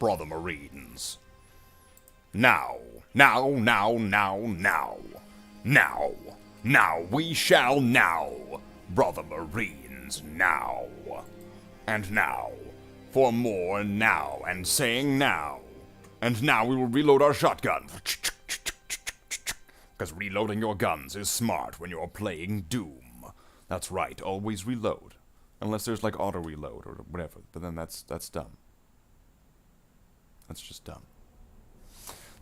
brother Marines. Now, now, now, now, now. Now, now, we shall now, brother Marines, now. And now, for more now, and saying now. And now we will reload our shotgun. Because reloading your guns is smart when you're playing Doom. That's right, always reload. Unless there's like auto reload or whatever, but then that's dumb. That's just dumb.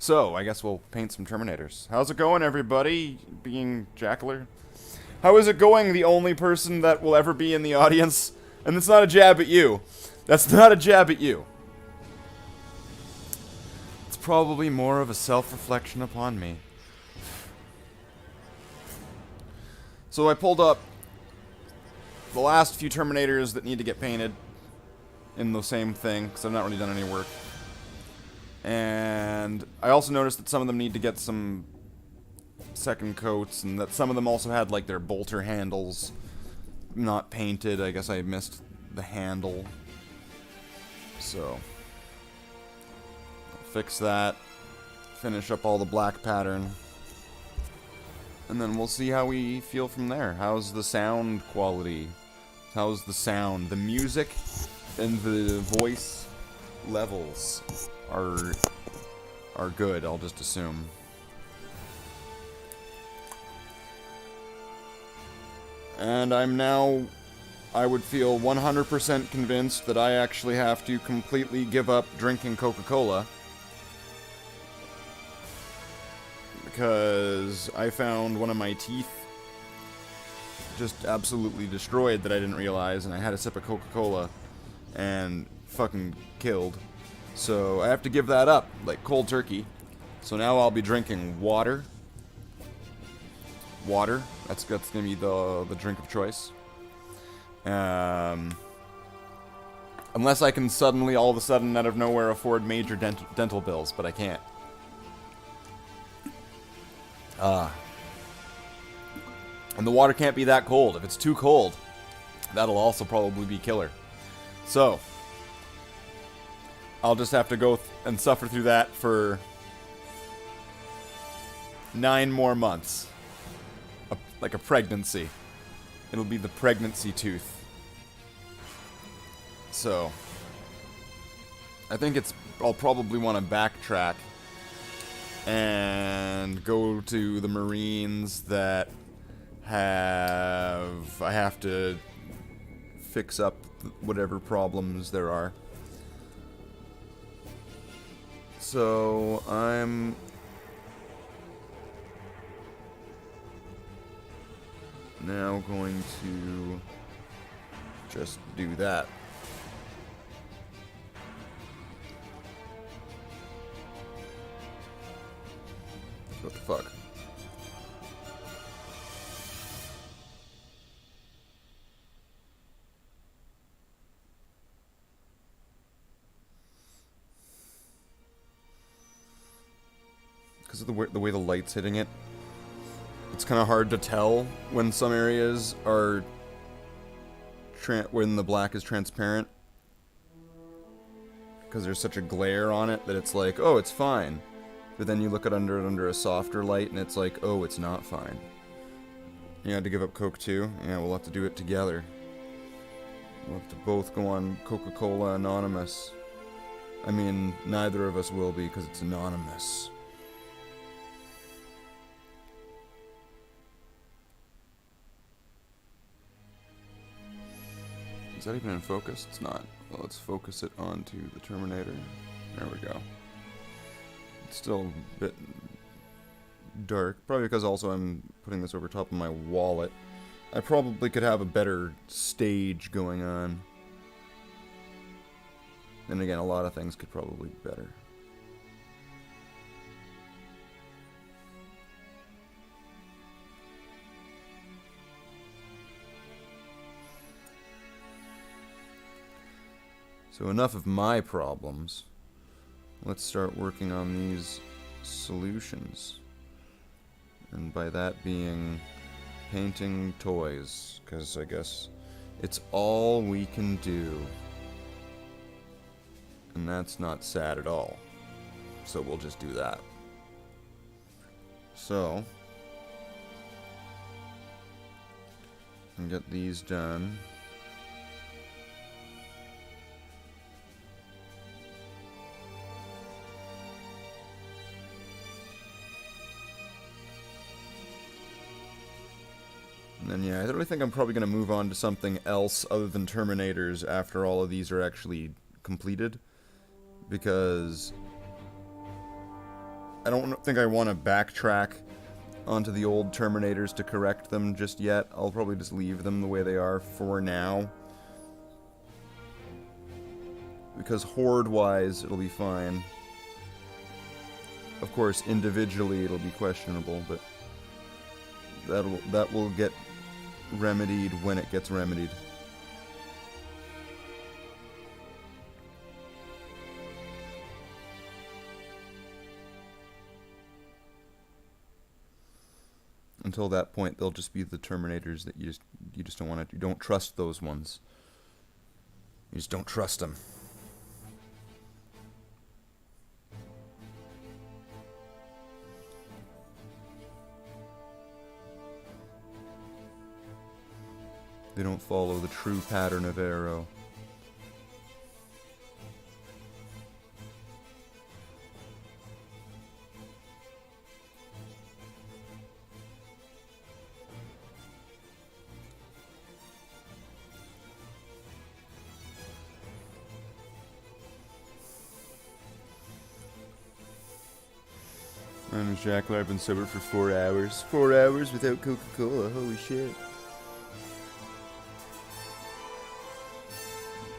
So, I guess we'll paint some Terminators. How's it going, everybody? Being Jackler? How is it going, the only person that will ever be in the audience? And it's not a jab at you. That's not a jab at you. It's probably more of a self-reflection upon me. So I pulled up the last few Terminators that need to get painted in the same thing, because I've not really done any work. And I also noticed that some of them need to get some second coats, and that some of them also had like their bolter handles not painted. I guess I missed the handle. So I'll fix that, finish up all the black pattern, and then we'll see how we feel from there. How's the sound quality? How's the sound? The music and the voice levels are good, I'll just assume. And I'm now, I would feel 100% convinced that I actually have to completely give up drinking Coca-Cola. Because I found one of my teeth just absolutely destroyed that I didn't realize, and I had a sip of Coca-Cola and fucking killed. So I have to give that up, like cold turkey. So now I'll be drinking water. Water, that's gonna be the drink of choice. Unless I can suddenly, all of a sudden, out of nowhere, afford major dental bills, but I can't. And the water can't be that cold. If it's too cold, that'll also probably be killer. So I'll just have to go and suffer through that for 9 more months. Like a pregnancy. It'll be the pregnancy tooth. So I think I'll probably want to backtrack and go to the Marines that I have to fix up whatever problems there are. So I'm now going to just do that. What the fuck? Because of the way the light's hitting it, it's kind of hard to tell when some areas are when the black is transparent, because there's such a glare on it that it's like, oh, it's fine. But then you look at under a softer light and it's like, oh, it's not fine. You had to give up Coke too? Yeah, we'll have to do it together. We'll have to both go on Coca-Cola Anonymous. I mean, neither of us will be because it's anonymous. Is that even in focus? It's not. Well, let's focus it onto the Terminator. There we go. It's still a bit dark. Probably because also I'm putting this over top of my wallet. I probably could have a better stage going on. And again, a lot of things could probably be better. So enough of my problems. Let's start working on these solutions. And by that being painting toys, because I guess it's all we can do. And that's not sad at all. So we'll just do that. So, and get these done. And then, yeah, I really think I'm probably going to move on to something else other than Terminators after all of these are actually completed. Because I don't think I want to backtrack onto the old Terminators to correct them just yet. I'll probably just leave them the way they are for now. Because horde-wise, it'll be fine. Of course, individually, it'll be questionable, but that will get remedied when it gets remedied. Until that point, they'll just be the Terminators that you just don't want to. You don't trust those ones. You just don't trust them. They don't follow the true pattern of arrow. My name is Jackler. I've been sober for 4 hours. 4 hours without Coca-Cola. Holy shit.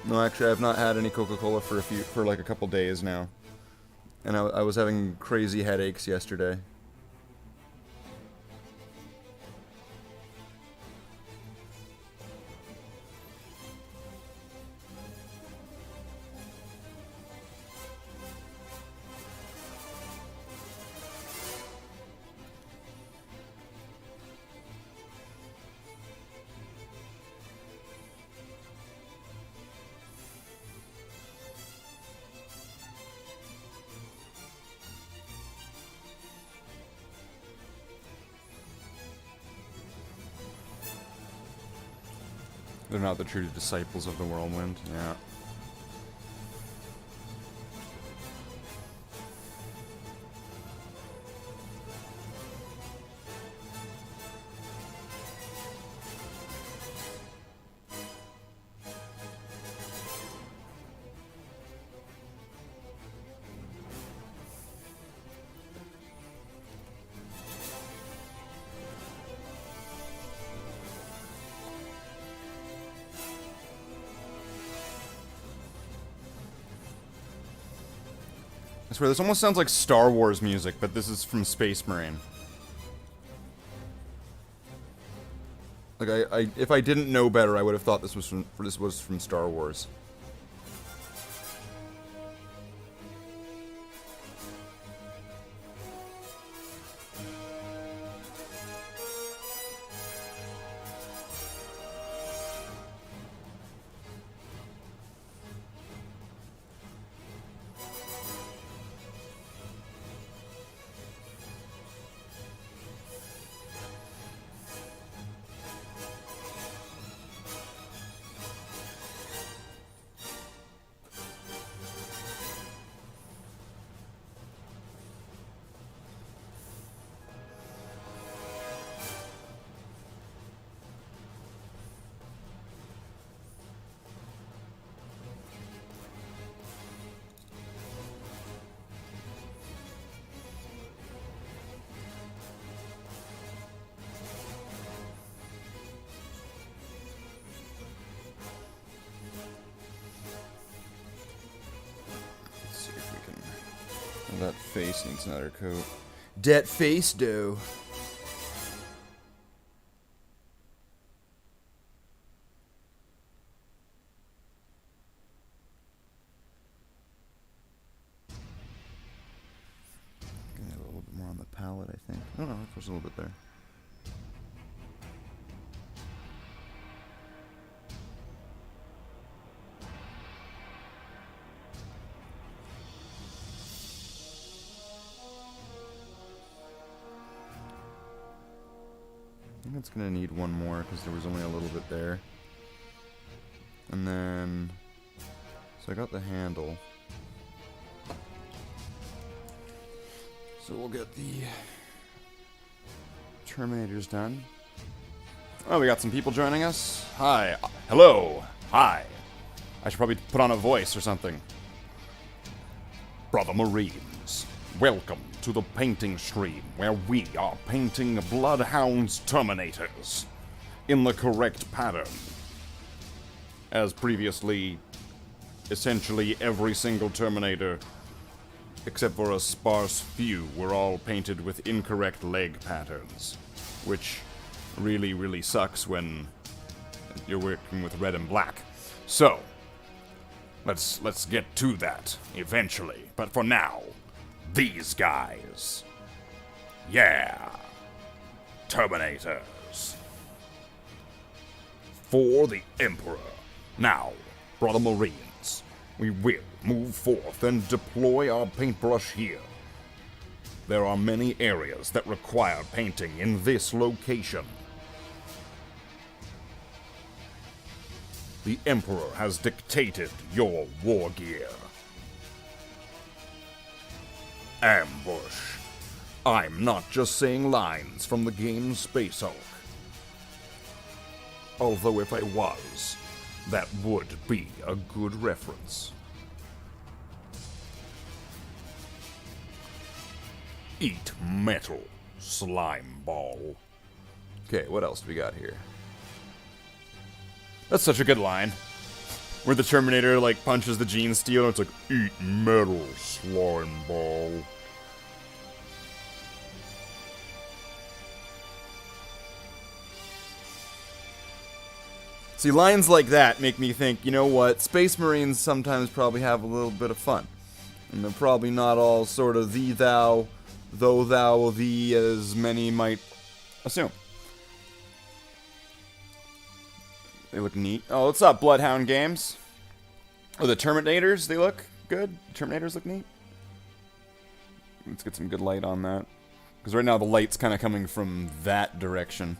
No, actually, I've not had any Coca-Cola for like a couple days now. And I was having crazy headaches yesterday. They're not the true disciples of the whirlwind. Yeah. I swear, this almost sounds like Star Wars music, but this is from Space Marine. Like, if I didn't know better, I would have thought this was from Star Wars. That face needs another coat. Dat face, dough. Get a little bit more on the palette, I think. Oh no, there's a little bit there. I think it's gonna need one more because there was only a little bit there. And then, so I got the handle. So we'll get the Terminators done. Oh, we got some people joining us. Hi. Hello. Hi. I should probably put on a voice or something. Brother Marines, welcome to the painting stream, where we are painting Bloodhound's Terminators in the correct pattern. As previously, essentially every single Terminator, except for a sparse few, were all painted with incorrect leg patterns, which really, really sucks when you're working with red and black. So, let's get to that eventually. But for now, these guys. Yeah. Terminators. For the Emperor. Now, Brother Marines, we will move forth and deploy our paintbrush here. There are many areas that require painting in this location. The Emperor has dictated your war gear. Ambush. I'm not just saying lines from the game Space Hulk. Although if I was, that would be a good reference. Eat metal, slime ball. Okay, what else do we got here? That's such a good line. Where the Terminator, like, punches the Gene Steel, and it's like, eat metal, slime ball. See, lines like that make me think, you know what, Space Marines sometimes probably have a little bit of fun. And they're probably not all sort of thee, thou, though, thou, thee, as many might assume. They look neat. Oh, what's up, Bloodhound Games? Oh, the Terminators, they look good. Terminators look neat. Let's get some good light on that. Because right now the light's kind of coming from that direction.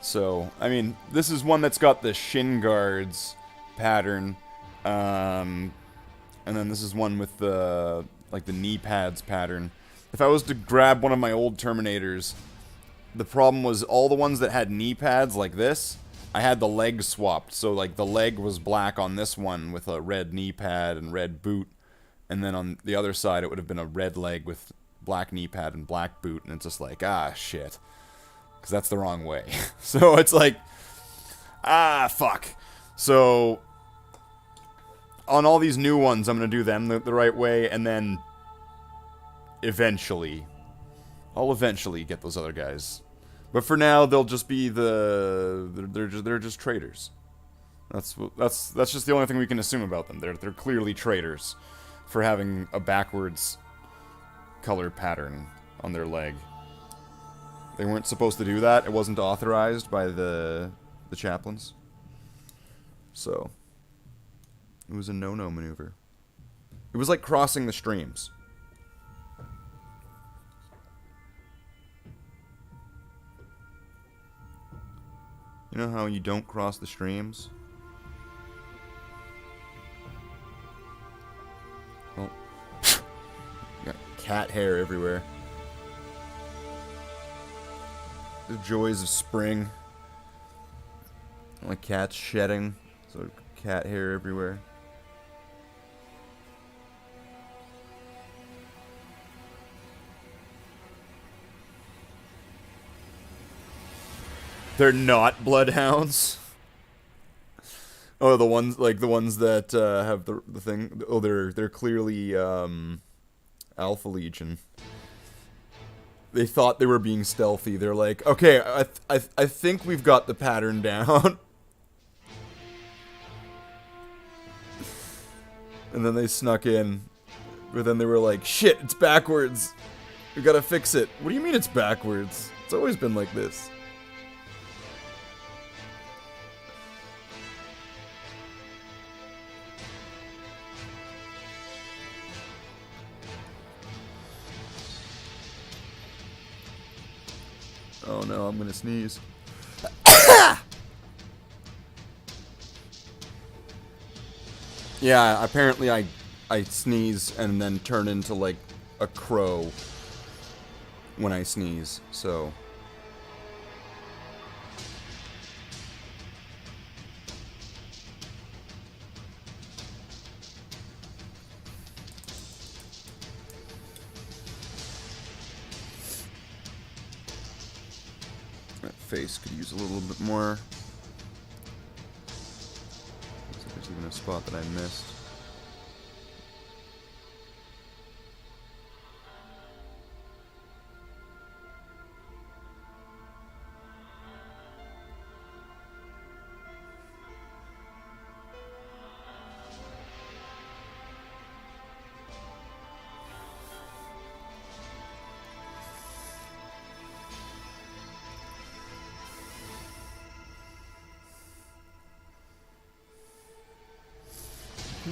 So, I mean, this is one that's got the shin guards pattern. And then this is one with the, like, the knee pads pattern. If I was to grab one of my old Terminators, the problem was all the ones that had knee pads like this, I had the leg swapped, so like the leg was black on this one with a red knee pad and red boot, and then on the other side it would have been a red leg with black knee pad and black boot, and it's just like, ah, shit. Because that's the wrong way. So it's like, ah, fuck. So, on all these new ones, I'm going to do them the right way, and then eventually, I'll eventually get those other guys. But for now, they'll just be they're just traitors. That's just the only thing we can assume about them. They're clearly traitors for having a backwards color pattern on their leg. They weren't supposed to do that. It wasn't authorized by the chaplains. So it was a no-no maneuver. It was like crossing the streams. You know how you don't cross the streams? Well, got cat hair everywhere. The joys of spring. Like cats shedding, so cat hair everywhere. They're not bloodhounds. Oh, the ones that have the thing. Oh, they're clearly Alpha Legion. They thought they were being stealthy. They're like, okay, I think we've got the pattern down. And then they snuck in, but then they were like, shit, it's backwards. We gotta fix it. What do you mean it's backwards? It's always been like this. Oh no, I'm gonna sneeze. Yeah, apparently I sneeze and then turn into like a crow when I sneeze, so. That face could use a little bit more. Looks like there's even a spot that I missed.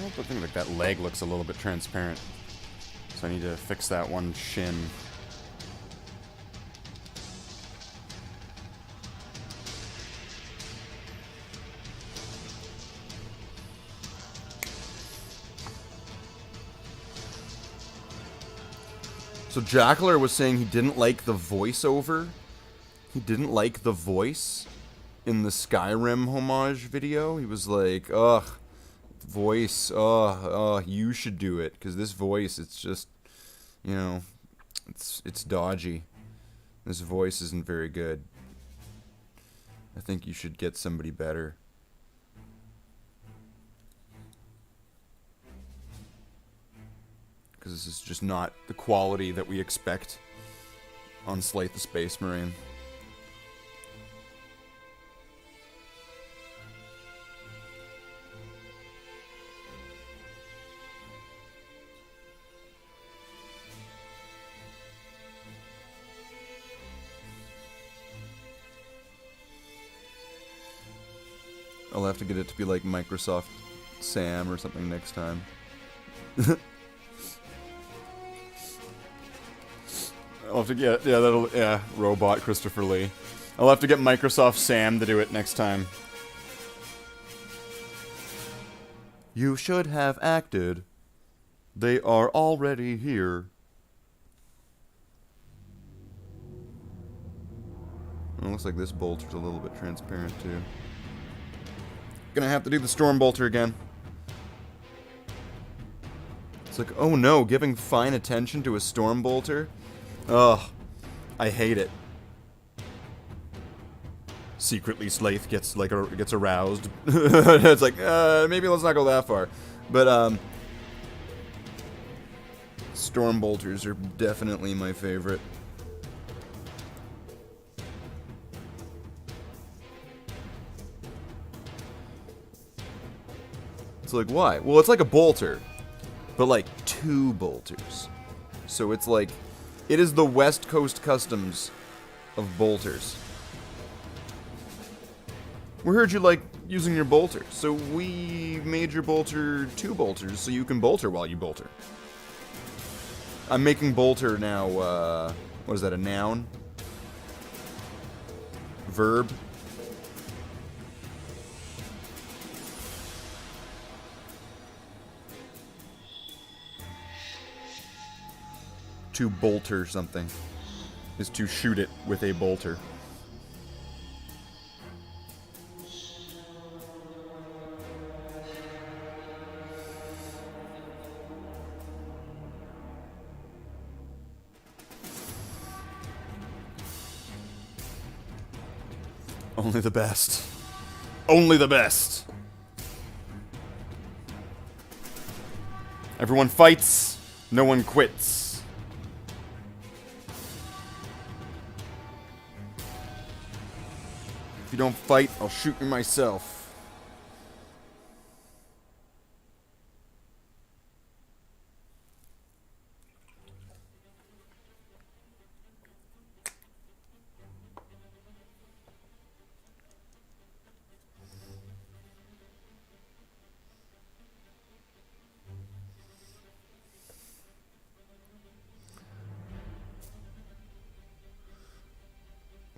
I think like that leg looks a little bit transparent, so I need to fix that one shin. So Jackler was saying he didn't like the voiceover. He didn't like the voice in the Skyrim homage video. He was like, ugh. Voice, you should do it, because this voice, it's just, you know, it's dodgy. This voice isn't very good. I think you should get somebody better. Because this is just not the quality that we expect on Slathe the Space Marine. I'll have to get it to be like Microsoft Sam or something next time. I'll have to get, Robot Christopher Lee. I'll have to get Microsoft Sam to do it next time. You should have acted. They are already here. It looks like this bolter's a little bit transparent too. Gonna have to do the Storm Bolter again. It's like, oh no, giving fine attention to a Storm Bolter? Ugh, I hate it. Secretly, Slathe gets like gets aroused. It's like, maybe let's not go that far. But Storm Bolters are definitely my favorite. It's like, why? Well, it's like a bolter, but like 2 bolters. So it's like, it is the West Coast Customs of bolters. We heard you like using your bolter, so we made your bolter 2 bolters so you can bolter while you bolter. I'm making bolter now, what is that, a noun? Verb? To bolter something is to shoot it with a bolter. Only the best. Only the best. Everyone fights, no one quits. If you don't fight, I'll shoot you myself.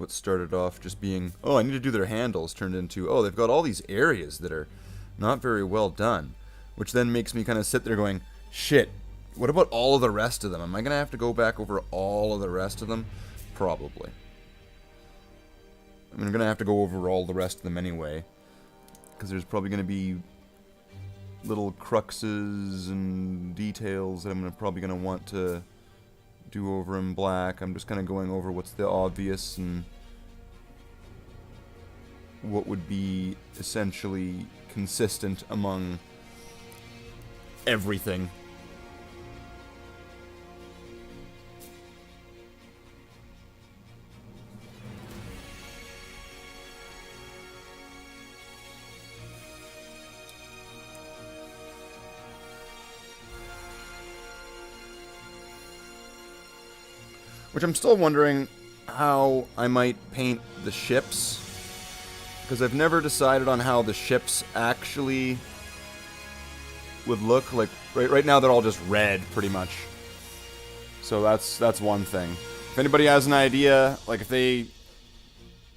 what started off just being, oh, I need to do their handles, turned into, oh, they've got all these areas that are not very well done, which then makes me kind of sit there going, shit, what about all of the rest of them? Am I going to have to go back over all of the rest of them? Probably. I mean, I'm going to have to go over all the rest of them anyway, because there's probably going to be little cruxes and details that I'm probably going to want to do over in black. I'm just kind of going over what's the obvious and what would be essentially consistent among everything. Which I'm still wondering how I might paint the ships, because I've never decided on how the ships actually would look. Like right now they're all just red pretty much. So that's one thing. If anybody has an idea, like if they,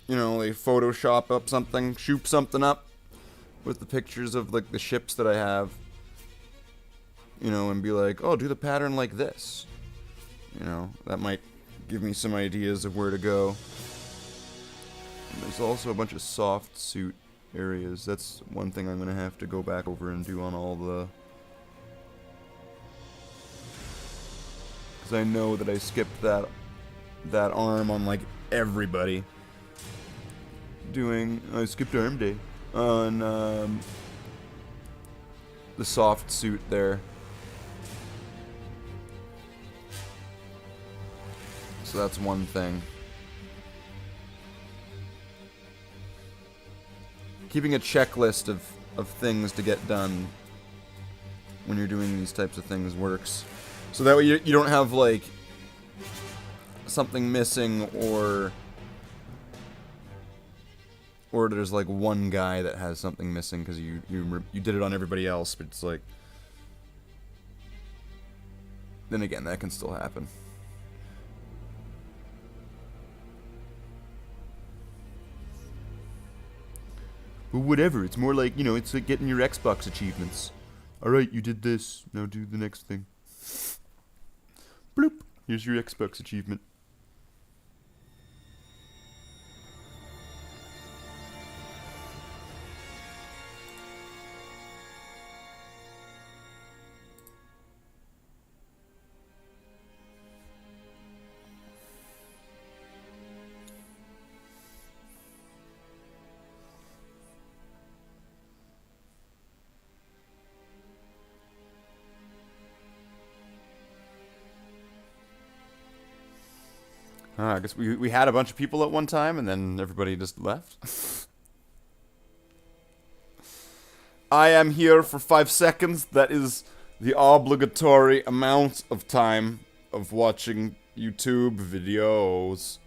you know, they Photoshop up something, shoot something up with the pictures of like the ships that I have, you know, and be like, oh, do the pattern like this. You know, that might give me some ideas of where to go. And there's also a bunch of soft suit areas. That's one thing I'm going to have to go back over and do on all the... Because I know that I skipped that arm on, like, everybody. I skipped arm day on the soft suit there. So that's one thing. Keeping a checklist of things to get done when you're doing these types of things works. So that way you don't have, like, something missing or there's, like, one guy that has something missing because you did it on everybody else, but it's like... Then again, that can still happen. But whatever, it's more like, you know, it's like getting your Xbox achievements. Alright, you did this, now do the next thing. Bloop, here's your Xbox achievement. I guess we had a bunch of people at one time, and then everybody just left. I am here for 5 seconds. That is the obligatory amount of time of watching YouTube videos.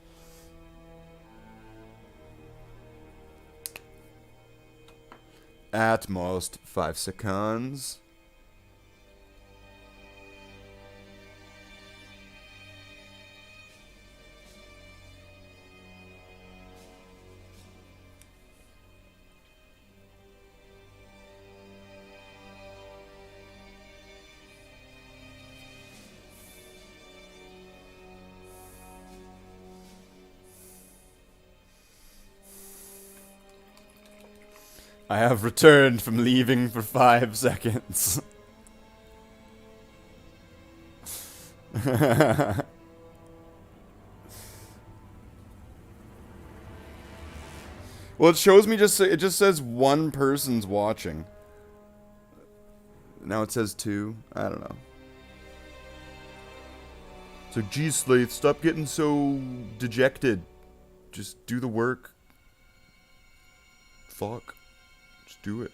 At most 5 seconds. I have returned from leaving for 5 seconds. Well, it shows me it just says one person's watching. Now it says 2. I don't know. So, geez, Slathe, stop getting so dejected. Just do the work. Fuck. Just do it.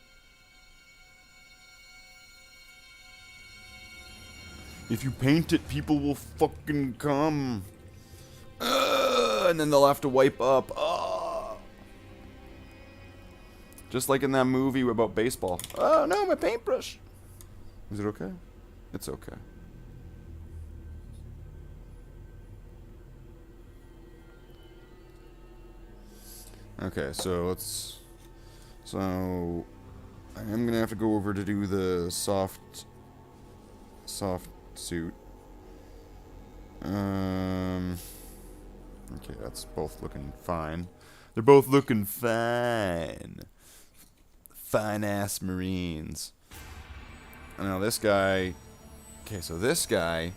If you paint it, people will fucking come. And then they'll have to wipe up. Just like in that movie about baseball. Oh no, my paintbrush. Is it okay? It's okay. Okay, so let's... So... I am gonna have to go over to do the soft suit. Okay, that's both looking fine. They're both looking fine. Fine-ass Marines. Now this guy... Okay, so this guy...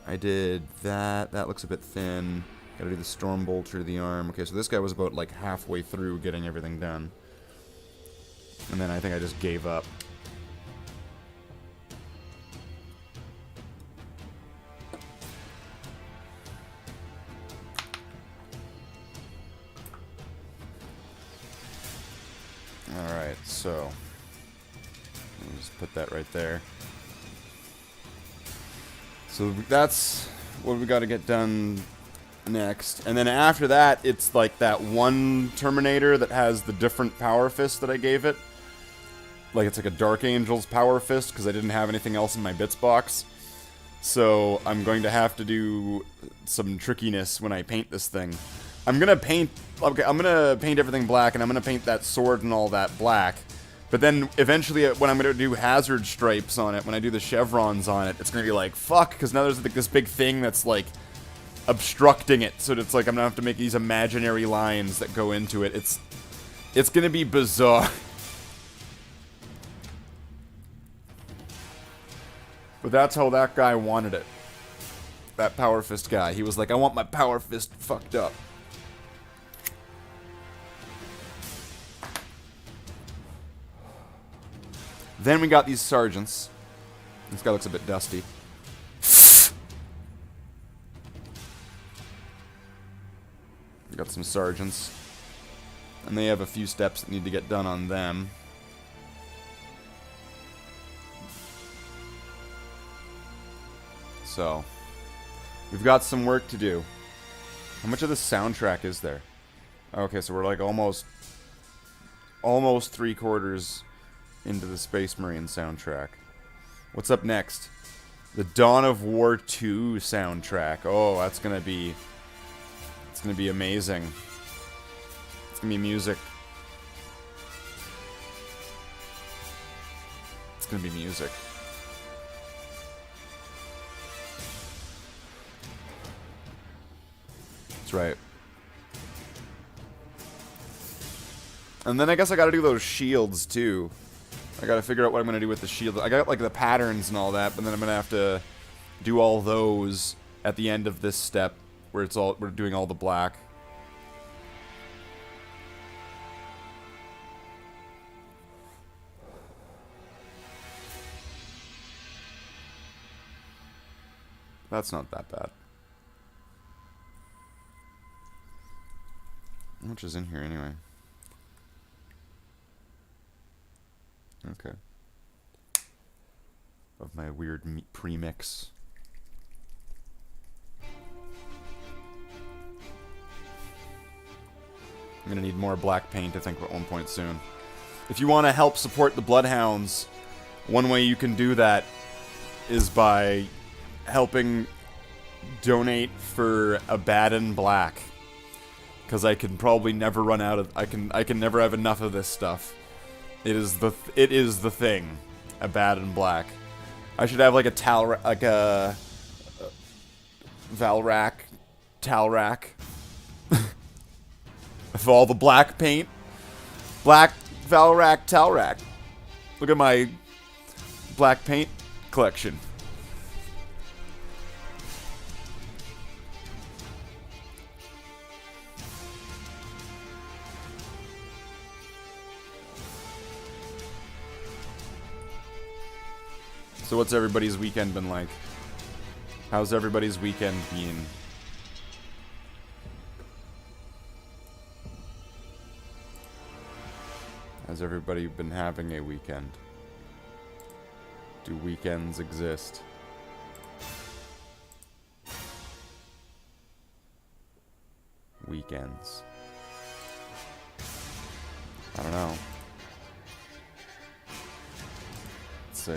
I did that. That looks a bit thin. Gotta do the Stormbolt to the arm. Okay, so this guy was about, like, halfway through getting everything done. And then I think I just gave up. Alright, so... I'll just put that right there. So that's what we gotta get done next. And then after that, it's like that one Terminator that has the different power fist that I gave it. Like, it's like a Dark Angel's power fist, because I didn't have anything else in my bits box. So I'm going to have to do some trickiness when I paint this thing. I'm gonna paint... Okay, I'm gonna paint everything black, and I'm gonna paint that sword and all that black. But then, eventually, when I'm gonna do hazard stripes on it, when I do the chevrons on it, it's gonna be like, fuck, because now there's like this big thing that's like obstructing it, so it's like I'm gonna have to make these imaginary lines that go into it. It's gonna be bizarre. But that's how that guy wanted it. That Power Fist guy. He was like, I want my Power Fist fucked up. Then we got these sergeants. This guy looks a bit dusty. We got some sergeants. And they have a few steps that need to get done on them. So, we've got some work to do. How much of the soundtrack is there? Okay, so we're like almost 3/4 into the Space Marine soundtrack. What's up next? The Dawn of War 2 soundtrack. Oh, that's gonna be... It's gonna be amazing. It's gonna be music. It's gonna be music. That's right. And then I guess I gotta do those shields, too. I gotta figure out what I'm gonna do with the shield. I got, like, the patterns and all that, but then I'm gonna have to do all those at the end of this step, where it's all, we're doing all the black. That's not that bad. How much is in here, anyway? Okay. Of my weird premix. I'm gonna need more black paint, I think, at one point soon. If you want to help support the Bloodhounds, one way you can do that is by helping donate for Abaddon Black. Because I can probably never run out of... I can never have enough of this stuff. It is the thing. Abaddon Black. I should have like a Valrak Talrak. Of all the black paint. Black Valrak Talrak. Look at my black paint collection. So what's everybody's weekend been like? How's everybody's weekend been? Has everybody been having a weekend? Do weekends exist? Weekends. I don't know. Let's see.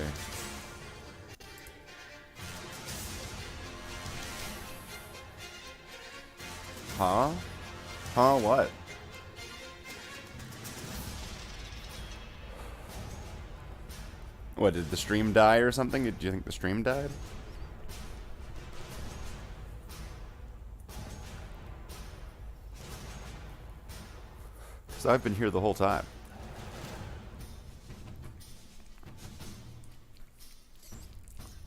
Huh? Huh, what? What, did the stream die or something? Did you think the stream died? Because I've been here the whole time.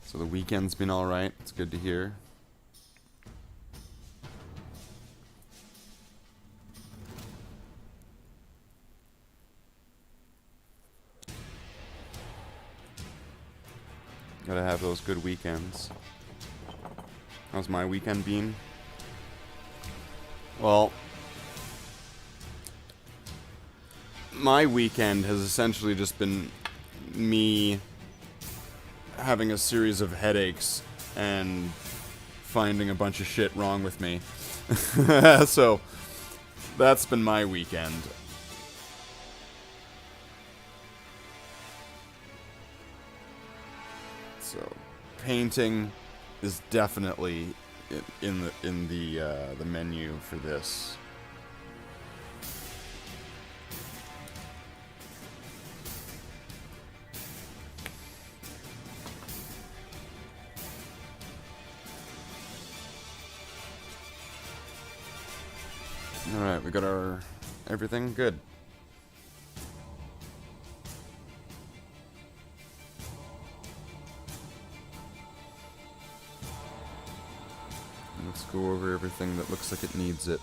So the weekend's been alright. It's good to hear. Gotta have those good weekends. How's my weekend been? Well, my weekend has essentially just been me having a series of headaches and finding a bunch of shit wrong with me. So, that's been my weekend. So, painting is definitely in the menu for this. Alright, we got our everything good. Let's go over everything that looks like it needs it.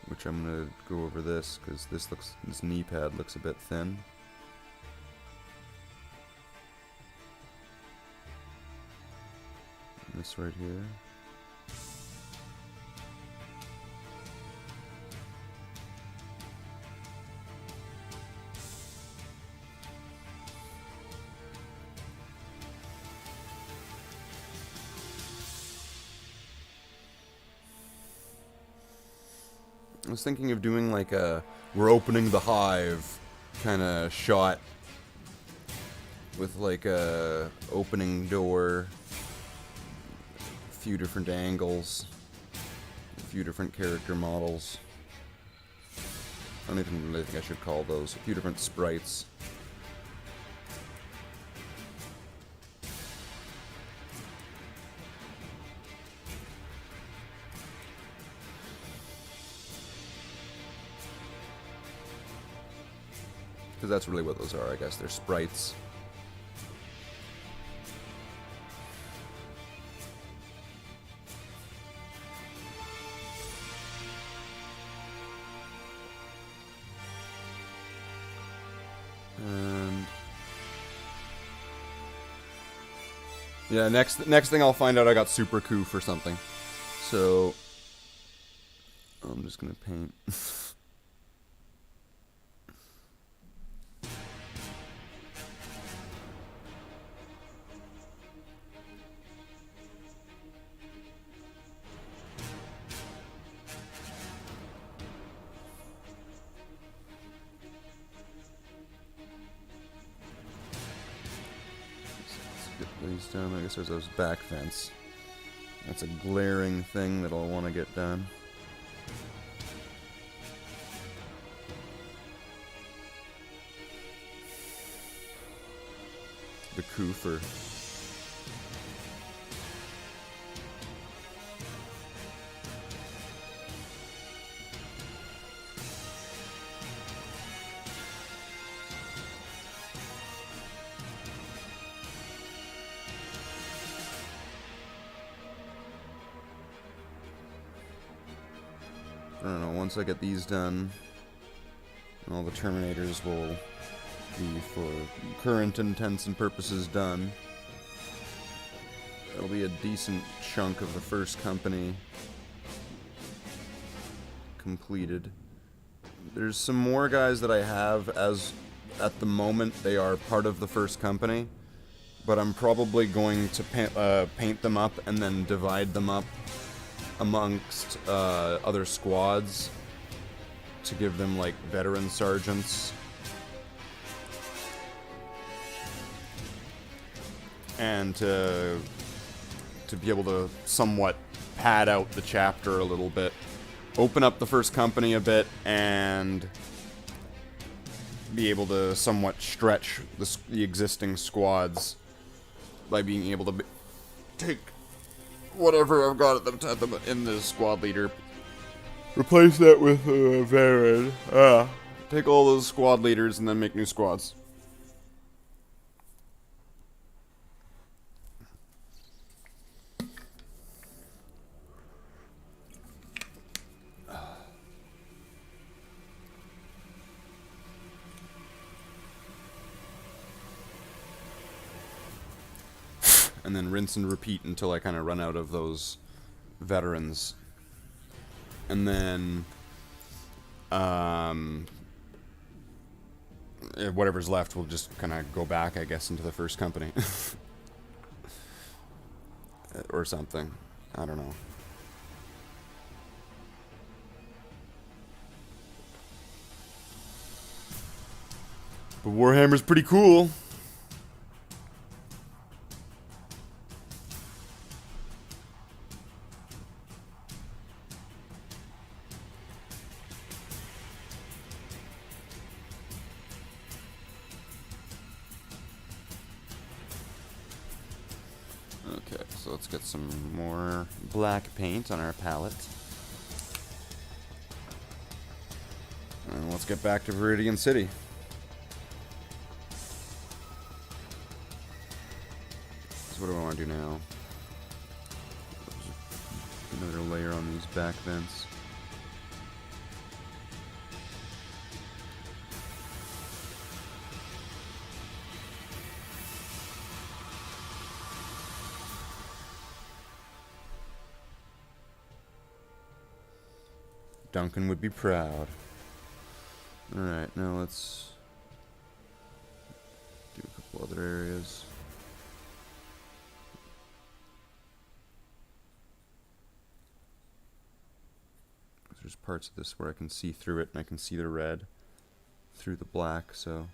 Which I'm gonna go over this, because this knee pad looks a bit thin. And this right here. I was thinking of doing like a "we're opening the hive" kind of shot with like a opening door, a few different angles, a few different character models. I don't even really think I should call those. A few different sprites. Because that's really what those are, I guess. They're sprites. And yeah, next thing I'll find out I got super coup for something. So I'm just gonna paint. These done. I guess there's those back vents. That's a glaring thing that I'll want to get done. The coofer. I don't know, once I get these done, all the Terminators will be, for current intents and purposes, done. That'll be a decent chunk of the first company completed. There's some more guys that I have, as at the moment they are part of the first company, but I'm probably going to paint them up and then divide them up amongst other squads to give them like veteran sergeants and to be able to somewhat pad out the chapter a little bit, open up the first company a bit, and be able to somewhat stretch the existing squads by being able to take whatever I've got at them in the squad leader, replace that with a veteran. Take all those squad leaders and then make new squads. And then rinse and repeat until I kind of run out of those veterans. And then, whatever's left will just kind of go back, I guess, into the first company. Or something. I don't know. But Warhammer's pretty cool. Okay, so let's get some more black paint on our palette. And let's get back to Viridian City. So what do I want to do now? Another layer on these back vents. Duncan would be proud. Alright, now let's do a couple other areas. There's parts of this where I can see through it and I can see the red through the black, so I'm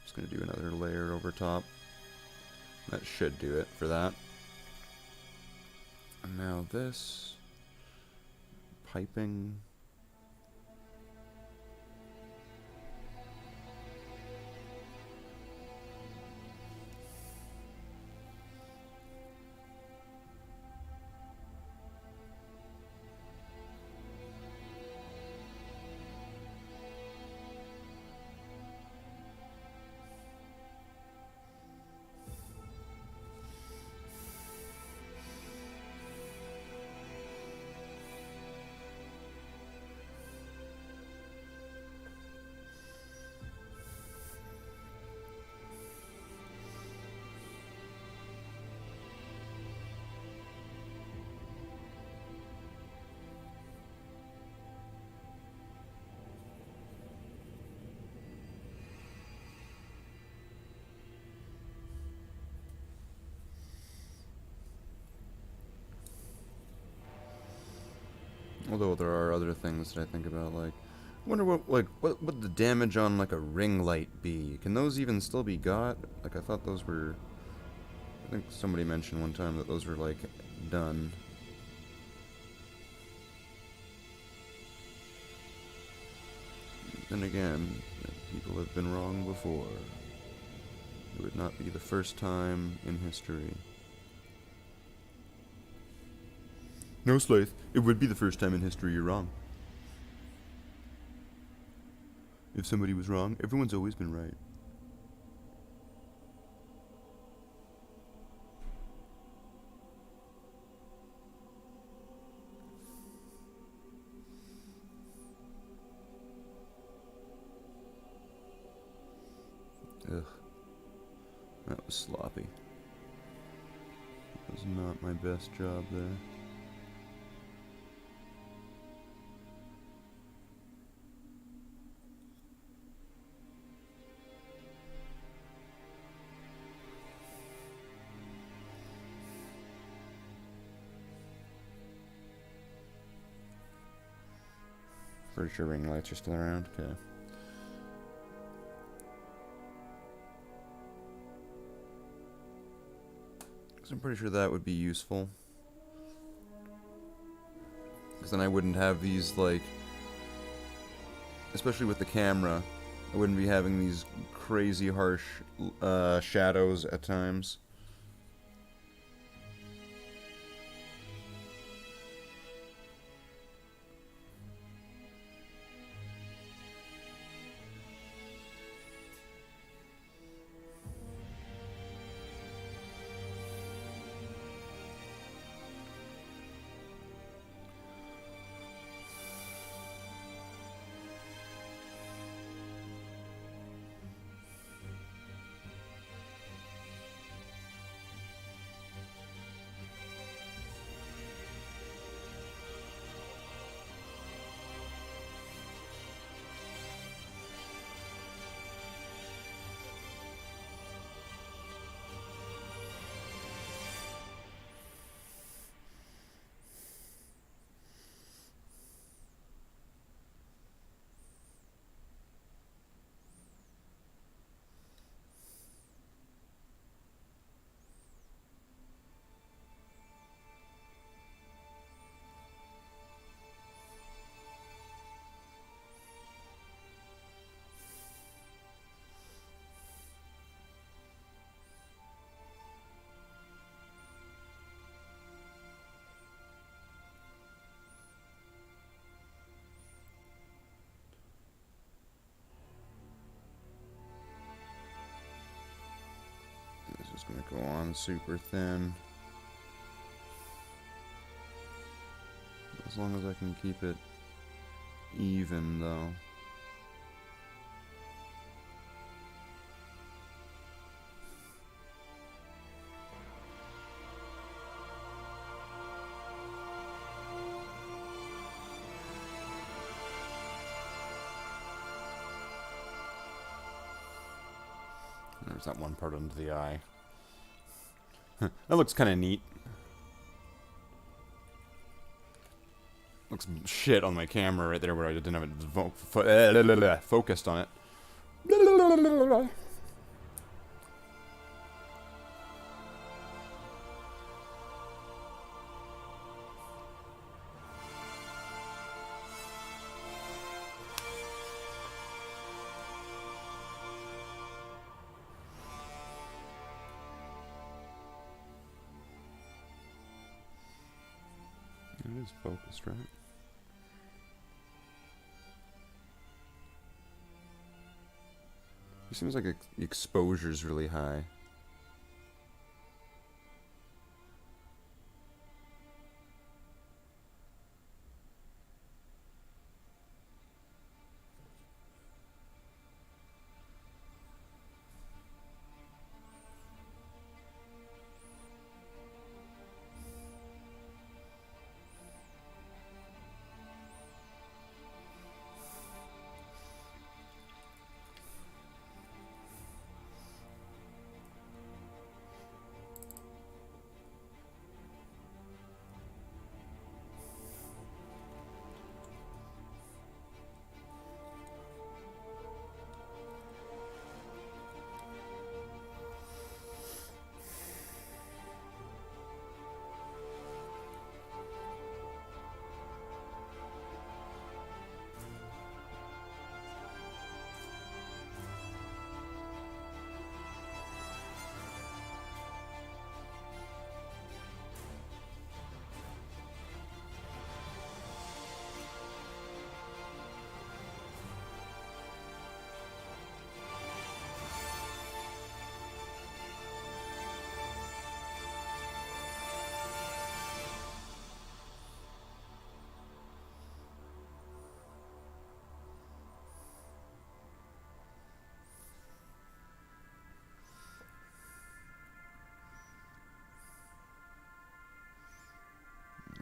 just going to do another layer over top. That should do it for that. And now this piping. Although there are other things that I think about, like, I wonder what would the damage on, like, a ring light be? Can those even still be got? Like, I thought those were, I think somebody mentioned one time that those were, like, done. Then again, people have been wrong before. It would not be the first time in history. No, Slathe. It would be the first time in history you're wrong. If somebody was wrong, everyone's always been right. Ugh. That was sloppy. That was not my best job there. Pretty sure ring lights are still around. Okay. So I'm pretty sure that would be useful. Because then I wouldn't have these, like, especially with the camera, I wouldn't be having these crazy harsh shadows at times. Just gonna go on super thin. As long as I can keep it even, though. There's that one part under the eye. That looks kind of neat. Looks shit on my camera right there where I didn't have it focused on it. It is focused, right? It seems like the exposure's really high.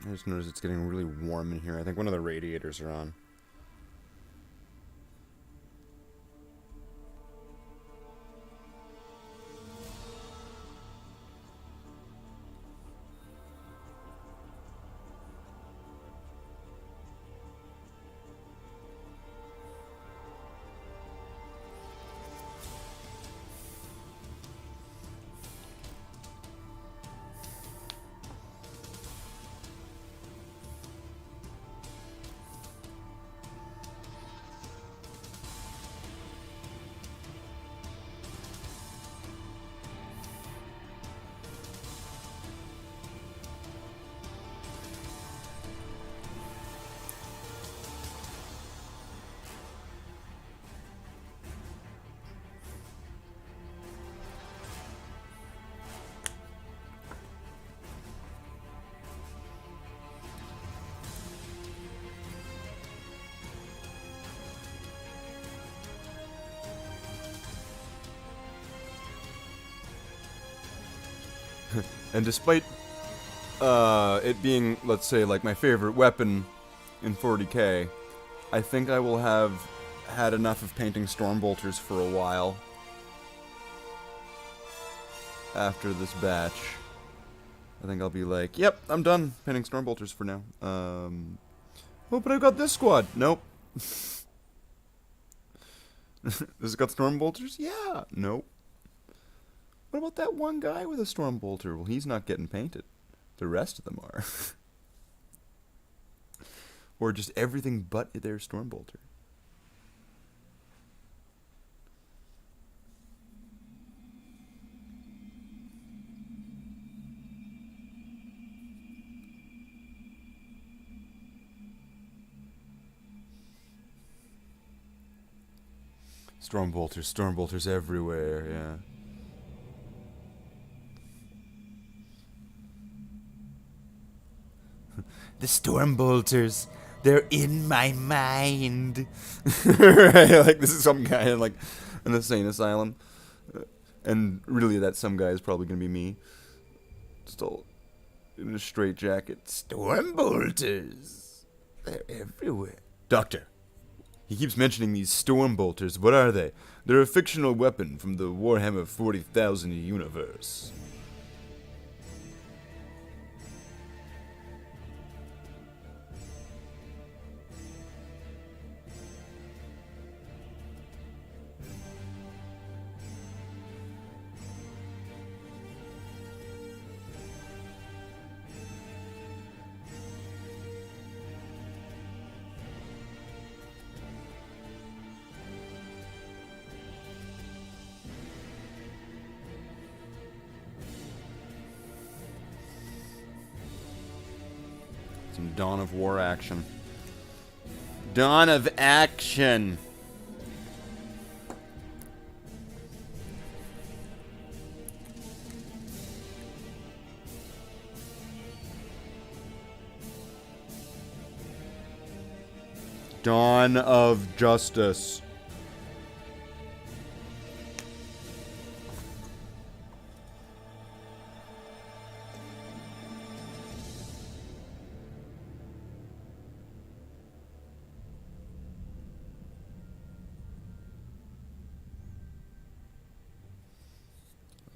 I just noticed it's getting really warm in here. I think one of the radiators are on. And despite it being, let's say, like my favorite weapon in 40k, I think I will have had enough of painting Stormbolters for a while after this batch. I think I'll be like, yep, I'm done painting Stormbolters for now. Oh, but I've got this squad. Nope. This has got Stormbolters? Yeah. Nope. What about that one guy with a Stormbolter? Well, he's not getting painted. The rest of them are. Or just everything but their Stormbolter. Stormbolters everywhere, yeah. The Stormbolters, they're in my mind. Right, like this is some guy in like an insane asylum. And really that some guy is probably gonna be me. Still in a straitjacket. Stormbolters. They're everywhere. Doctor. He keeps mentioning these Stormbolters. What are they? They're a fictional weapon from the Warhammer 40,000 universe. Some Dawn of War action. Dawn of action! Dawn of justice.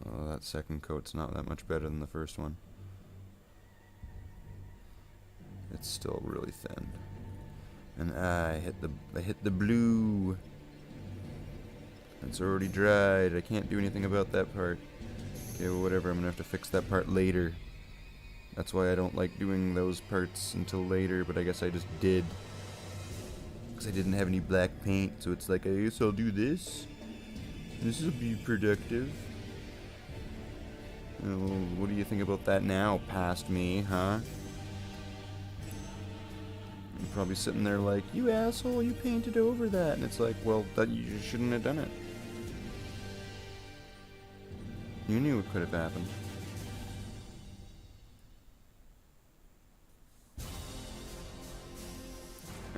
Oh, that second coat's not that much better than the first one. It's still really thin. And I hit the blue. It's already dried. I can't do anything about that part. Okay, well, whatever. I'm gonna have to fix that part later. That's why I don't like doing those parts until later, but I guess I just did. Because I didn't have any black paint, so it's like, I guess I'll do this. This will be productive. Well, what do you think about that now, past me, huh? You're probably sitting there like, you asshole, you painted over that. And it's like, well, that you just shouldn't have done it. You knew it could have happened.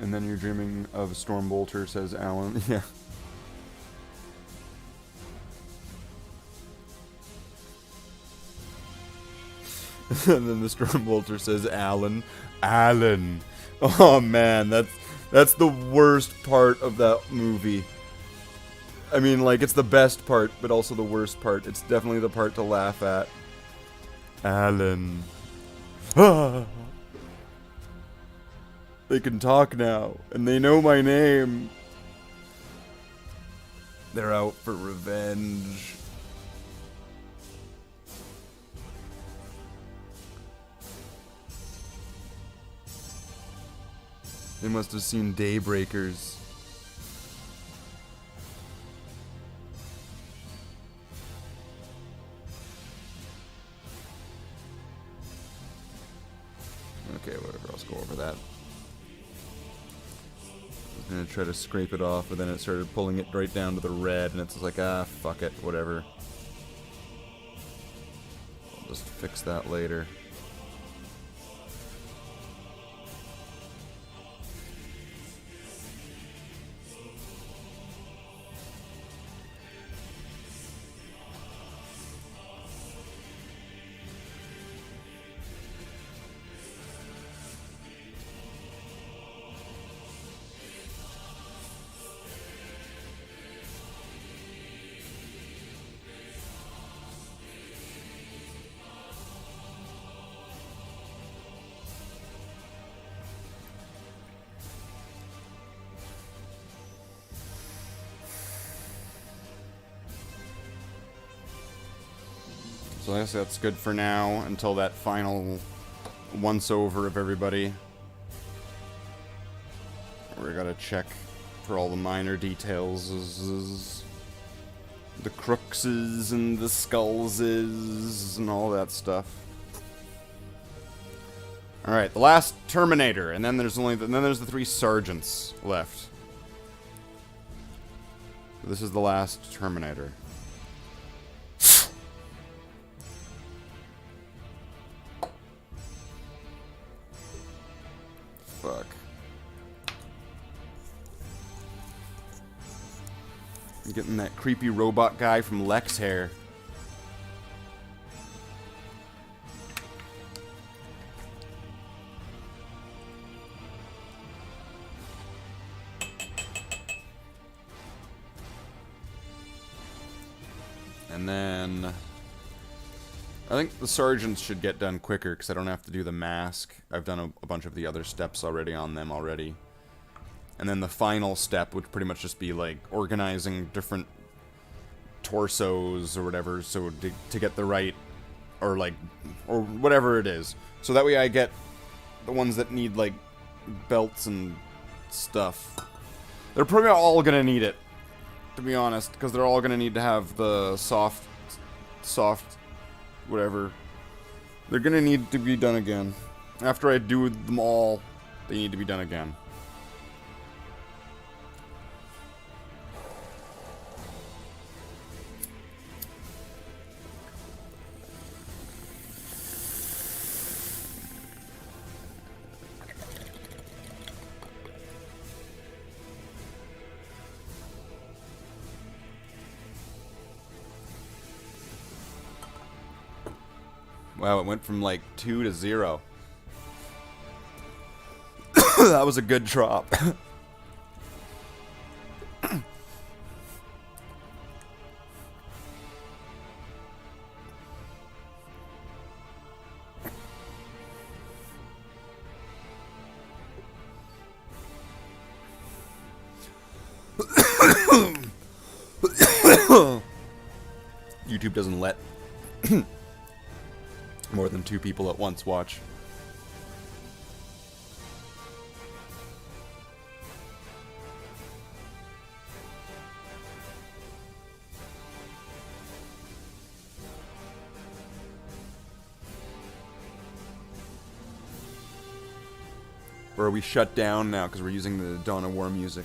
And then you're dreaming of Stormbolter, says Alan. Yeah. And then the Stormbolter says Alan. Alan. Oh man, that's the worst part of that movie. I mean, like, it's the best part, but also the worst part. It's definitely the part to laugh at. Alan. Ah. They can talk now, and they know my name. They're out for revenge. They must have seen Daybreakers. Okay, whatever, I'll go over that. I was gonna try to scrape it off, but then it started pulling it right down to the red, and it's just like, ah, fuck it, whatever. I'll just fix that later. So I guess that's good for now until that final once-over of everybody. We gotta check for all the minor details. The crookses and the skullses and all that stuff. Alright, the last Terminator, and then there's the 3 sergeants left. This is the last Terminator. Fuck. I'm getting that creepy robot guy from Lex hair. And then I think the sergeants should get done quicker because I don't have to do the mask. I've done a bunch of the other steps already on them already. And then the final step would pretty much just be like organizing different torsos or whatever, so to get the right, or whatever it is. So that way I get the ones that need like belts and stuff. They're probably all gonna need it, to be honest, because they're all gonna need to have the soft, whatever. They're gonna need to be done again. After I do them all, they need to be done again. Wow, it went from like 2 to 0. That was a good drop. YouTube doesn't let more than 2 people at once watch. Or are we shut down now because we're using the Dawn of War music?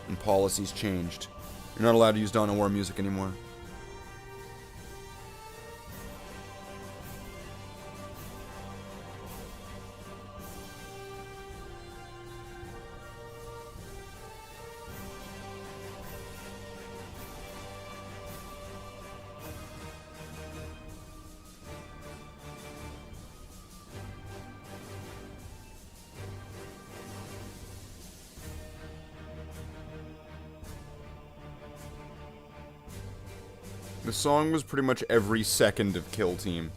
And policies changed. You're not allowed to use Dawn of War music anymore. The song was pretty much every second of Kill Team.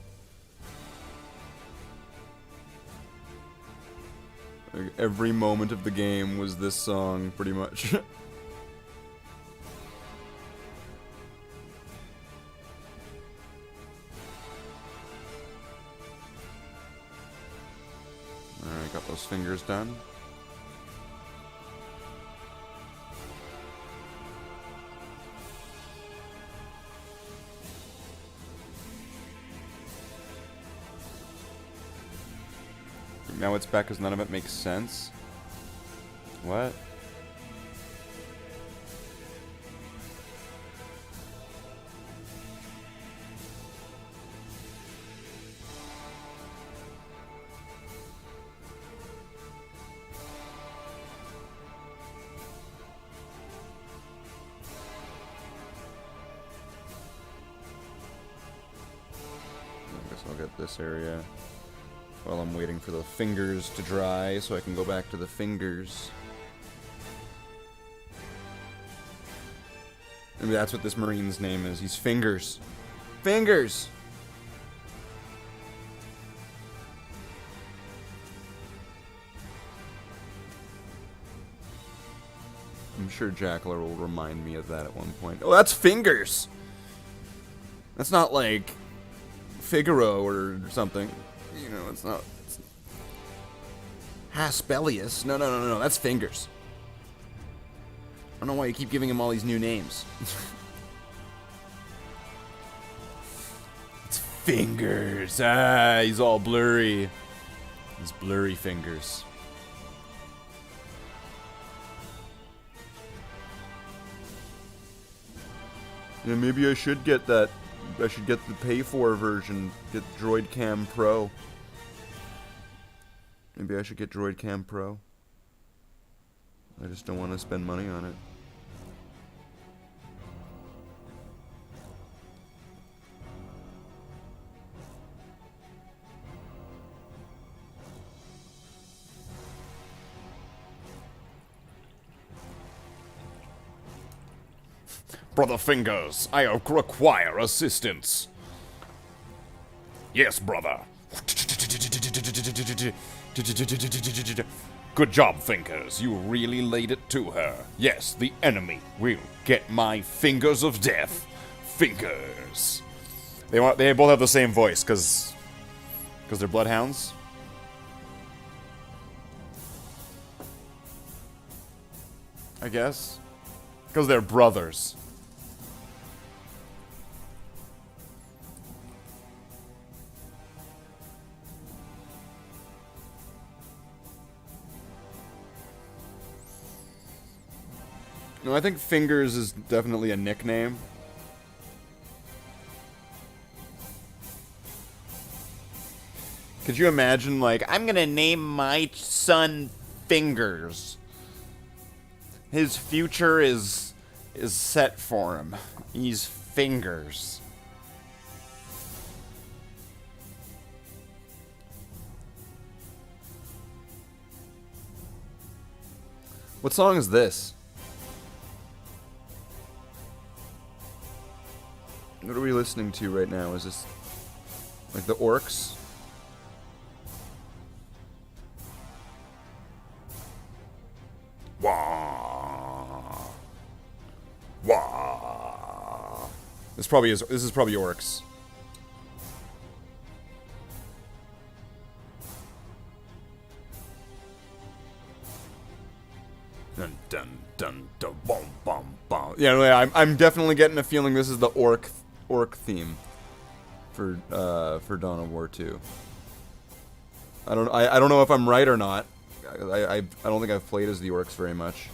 Like, every moment of the game was this song, pretty much. Alright, got those fingers done. Now it's back because none of it makes sense. What? I guess I'll get this area while I'm waiting for the fingers to dry so I can go back to the fingers. Maybe that's what this Marine's name is. He's Fingers. Fingers! I'm sure Jackler will remind me of that at one point. Oh, that's Fingers! That's not like Figaro or something. You know, it's not. It's Haspelius. No. That's Fingers. I don't know why you keep giving him all these new names. It's Fingers. Ah, he's all blurry. His blurry fingers. Yeah, maybe I should get that. I should get the pay-for version. Get Droid Cam Pro. Maybe I should get Droid Cam Pro. I just don't want to spend money on it. Brother Fingers, I require assistance. Yes, brother. Good job, Fingers. You really laid it to her. Yes, the enemy will get my fingers of death. Fingers. They both have the same voice, because they're bloodhounds. I guess. Because they're brothers. No, I think Fingers is definitely a nickname. Could you imagine, like, I'm gonna name my son Fingers. His future is set for him. He's Fingers. What song is this? What are we listening to right now? Is this like the Orcs? Wah. Wah. This is probably Orcs. Dun dun dun dun bum bum bum. Yeah, I'm definitely getting a feeling this is the orc theme for Dawn of War 2. I don't know if I'm right or not. I don't think I've played as the orcs very much.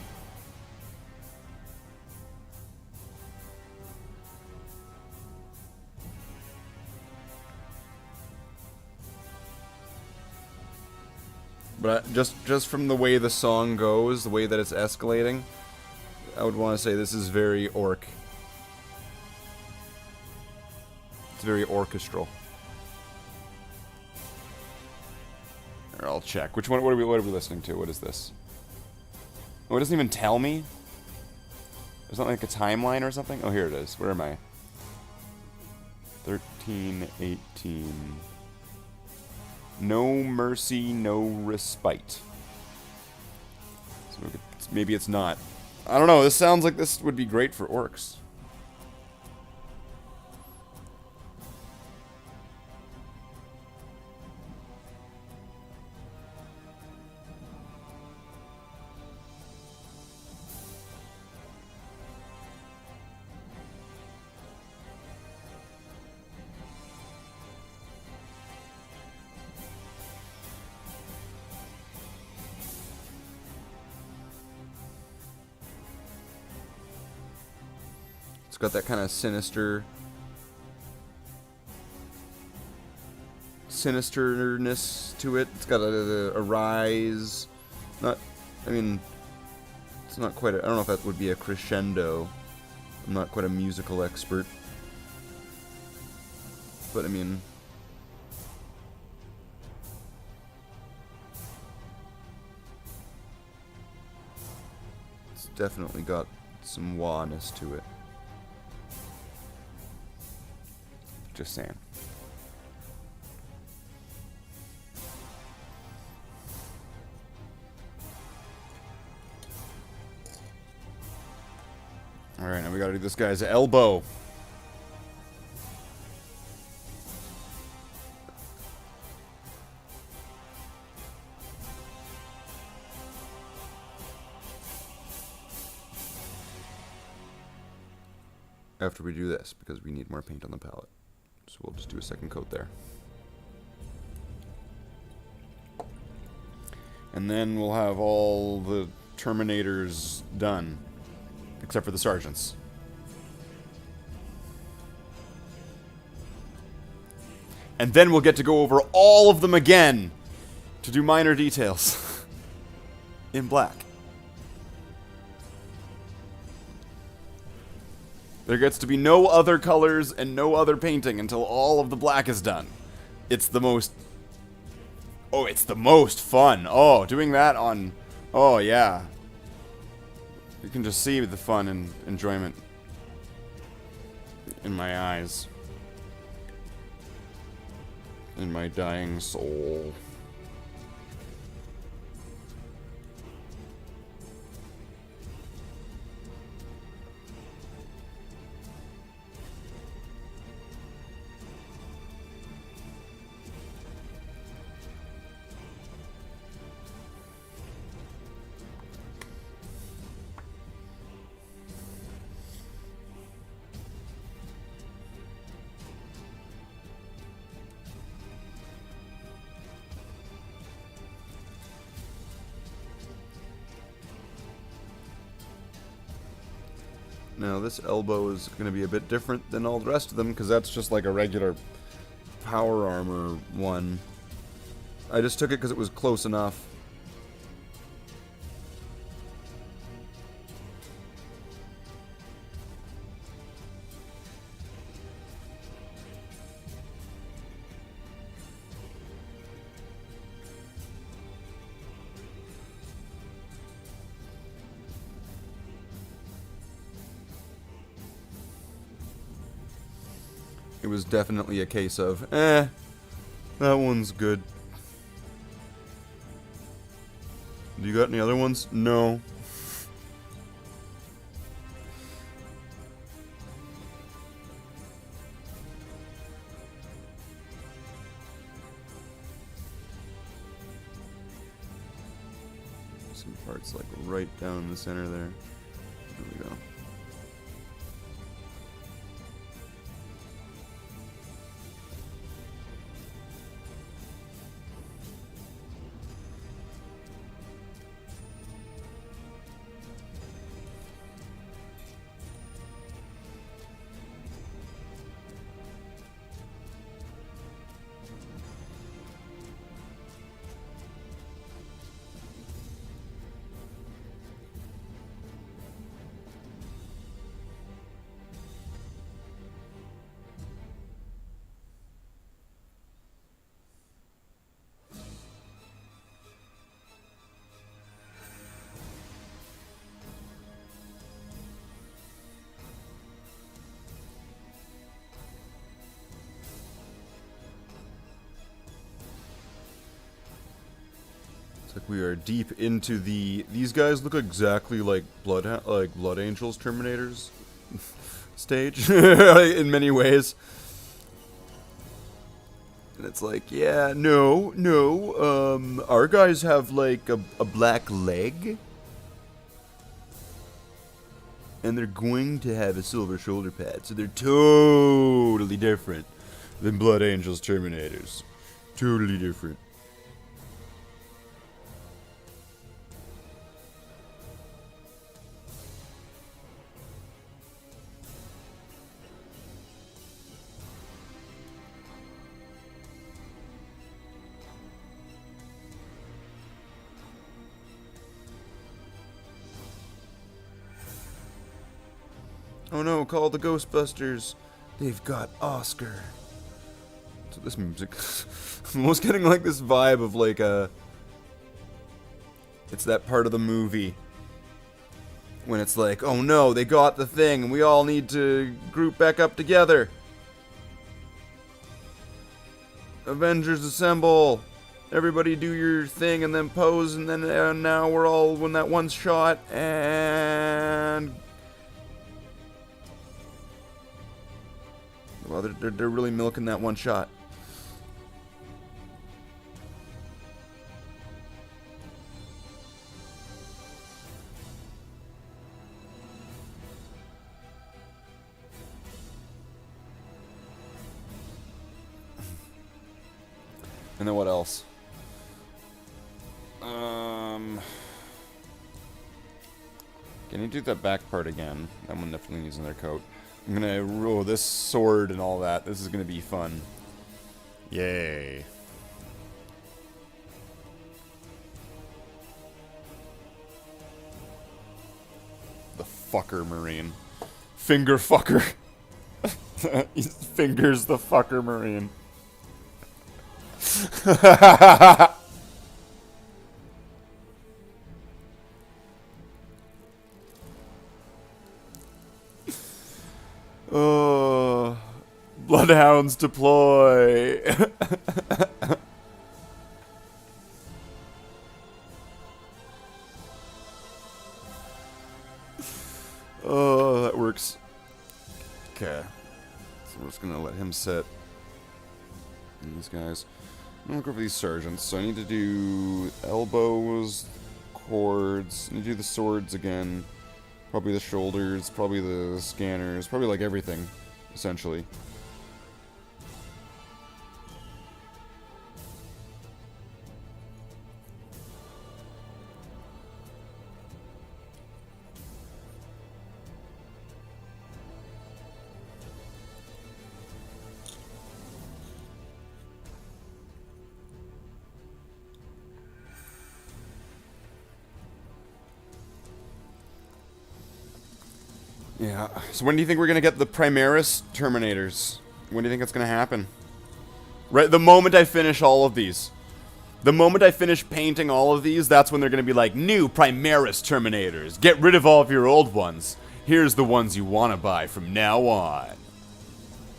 But just from the way the song goes, the way that it's escalating, I would want to say this is very orc. It's very orchestral. Or I'll check. Which one? What are we listening to? What is this? Oh, it doesn't even tell me. There's not like a timeline or something. Oh, here it is. Where am I? 13, 18. No mercy, no respite. So maybe it's not. I don't know. This sounds like this would be great for orcs. It's got that kind of sinisterness to it. It's got a rise. Not, I mean, it's not quite. I don't know if that would be a crescendo. I'm not quite a musical expert, but I mean, it's definitely got some wah-ness to it. Just saying. Alright, now we gotta do this guy's elbow. after we do this, because we need more paint on the palette. So we'll just do a second coat there. And then we'll have all the Terminators done, except for the sergeants. And then we'll get to go over all of them again to do minor details in black. There gets to be no other colors and no other painting until all of the black is done. It's the most... Oh, it's the most fun. Oh, doing that on... Oh, yeah. You can just see the fun and enjoyment in my eyes. In my dying soul. Now this elbow is going to be a bit different than all the rest of them, because that's just like a regular power armor one. I just took it because it was close enough. It was definitely a case of, that one's good. Do you got any other ones? No. Some parts like right down the center there. There we go. Like we are deep into the... These guys look exactly like Blood Angels Terminators stage in many ways. And it's like, yeah, no, our guys have like a black leg. And they're going to have a silver shoulder pad, so they're totally different than Blood Angels Terminators. Totally different. Oh no, call the Ghostbusters. They've got Oscar. So this music... I'm almost getting like this vibe of like a... It's that part of the movie when it's like, oh no, they got the thing and we all need to group back up together. Avengers assemble. Everybody do your thing and then pose, and then now we're all in that one shot and... Well, they're really milking that one shot. then what else? Can you do that back part again? That one definitely needs another coat. I'm gonna roll this sword and all that. This is gonna be fun. Yay. The fucker Marine. Finger fucker. He fingers the fucker Marine. Oh, bloodhounds deploy. Oh, that works. Okay. So we're just gonna let him sit. And these guys. I'm gonna go for these sergeants. So I need to do elbows, cords. I need to do the swords again. Probably the shoulders, probably the scanners, probably like everything, essentially. Yeah. So when do you think we're going to get the Primaris Terminators? When do you think it's going to happen? Right, the moment I finish all of these. The moment I finish painting all of these, that's when they're going to be like, new Primaris Terminators. Get rid of all of your old ones. Here's the ones you want to buy from now on.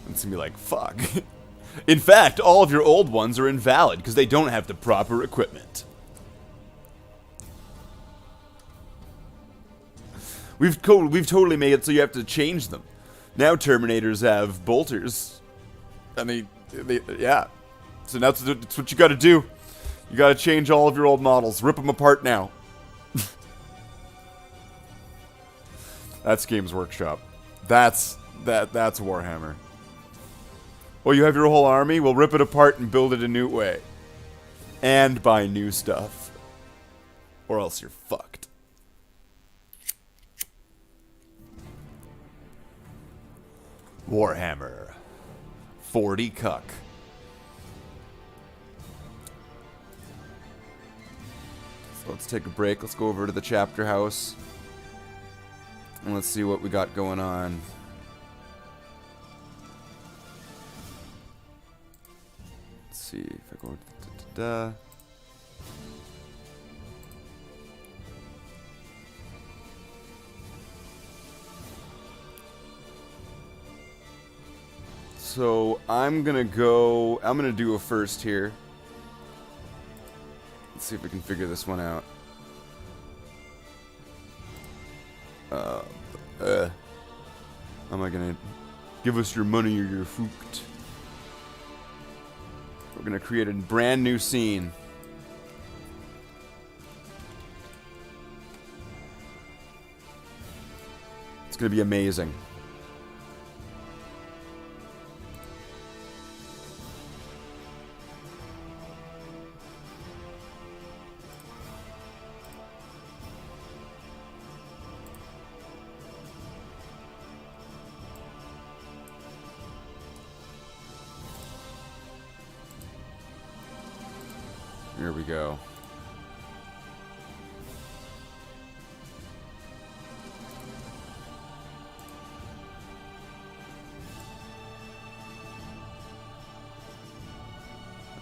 It's going to be like, fuck. In fact, all of your old ones are invalid because they don't have the proper equipment. We've totally made it so you have to change them. Now Terminators have bolters. And they yeah. So that's what you gotta do. You gotta change all of your old models. Rip them apart now. That's Games Workshop. That's Warhammer. Well, you have your whole army? Well, rip it apart and build it a new way. And buy new stuff. Or else you're fucked. Warhammer 40 cuck. So let's take a break. Let's go over to the chapter house. And let's see what we got going on. Let's see if I go da-da-da. So I'm gonna do a first here. Let's see if we can figure this one out. Am I gonna give us your money or you're fooked? We're gonna create a brand new scene. It's gonna be amazing. Here we go.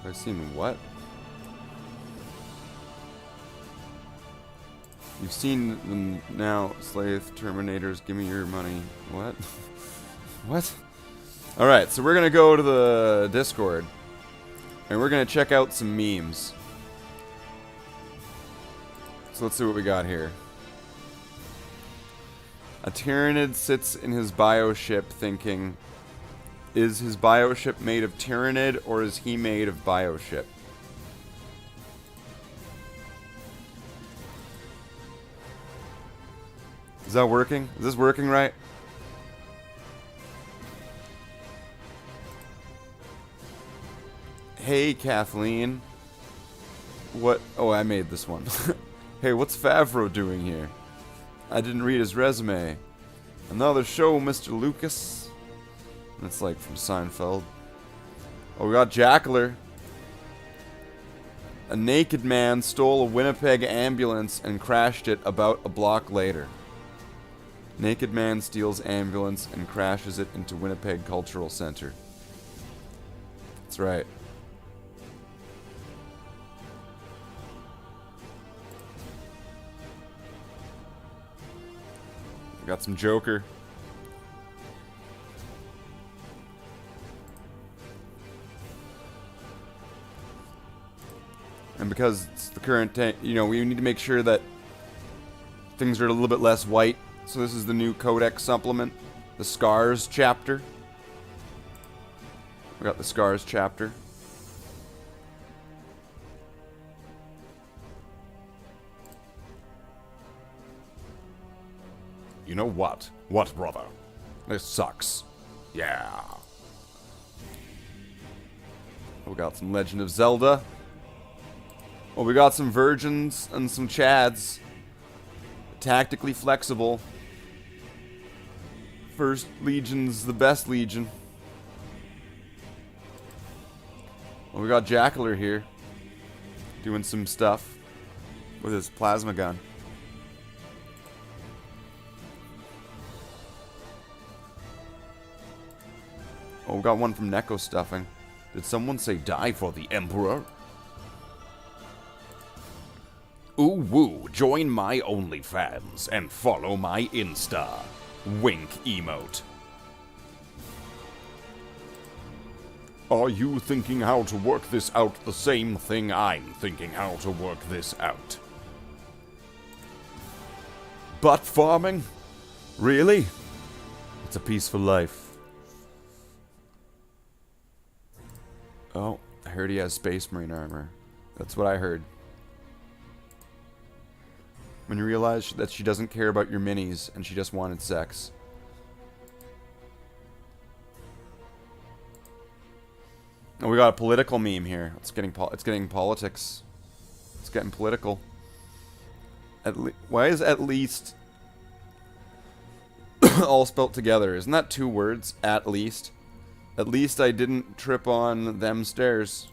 Have I seen what? You've seen them now, Slathe, Terminators, give me your money. What? What? Alright, so we're gonna go to the Discord. And we're gonna check out some memes. So let's see what we got here. A Tyranid sits in his bioship thinking, is his bioship made of Tyranid or is he made of bioship? Is that working? Is this working right? Hey, Kathleen. What? Oh, I made this one. Hey, what's Favreau doing here? I didn't read his resume. Another show, Mr. Lucas. That's like from Seinfeld. Oh, we got Jackler. A naked man stole a Winnipeg ambulance and crashed it about a block later. Naked man steals ambulance and crashes it into Winnipeg Cultural Center. That's right. We got some Joker. And because it's the current, you know, we need to make sure that things are a little bit less white. So this is the new Codex supplement, the Scars chapter. We got the Scars chapter. You know what? What, brother? This sucks. Yeah. We got some Legend of Zelda. Well, we got some Virgins and some Chads. Tactically flexible. First Legion's the best Legion. Well, we got Jackler here. Doing some stuff with his plasma gun. Oh, we got one from Neko Stuffing. Did someone say die for the Emperor? Ooh woo, join my OnlyFans and follow my Insta. Wink emote. Are you thinking how to work this out? The same thing I'm thinking how to work this out. Butt farming? Really? It's a peaceful life. Oh, I heard he has Space Marine armor. That's what I heard. When you realize that she doesn't care about your minis and she just wanted sex. Oh, we got a political meme here. It's getting politics. It's getting political. Why is at least all spelt together? Isn't that two words? At least. At least I didn't trip on them stairs.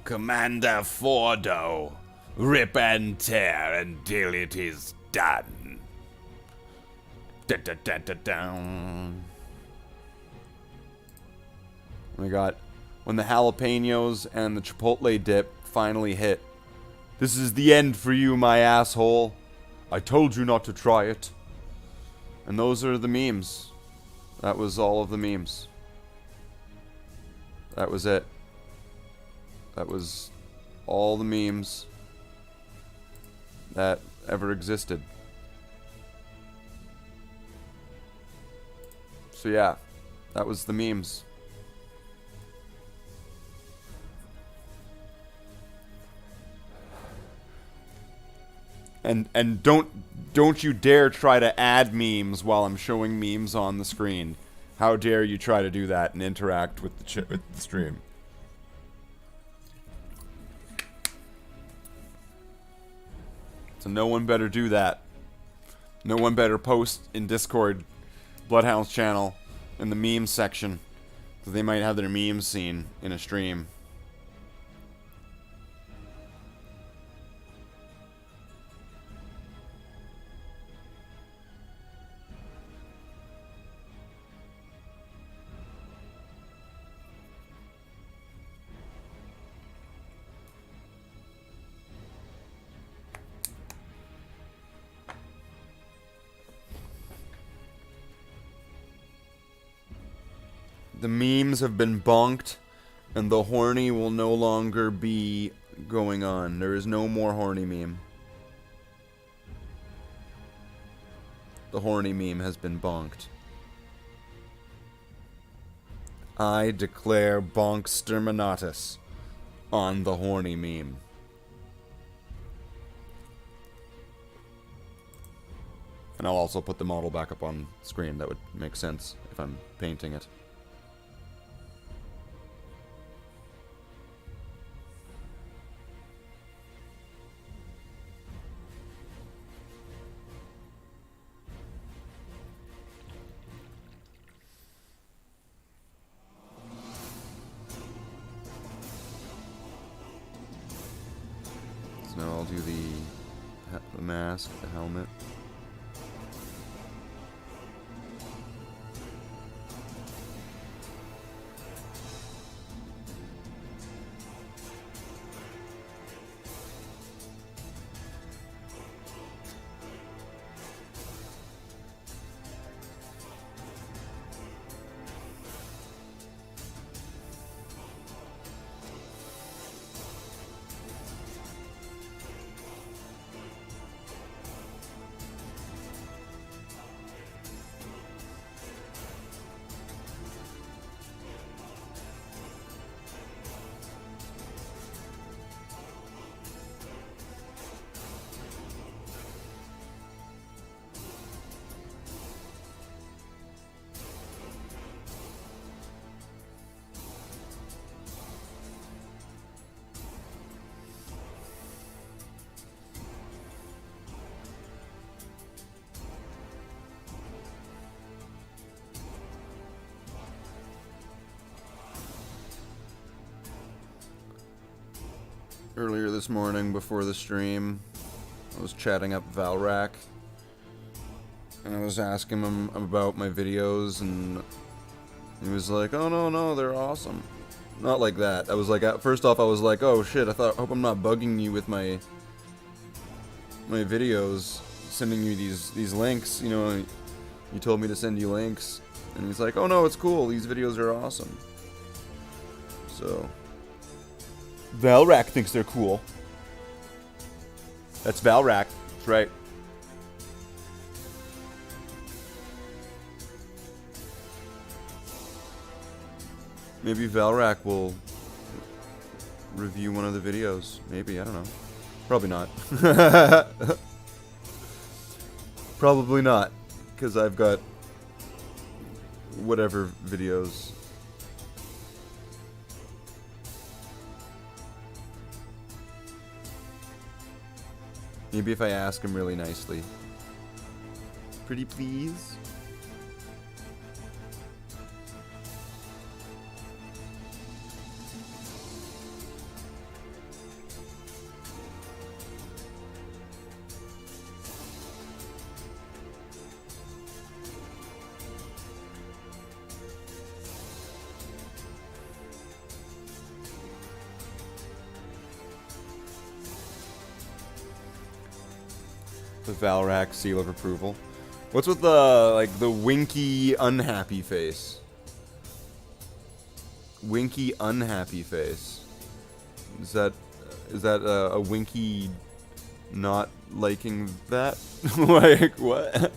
Commander Fordo, rip and tear until it is done. Da da da da down. We got when the jalapenos and the chipotle dip finally hit. This is the end for you, my asshole. I told you not to try it. And those are the memes. That was all of the memes. That was it. That was all the memes that ever existed. So yeah, that was the memes. And don't you dare try to add memes while I'm showing memes on the screen. How dare you try to do that and interact with the stream? So no one better do that. No one better post in Discord, Bloodhound's channel, in the memes section, so they might have their memes seen in a stream. The memes have been bonked, and the horny will no longer be going on. There is no more horny meme. The horny meme has been bonked. I declare bonk Terminatus on the horny meme. And I'll also put the model back up on screen. That would make sense if I'm painting it. So now I'll do the mask, the helmet. Earlier this morning, before the stream, I was chatting up Valrak, and I was asking him about my videos, and he was like, "Oh no, they're awesome." Not like that. I was like, first off, I was like, "Oh shit, I hope I'm not bugging you with my videos, sending you these links. You know, you told me to send you links," and he's like, "Oh no, it's cool. These videos are awesome." So. Valrak thinks they're cool. That's Valrak. That's right. Maybe Valrak will review one of the videos. Maybe, I don't know. Probably not. Probably not. Because I've got whatever videos. Maybe if I ask him really nicely. Pretty please? The Valrak seal of approval. What's with the winky unhappy face? Winky unhappy face. Is that a winky not liking that? Like what?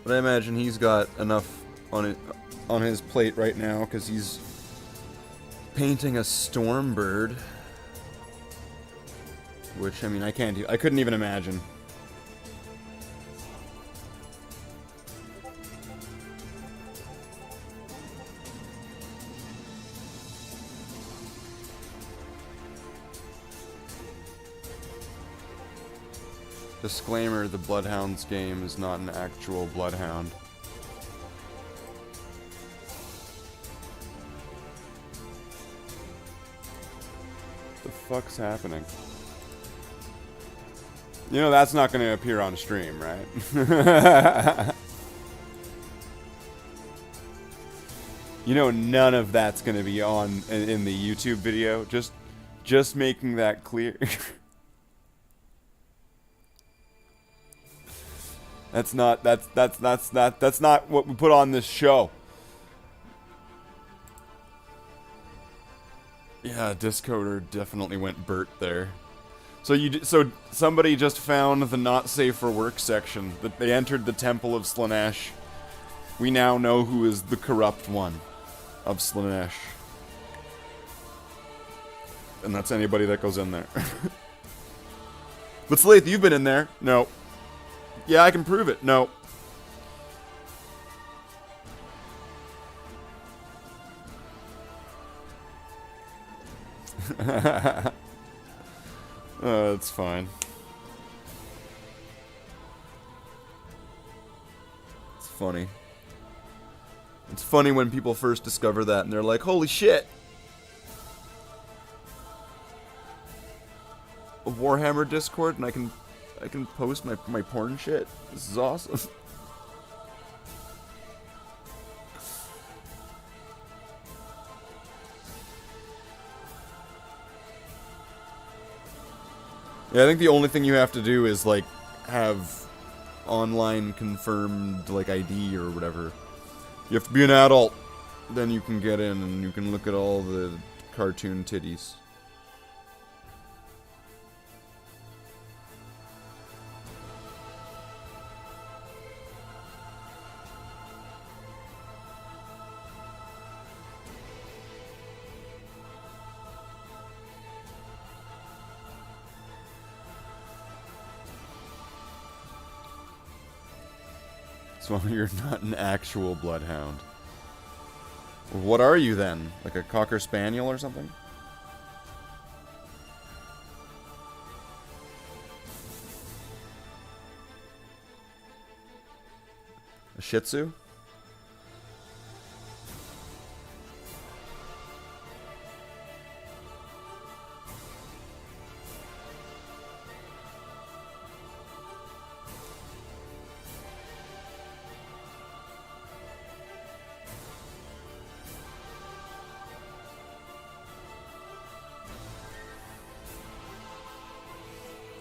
But I imagine he's got enough on his plate right now because he's painting a Stormbird, which I mean I couldn't even imagine. Disclaimer, the Bloodhounds game is not an actual Bloodhound. The fuck's happening? You know that's not going to appear on stream, right? You know none of that's going to be on in the YouTube video. Just making that clear. That's not what we put on this show. Yeah, Discoder definitely went Bert there. So somebody just found the not safe for work section. That they entered the Temple of Slaanesh. We now know who is the corrupt one of Slaanesh. And that's anybody that goes in there. But Slathe, you've been in there. No. Yeah, I can prove it. No. It's fine. It's funny. It's funny when people first discover that and they're like, holy shit! A Warhammer Discord and I can post my porn shit? This is awesome. Yeah, I think the only thing you have to do is, like, have online confirmed, like, ID or whatever. You have to be an adult. Then you can get in and you can look at all the cartoon titties. So you're not an actual bloodhound. What are you then? Like a Cocker Spaniel or something? A Shih Tzu?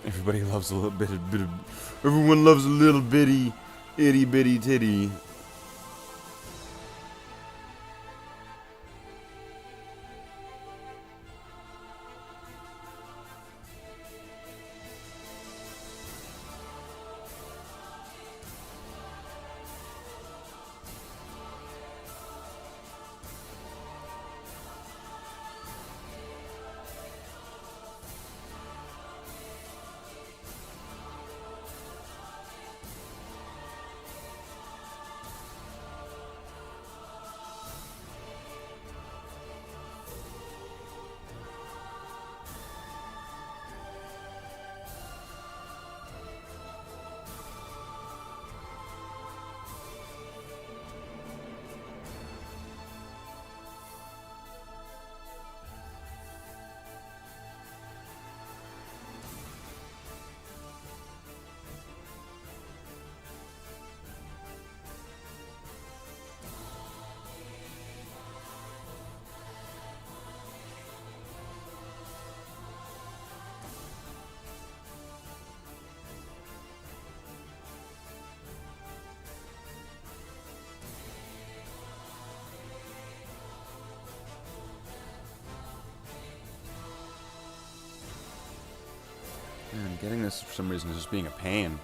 Everybody loves a little bit of, everyone loves a little bitty, itty bitty titty. Man, getting this for some reason is just being a pain.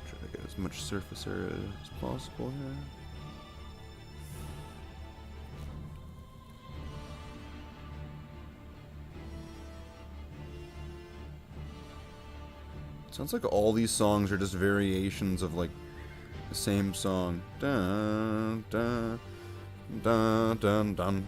Try to get as much surface area as possible here. Sounds like all these songs are just variations of, like, the same song. Dun, dun, dun, dun, dun.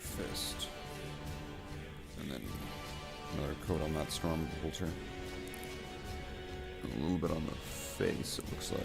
Fist. And then another coat on that storm bolter. A little bit on the face, it looks like.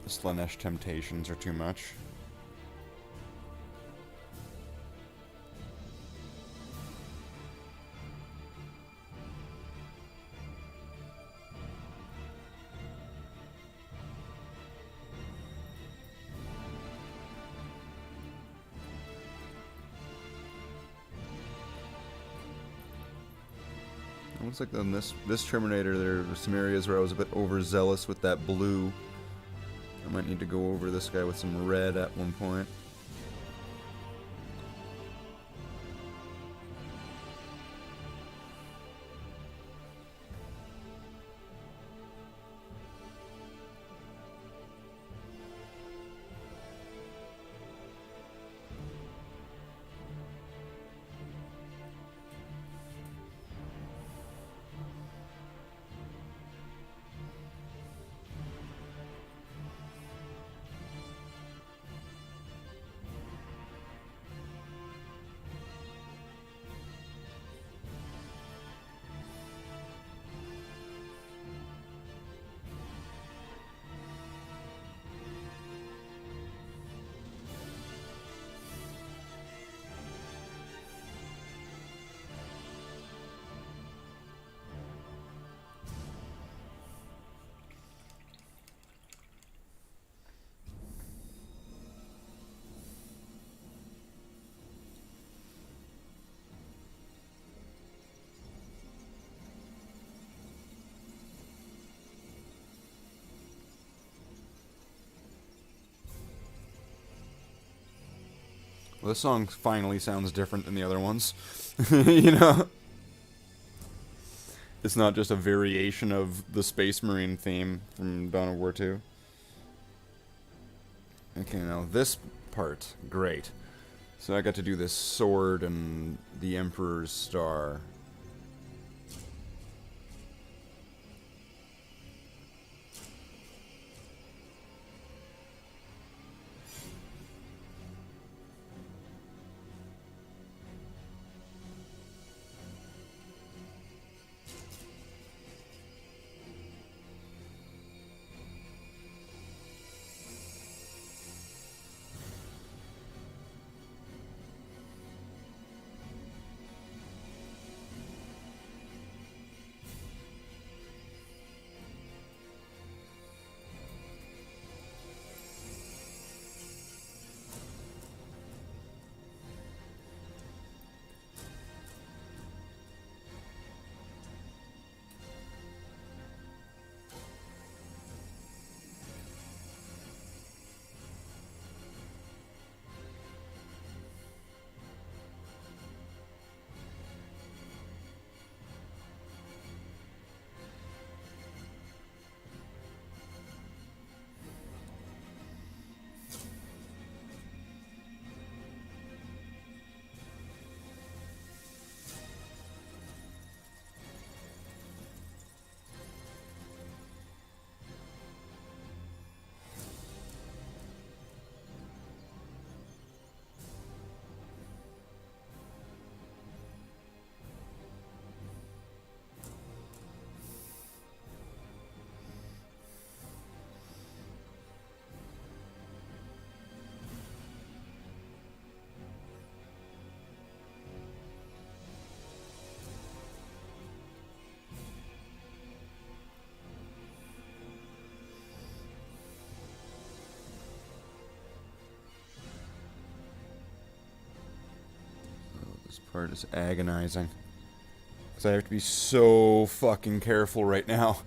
The Slanesh temptations are too much. It looks like on this Terminator there were some areas where I was a bit overzealous with that blue. I might need to go over this guy with some red at one point. Well, this song finally sounds different than the other ones. You know? It's not just a variation of the Space Marine theme from Dawn of War 2. Okay, now this part, great. So I got to do this sword and the Emperor's Star. This part is agonizing. Because I have to be so fucking careful right now.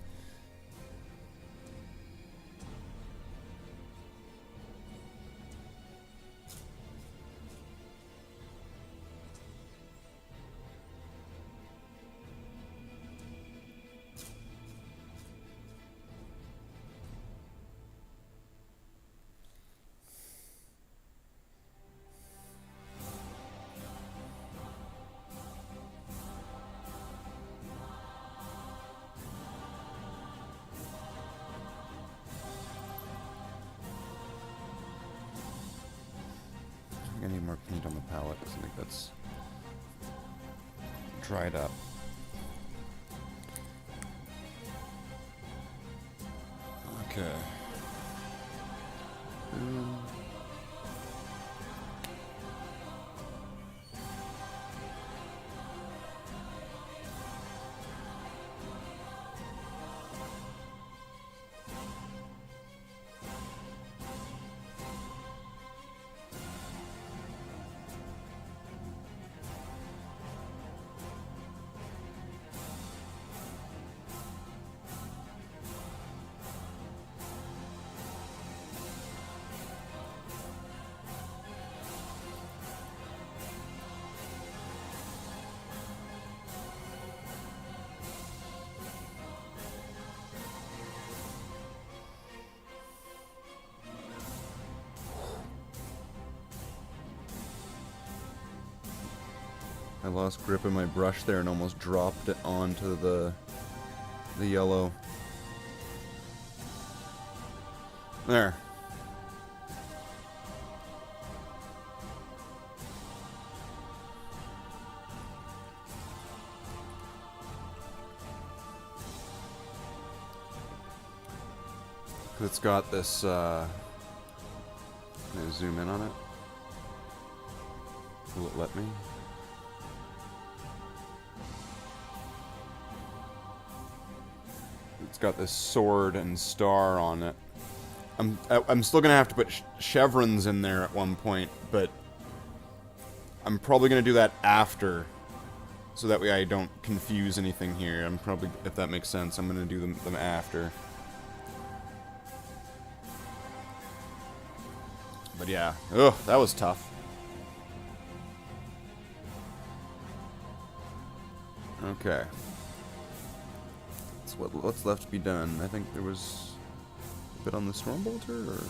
I need more paint on the palette because I think that's dried up. Okay. I lost grip of my brush there and almost dropped it onto the yellow. There. It's got this, can I zoom in on it? Will it let me? It's got this sword and star on it. I'm still gonna have to put chevrons in there at one point, but I'm probably gonna do that after, so that way I don't confuse anything here. I'm probably, if that makes sense, I'm gonna do them after. But yeah, ugh, that was tough. Okay. What's left to be done? I think there was a bit on the Stormbolter, or...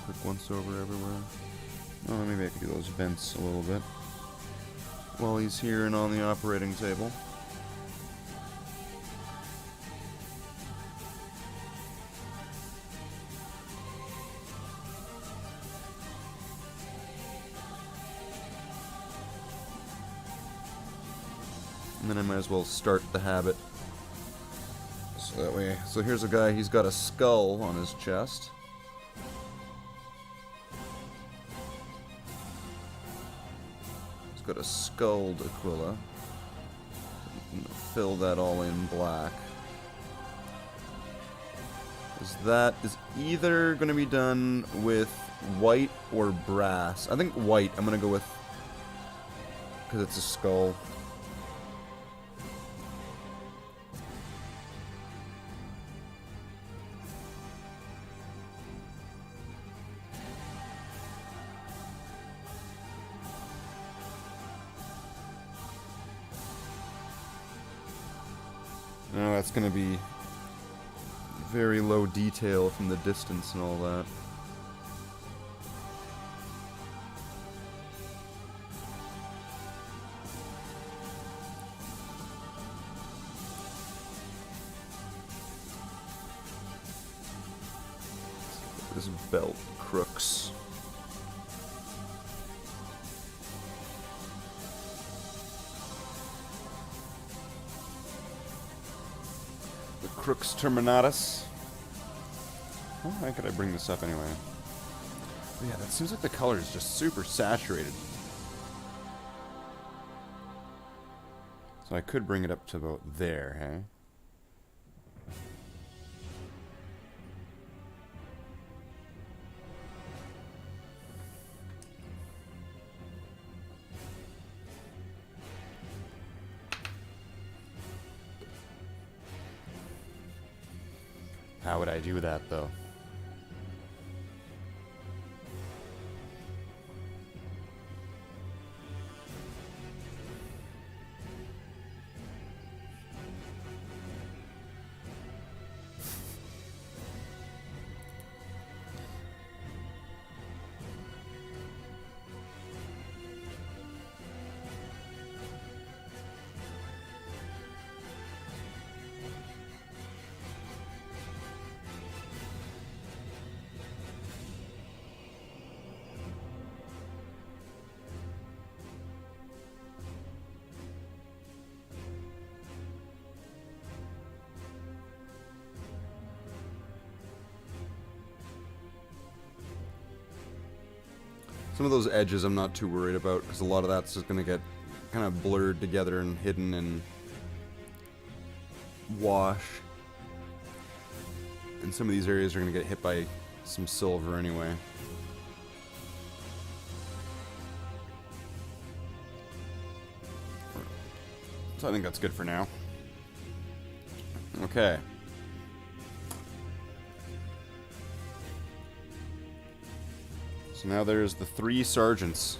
Quick once over everywhere. Oh, maybe I could do those vents a little bit while he's here and on the operating table. And then I might as well start the habit. So that way... So here's a guy, he's got a skull on his chest. He's got a skulled Aquila. Fill that all in black. That is either going to be done with white or brass. I think white I'm going to go with, because it's a skull. No, that's going to be very low detail from the distance and all that. This belt crooks. Crux Terminatus. Why could I bring this up anyway? But yeah, that seems like the color is just super saturated. So I could bring it up to about there, hey? How would I do that, though? Some of those edges I'm not too worried about, because a lot of that's just going to get kind of blurred together and hidden and wash. And some of these areas are going to get hit by some silver anyway. So I think that's good for now. Okay. So now there's the 3 sergeants.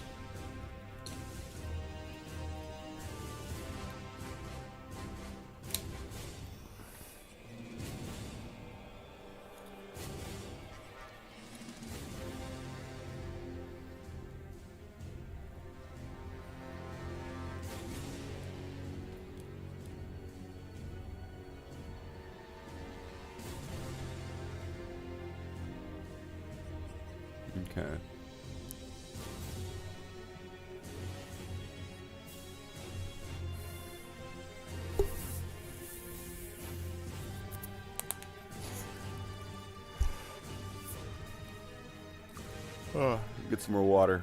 Okay. Oh, get some more water.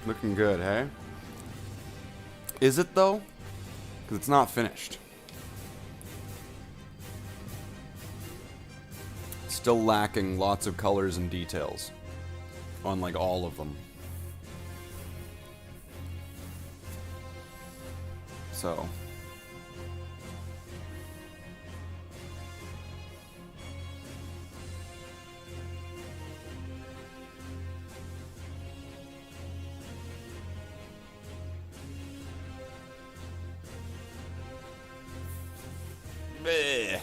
Looking good, hey? Is it, though? Because it's not finished. Still lacking lots of colors and details on, like, all of them. So... Bleh.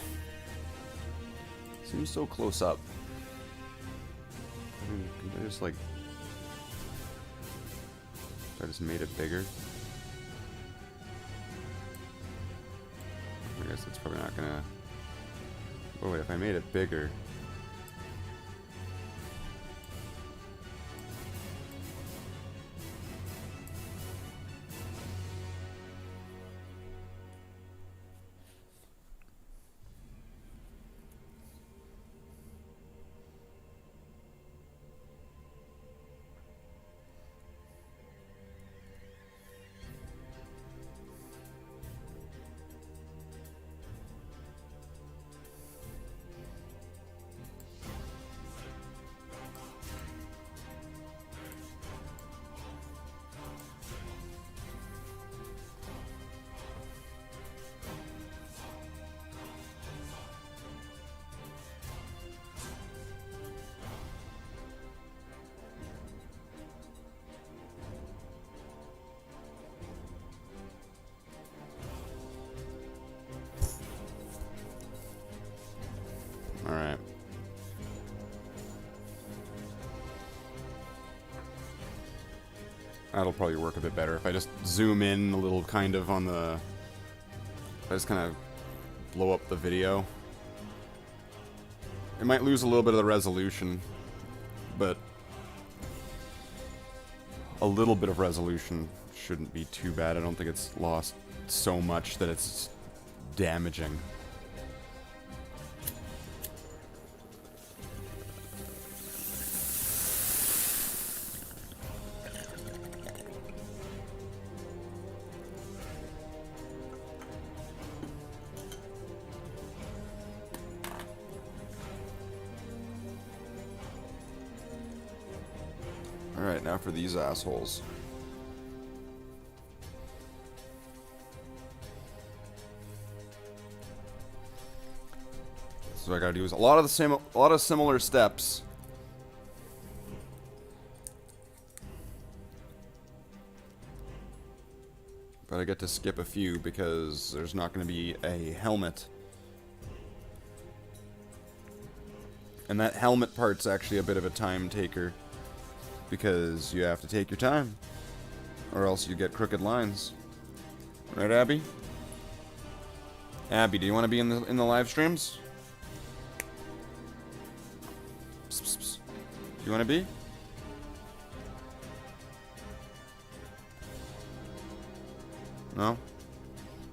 Seems so close up. Can I just like... I just made it bigger? I guess it's probably not gonna... Oh wait, if I made it bigger... That'll probably work a bit better if I just zoom in a little kind of on the... If I just kind of blow up the video. It might lose a little bit of the resolution, but a little bit of resolution shouldn't be too bad. I don't think it's lost so much that it's damaging. Alright, now for these assholes. So I gotta do is a lot of similar steps. But I get to skip a few because there's not gonna be a helmet. And that helmet part's actually a bit of a time taker. Because you have to take your time, or else you get crooked lines. Right, Abby? Abby, do you want to be in the live streams? Psst, psst, psst. Do you want to be? No?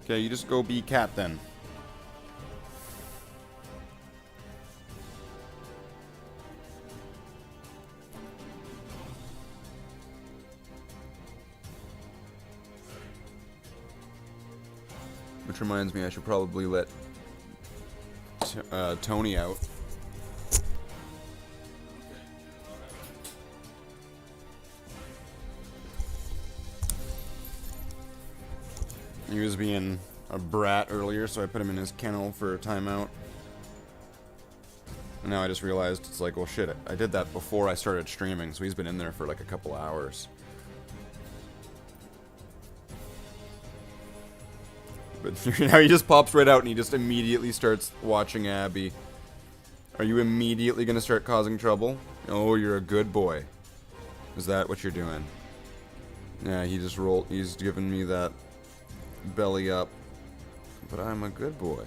Okay, you just go be cat then. Which reminds me, I should probably let Tony out. He was being a brat earlier, so I put him in his kennel for a timeout. And now I just realized, it's like, well shit, I did that before I started streaming, so he's been in there for like a couple hours. But now he just pops right out and he just immediately starts watching Abby. Are you immediately going to start causing trouble? Oh, you're a good boy. Is that what you're doing? Yeah, he just rolled. He's giving me that belly up. But I'm a good boy.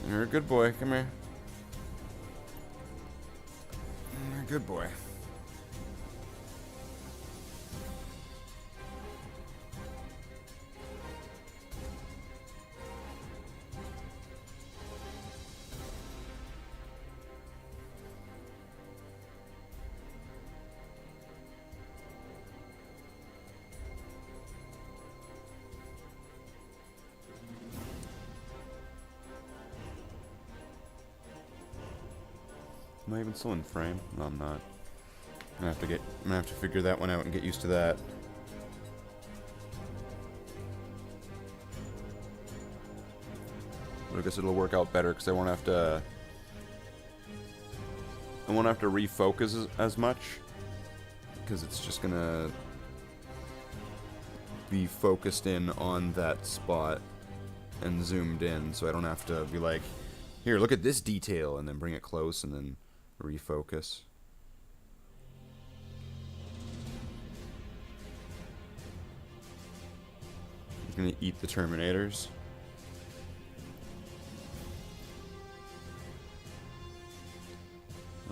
You're a good boy. Come here. You're a good boy. Am I even still in frame? No, I'm not. I'm gonna have to figure that one out and get used to that. But I guess it'll work out better because I won't have to refocus as much, because it's just gonna be focused in on that spot and zoomed in, so I don't have to be like, here, look at this detail, and then bring it close and then refocus. He's gonna eat the Terminators.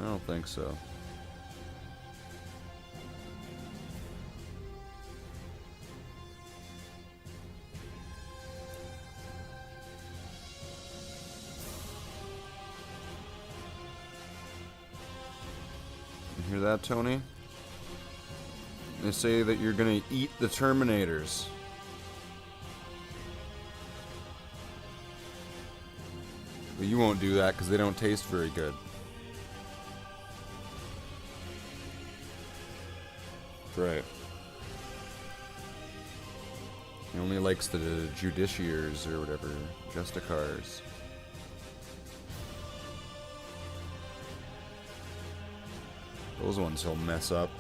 I don't think so. You hear that, Tony? They say that you're gonna eat the Terminators. But you won't do that because they don't taste very good. Right. He only likes the Judiciaries or whatever, Justicars. Those ones he'll mess up.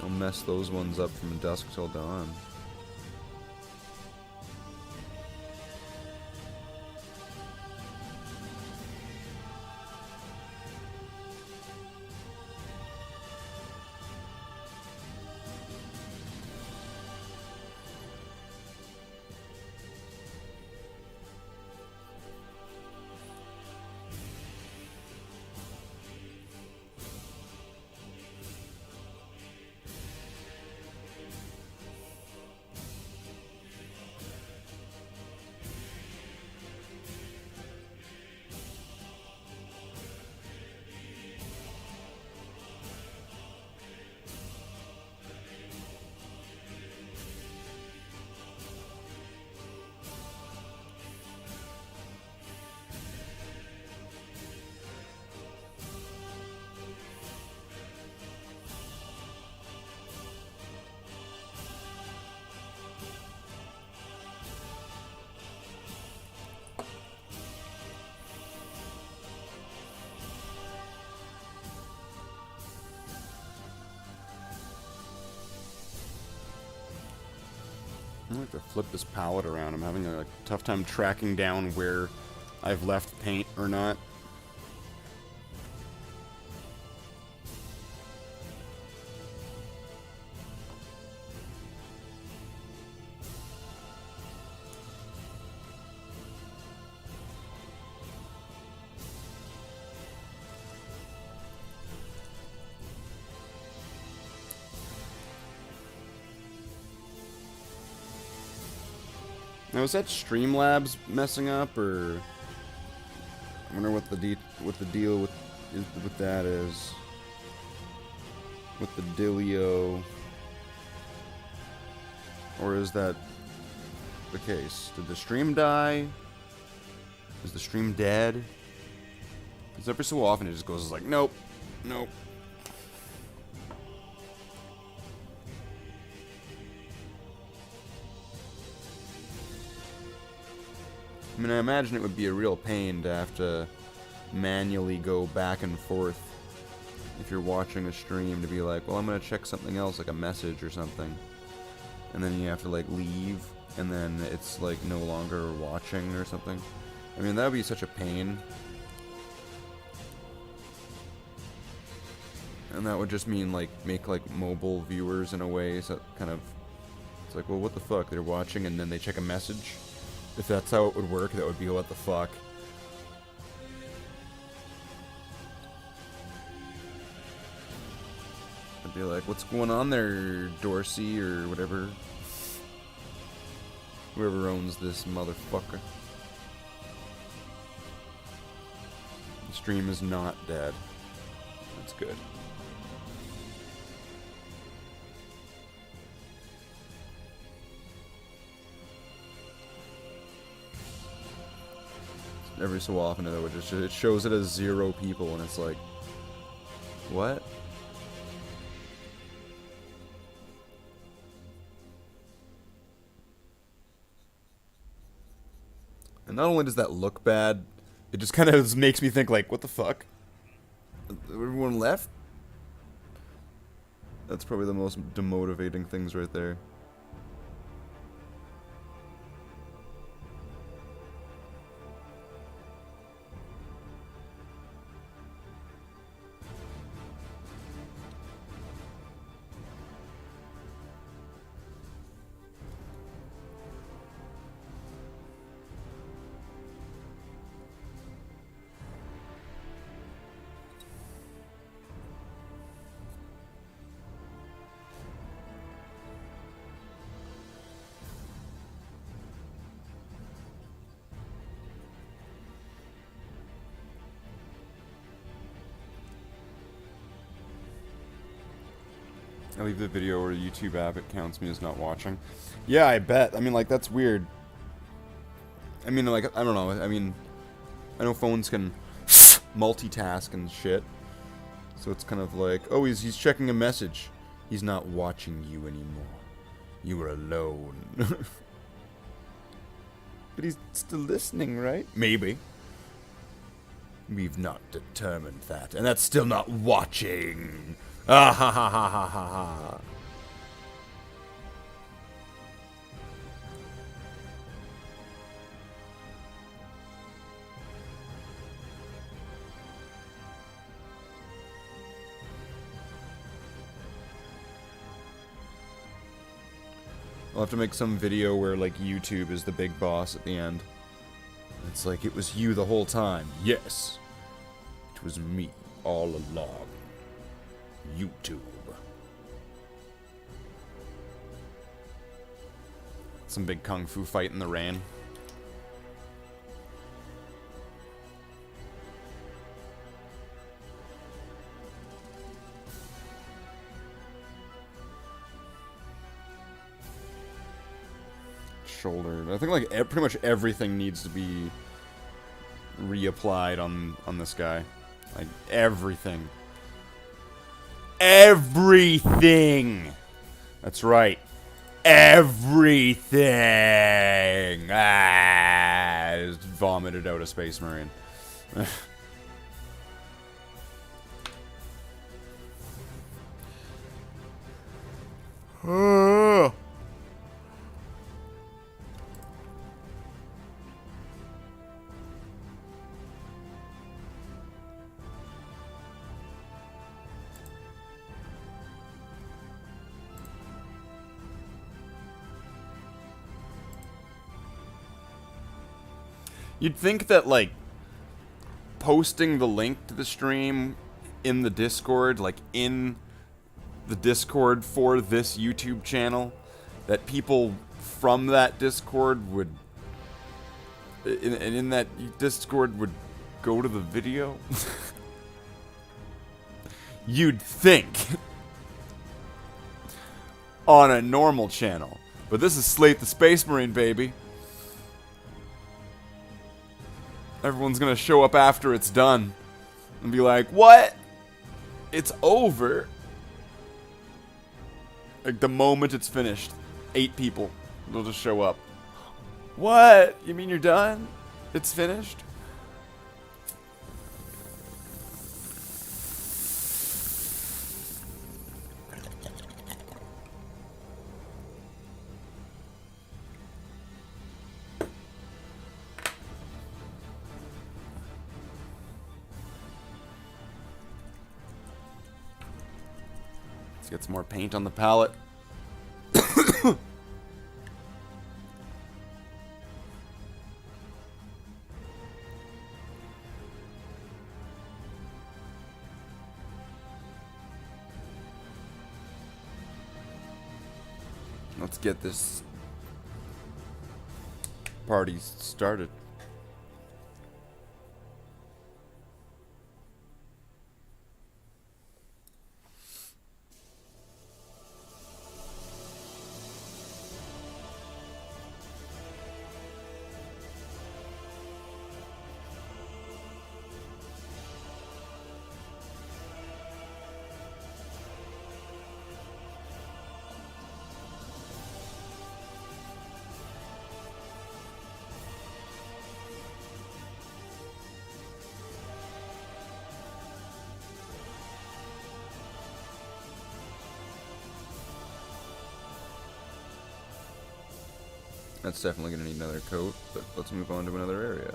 He'll mess those ones up from dusk till dawn. I like to flip this palette around. I'm having a tough time tracking down where I've left paint or not. Now, is that Streamlabs messing up, or I wonder what the deal with that is. With the Dilio, or is that the case? Did the stream die? Is the stream dead? Because every so often it just goes like, nope, nope. I mean, I imagine it would be a real pain to have to manually go back and forth if you're watching a stream to be like, well, I'm going to check something else, like a message or something. And then you have to, like, leave, and then it's, like, no longer watching or something. I mean, that would be such a pain. And that would just mean, like, make, like, mobile viewers in a way, so kind of, it's like, well, what the fuck? They're watching and then they check a message? If that's how it would work, that would be what the fuck. I'd be like, what's going on there, Dorsey, or whatever? Whoever owns this motherfucker. The stream is not dead. That's good. Every so often, though, it shows it as 0 people, and it's like, what? And not only does that look bad, it just kind of makes me think, like, what the fuck? Everyone left? That's probably the most demotivating things right there. I leave the video or YouTube app, it counts me as not watching. Yeah, I bet. I mean, like, that's weird. I mean, like, I don't know. I mean, I know phones can multitask and shit. So it's kind of like, oh, he's checking a message. He's not watching you anymore. You are alone. But he's still listening, right? Maybe. We've not determined that. And that's still not watching. Ah ha ha ha ha ha ha. I'll have to make some video where, like, YouTube is the big boss at the end. It's like, it was you the whole time. Yes. It was me all along. YouTube. Some big kung fu fight in the rain. Shoulder. I think, like, pretty much everything needs to be reapplied on this guy. Like, everything. Everything! That's right. Everything! Ah! Just vomited out a Space Marine. You'd think that, like, posting the link to the stream in the Discord, like, in the Discord for this YouTube channel, that people from that Discord would, in that Discord would go to the video. You'd think. On a normal channel. But this is Slathe the Space Marine, baby. Everyone's gonna show up after it's done and be like, what? It's over. Like, the moment it's finished, 8 people will just show up. What? You mean you're done? It's finished? Let's get some more paint on the palette. Let's get this party started. That's definitely going to need another coat, but let's move on to another area.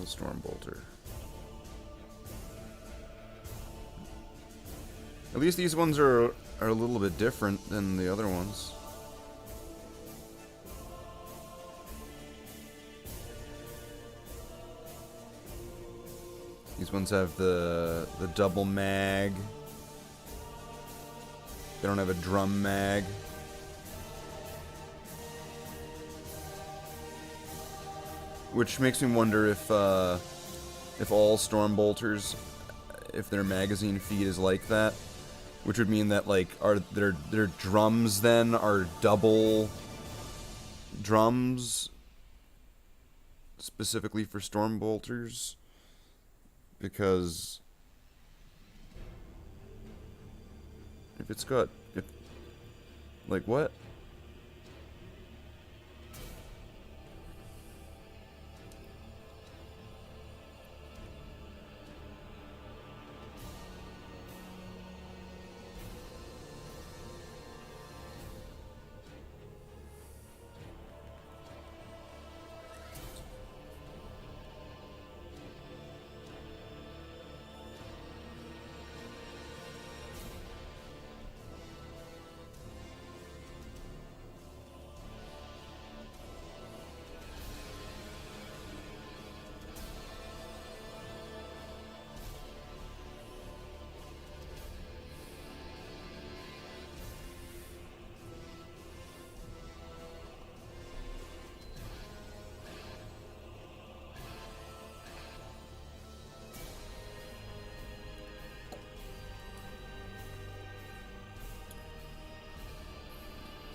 Stormbolter. At least these ones are a little bit different than the other ones. These ones have the double mag. They don't have a drum mag. Which makes me wonder if all Stormbolters, if their magazine feed is like that, which would mean that, like, are their drums then are double drums specifically for Stormbolters, because if it's got, like, what?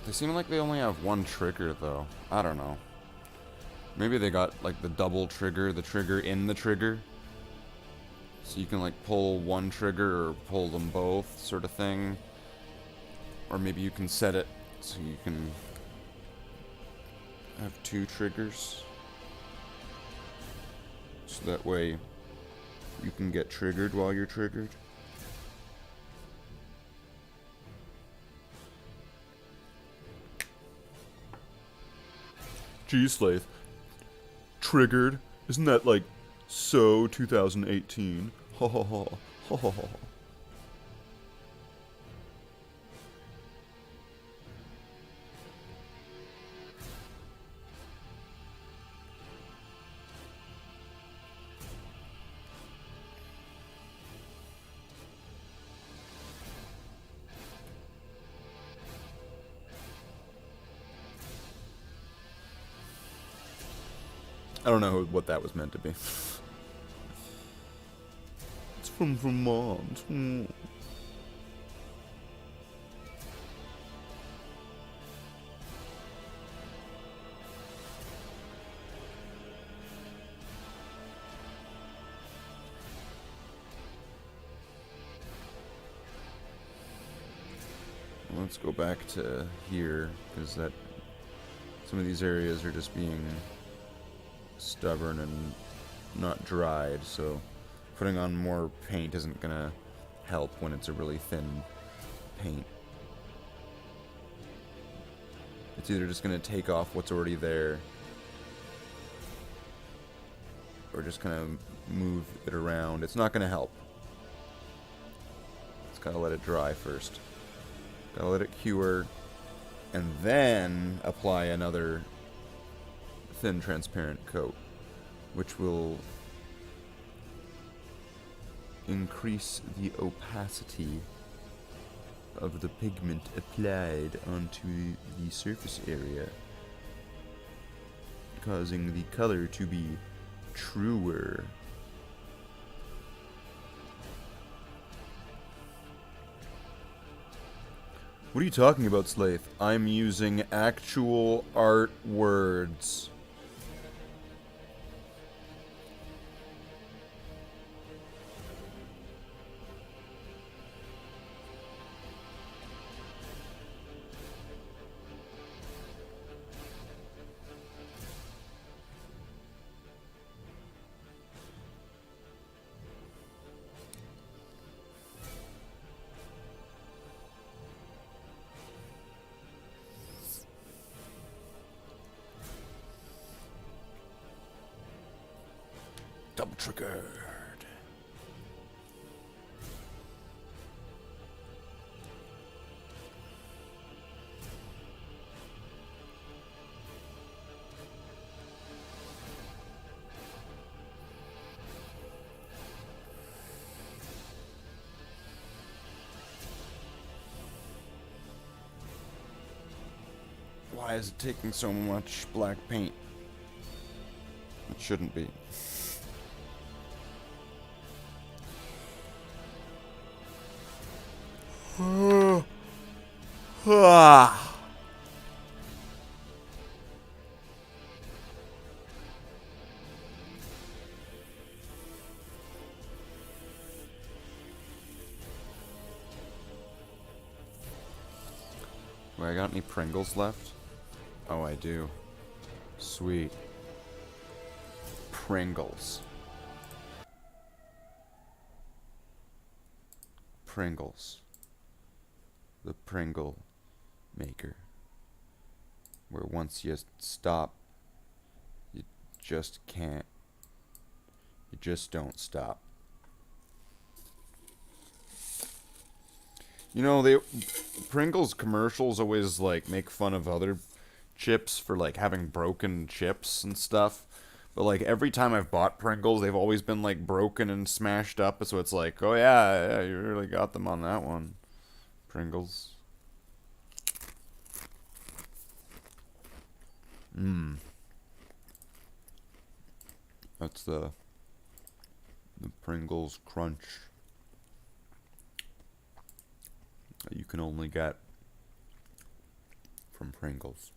They seem like they only have one trigger, though. I don't know. Maybe they got, like, the double trigger, the trigger in the trigger. So you can like pull one trigger or pull them both, sort of thing. Or maybe you can set it so you can have 2 triggers. So that way you can get triggered while you're triggered. Geez, Slathe. Triggered? Isn't that like so 2018? Ha ha ha. Ha ha ha. I don't know what that was meant to be. It's from Vermont. Let's go back to here, because that some of these areas are just being stubborn and not dried, so putting on more paint isn't gonna help when it's a really thin paint. It's either just gonna take off what's already there, or just kind of move it around. It's not gonna help. Just gotta let it dry first. Gotta let it cure, and then apply another thin transparent coat, which will increase the opacity of the pigment applied onto the surface area, causing the color to be truer. What are you talking about, Slathe? I'm using actual art words. Double triggered. Why is it taking so much black paint? It shouldn't be. Wait, I got any Pringles left? Oh, I do. Sweet. Pringles. Pringles. The Pringle maker. Where once you stop, you just can't. You just don't stop. You know, Pringles commercials always like make fun of other chips for like having broken chips and stuff. But like every time I've bought Pringles, they've always been like broken and smashed up. So it's like, oh yeah, you really got them on that one, Pringles. That's the Pringles Crunch that you can only get from Pringles.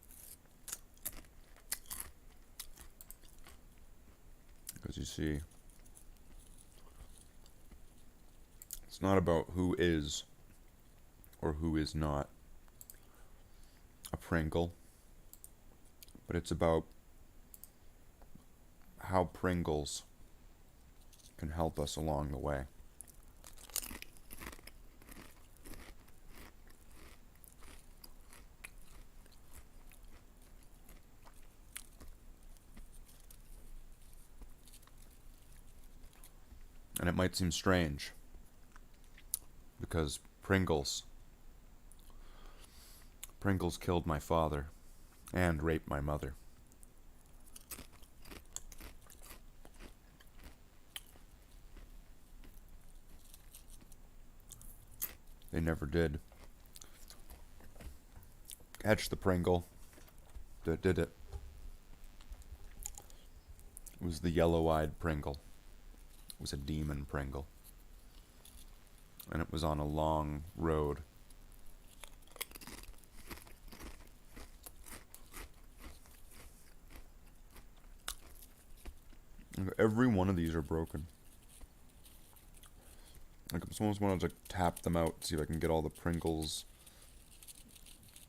Because you see, It's not about who is or who is not a Pringle, but it's about how Pringles can help us along the way. And it might seem strange, because Pringles killed my father and raped my mother. They never did catch the Pringle that did it. It was the yellow-eyed Pringle. It was a demon Pringle. And it was on a long road. Every one of these are broken. Like, I almost wanted to tap them out, see if I can get all the Pringles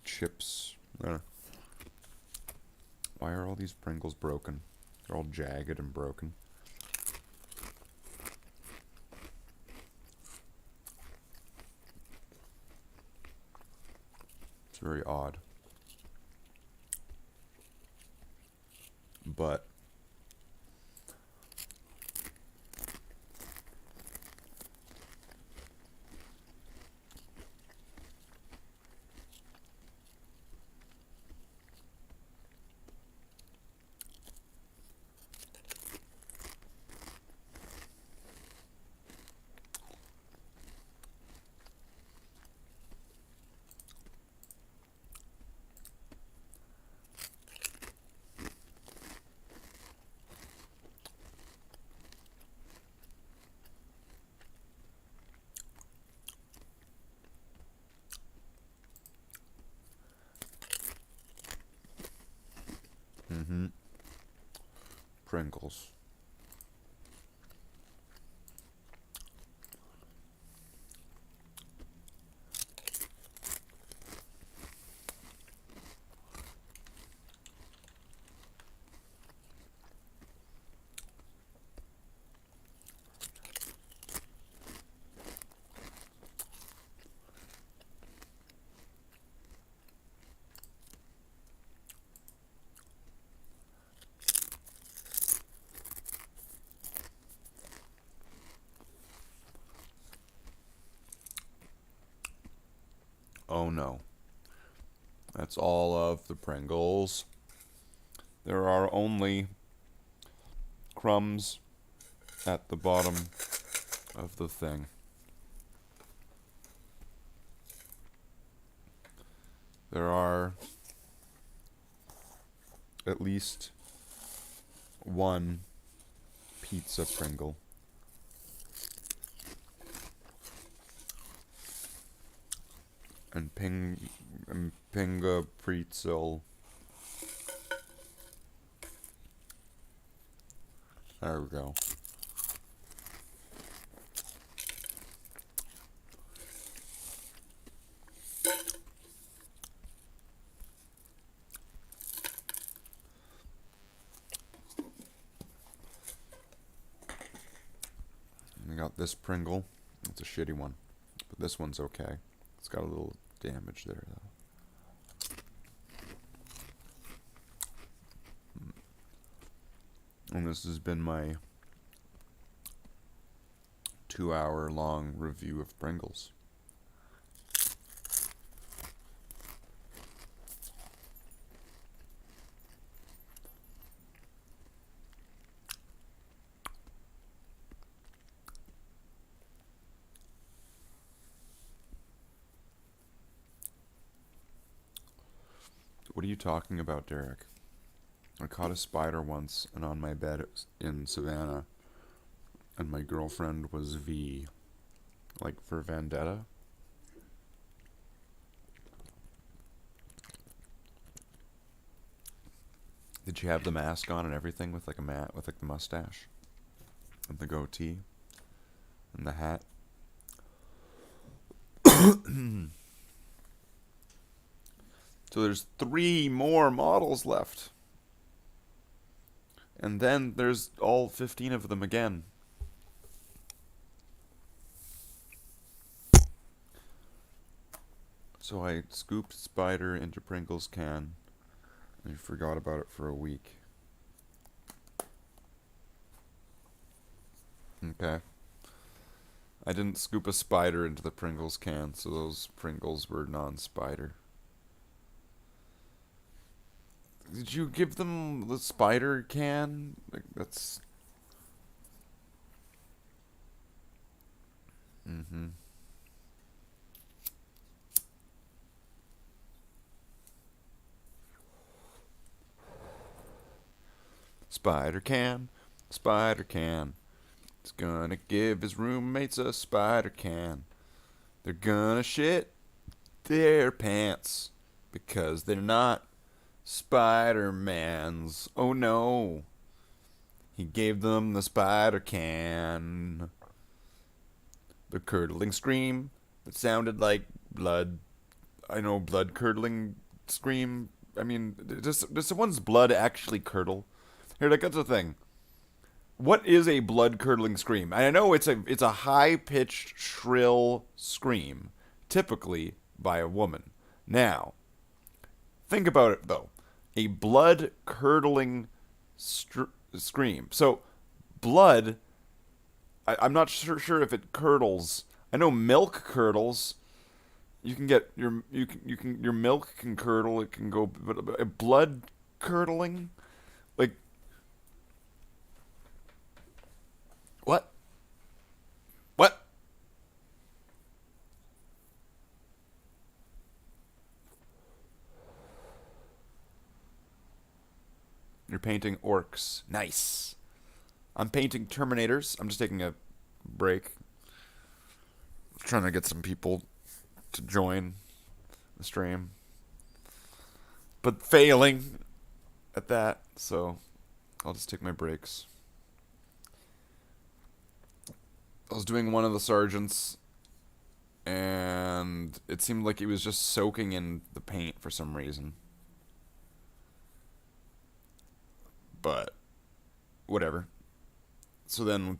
chips. There. Why are all these Pringles broken? They're all jagged and broken. It's very odd. But Pringles. Oh no. That's all of the Pringles. There are only crumbs at the bottom of the thing. There are at least one pizza Pringle. And Pinga Pretzel. There we go. We got this Pringle. It's a shitty one, but this one's okay. It's got a little damage there, though. And this has been my 2-hour-long review of Pringles. What are you talking about, Derek? I caught a spider once, and on my bed in Savannah, and my girlfriend was V. Like, for Vendetta? Did she have the mask on and everything with like with like the mustache? And the goatee? And the hat? So there's 3 more models left. And then there's all 15 of them again. So I scooped Spider into Pringles can and forgot about it for a week. Okay. I didn't scoop a Spider into the Pringles can, so those Pringles were non-Spider. Did you give them the Spider can? Like, that's... Mm-hmm. Spider can, Spider can. He's gonna give his roommates a Spider can. They're gonna shit their pants because they're not Spider-Mans. Oh no. He gave them the Spider can. The curdling scream that sounded like blood. I know, blood curdling scream. I mean, does someone's blood actually curdle? Here, like, that's the thing. What is a blood-curdling scream? I know it's a high-pitched, shrill scream, typically by a woman. Now, think about it, though. A blood-curdling scream. So, blood, I'm not sure if it curdles. I know milk curdles. You can get your milk can curdle. It can go, but a blood curdling, like. What? What? You're painting orcs. Nice. I'm painting Terminators. I'm just taking a break. Trying to get some people to join the stream. But failing at that, so I'll just take my breaks. I was doing one of the sergeants, and it seemed like he was just soaking in the paint for some reason. But, whatever. So then,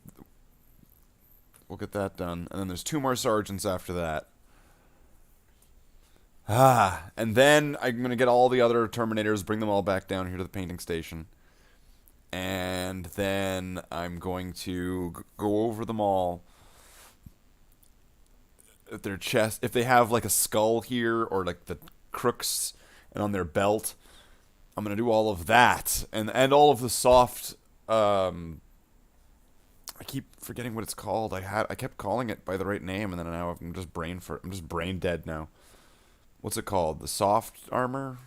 we'll get that done. And then there's 2 more sergeants after that. And then I'm going to get all the other Terminators, bring them all back down here to the painting station. And then I'm going to go over them all. At their chest, if they have like a skull here or like the crooks and on their belt, I'm gonna do all of that and all of the soft. I keep forgetting what it's called. I kept calling it by the right name, and then now I'm just brain dead now. What's it called? The soft armor.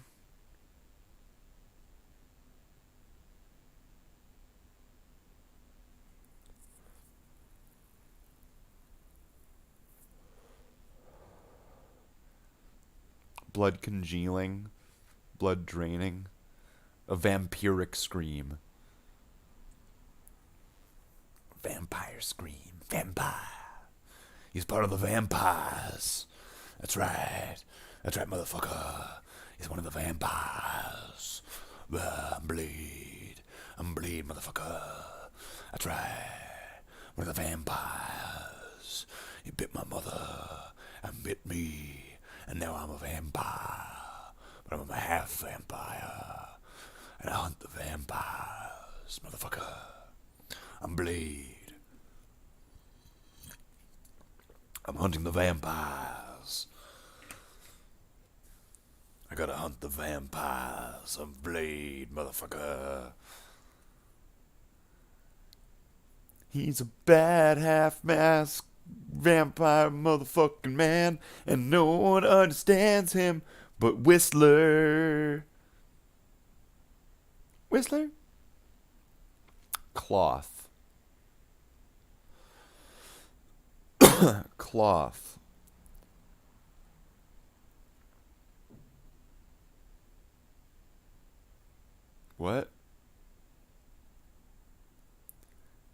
Blood congealing, blood draining, a vampiric scream. Vampire scream, vampire. He's part of the vampires. That's right, motherfucker. He's one of the vampires. I'm bleed, motherfucker. That's right, one of the vampires. He bit my mother and bit me. And now I'm a vampire, but I'm a half vampire, and I hunt the vampires, motherfucker. I'm Blade. I'm hunting the vampires. I gotta hunt the vampires. I'm Blade, motherfucker. He's a bad half-masked vampire motherfucking man, and no one understands him but Whistler. Whistler? Cloth. Cloth. What?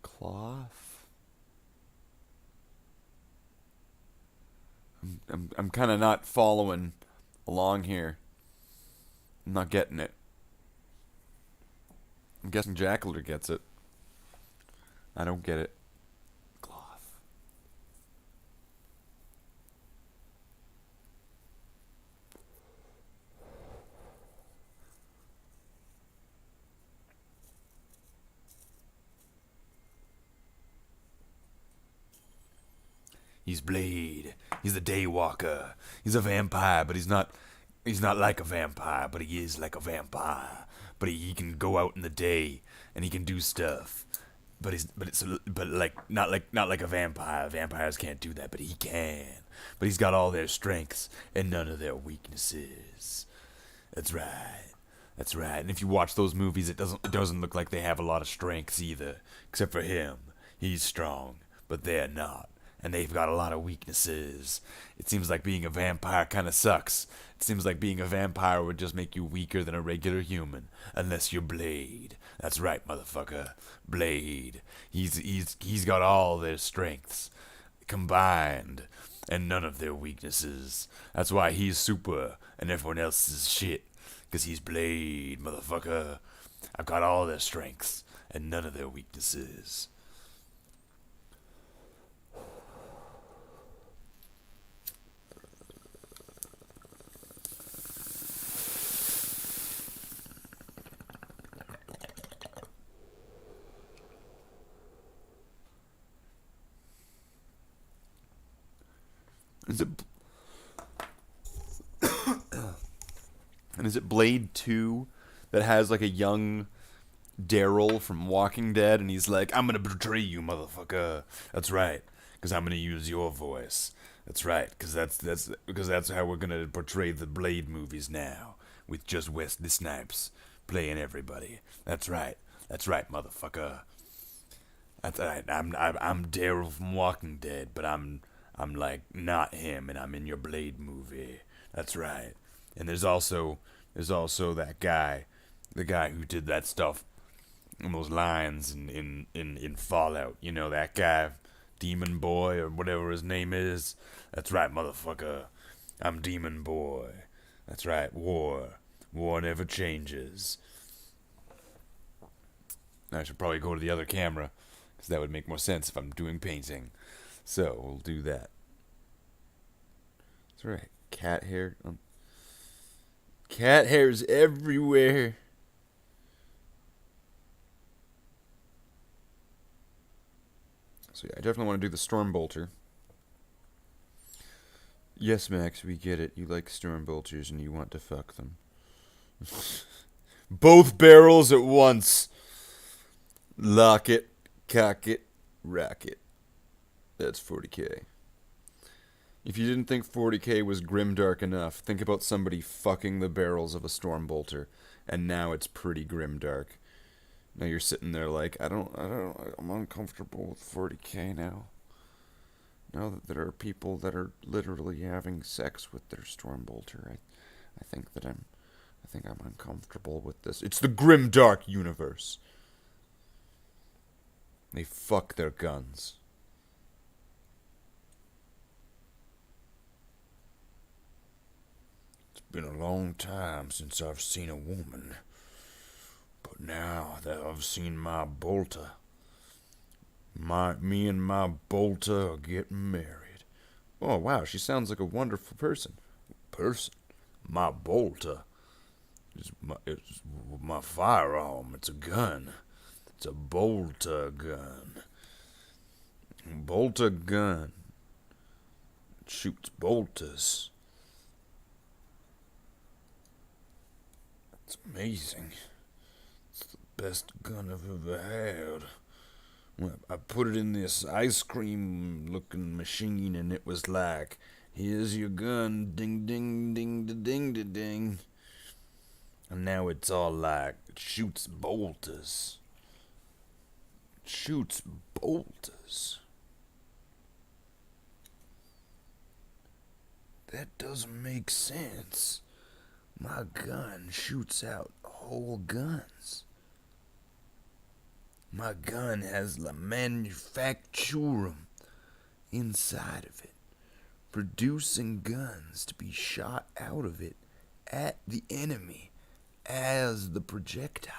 Cloth? I'm I'm kind of not following along here. I'm not getting it. I'm guessing Jackler gets it. I don't get it. Cloth. He's Blade. He's a Daywalker. He's a vampire, but he's not like a vampire, but he is like a vampire. But he can go out in the day and he can do stuff. But not like a vampire. Vampires can't do that, but he can. But he's got all their strengths and none of their weaknesses. That's right. That's right. And if you watch those movies, it doesn't look like they have a lot of strengths either, except for him. He's strong, but they're not. And they've got a lot of weaknesses. It seems like being a vampire kind of sucks. It seems like being a vampire would just make you weaker than a regular human, unless you're Blade. That's right, motherfucker. Blade. He's got all their strengths combined, and none of their weaknesses. That's why he's super, and everyone else is shit. 'Cause he's Blade, motherfucker. I've got all their strengths, and none of their weaknesses. Is it... And is it Blade 2 that has like a young Daryl from Walking Dead, and he's like, I'm gonna betray you, motherfucker. That's right, because I'm gonna use your voice. That's right, because that's how we're gonna portray the Blade movies now, with just Wesley Snipes playing everybody. That's right, motherfucker. That's right. I'm Daryl from Walking Dead, but I'm like not him, and I'm in your Blade movie. That's right. And there's also that guy, the guy who did that stuff, and those lines in Fallout. You know, that guy, Demon Boy or whatever his name is. That's right, motherfucker. I'm Demon Boy. That's right. War never changes. I should probably go to the other camera, because that would make more sense if I'm doing painting. So we'll do that. That's right. Cat hair. Cat hair's everywhere. So yeah, I definitely want to do the Stormbolter. Yes, Max, we get it. You like Stormbolters and you want to fuck them. Both barrels at once. Lock it, cock it, rock it. That's 40k. If you didn't think 40k was grimdark enough, think about somebody fucking the barrels of a Stormbolter, and now it's pretty grimdark. Now you're sitting there like, I'm uncomfortable with 40k now. Now that there are people that are literally having sex with their Stormbolter, I think I'm uncomfortable with this. It's the grimdark universe. They fuck their guns. It's been a long time since I've seen a woman. But now that I've seen my bolter, me and my bolter are getting married. Oh, wow, she sounds like a wonderful person. My bolter is my firearm. It's a gun. It's a bolter gun. Bolter gun. It shoots bolters. It's amazing. It's the best gun I've ever had. I put it in this ice cream looking machine, and it was like, here's your gun, ding ding ding da ding da ding. And now it's all like, it shoots bolters. It shoots bolters. That doesn't make sense. My gun shoots out whole guns. My gun has the manufacturum inside of it. producing guns to be shot out of it at the enemy as the projectile.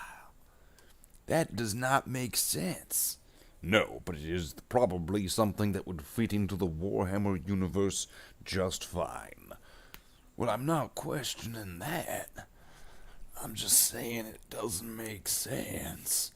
That does not make sense. No, but it is probably something that would fit into the Warhammer universe just fine. Well, I'm not questioning that. I'm just saying it doesn't make sense.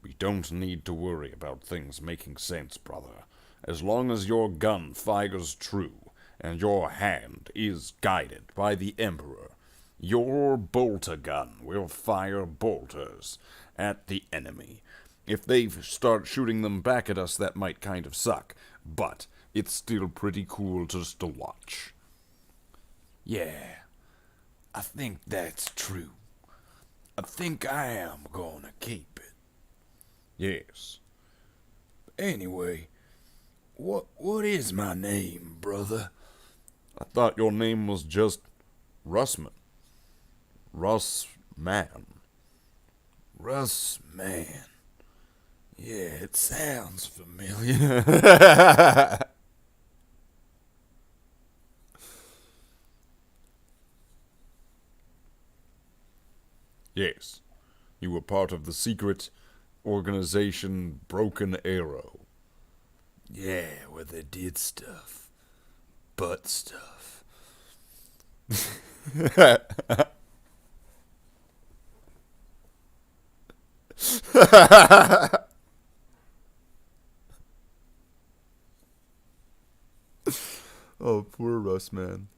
We don't need to worry about things making sense, brother. As long as your gun fires true, and your hand is guided by the Emperor, your bolter gun will fire bolters at the enemy. If they start shooting them back at us, that might kind of suck, but it's still pretty cool just to watch. Yeah, I think that's true. I think I am gonna keep it. Yes. Anyway, what is my name, brother? I thought your name was just Russman. Russman. Russman. Yeah, it sounds familiar. Yes. You were part of the secret organization Broken Arrow. Yeah, where they did stuff. Butt stuff. Oh, poor Russ, man.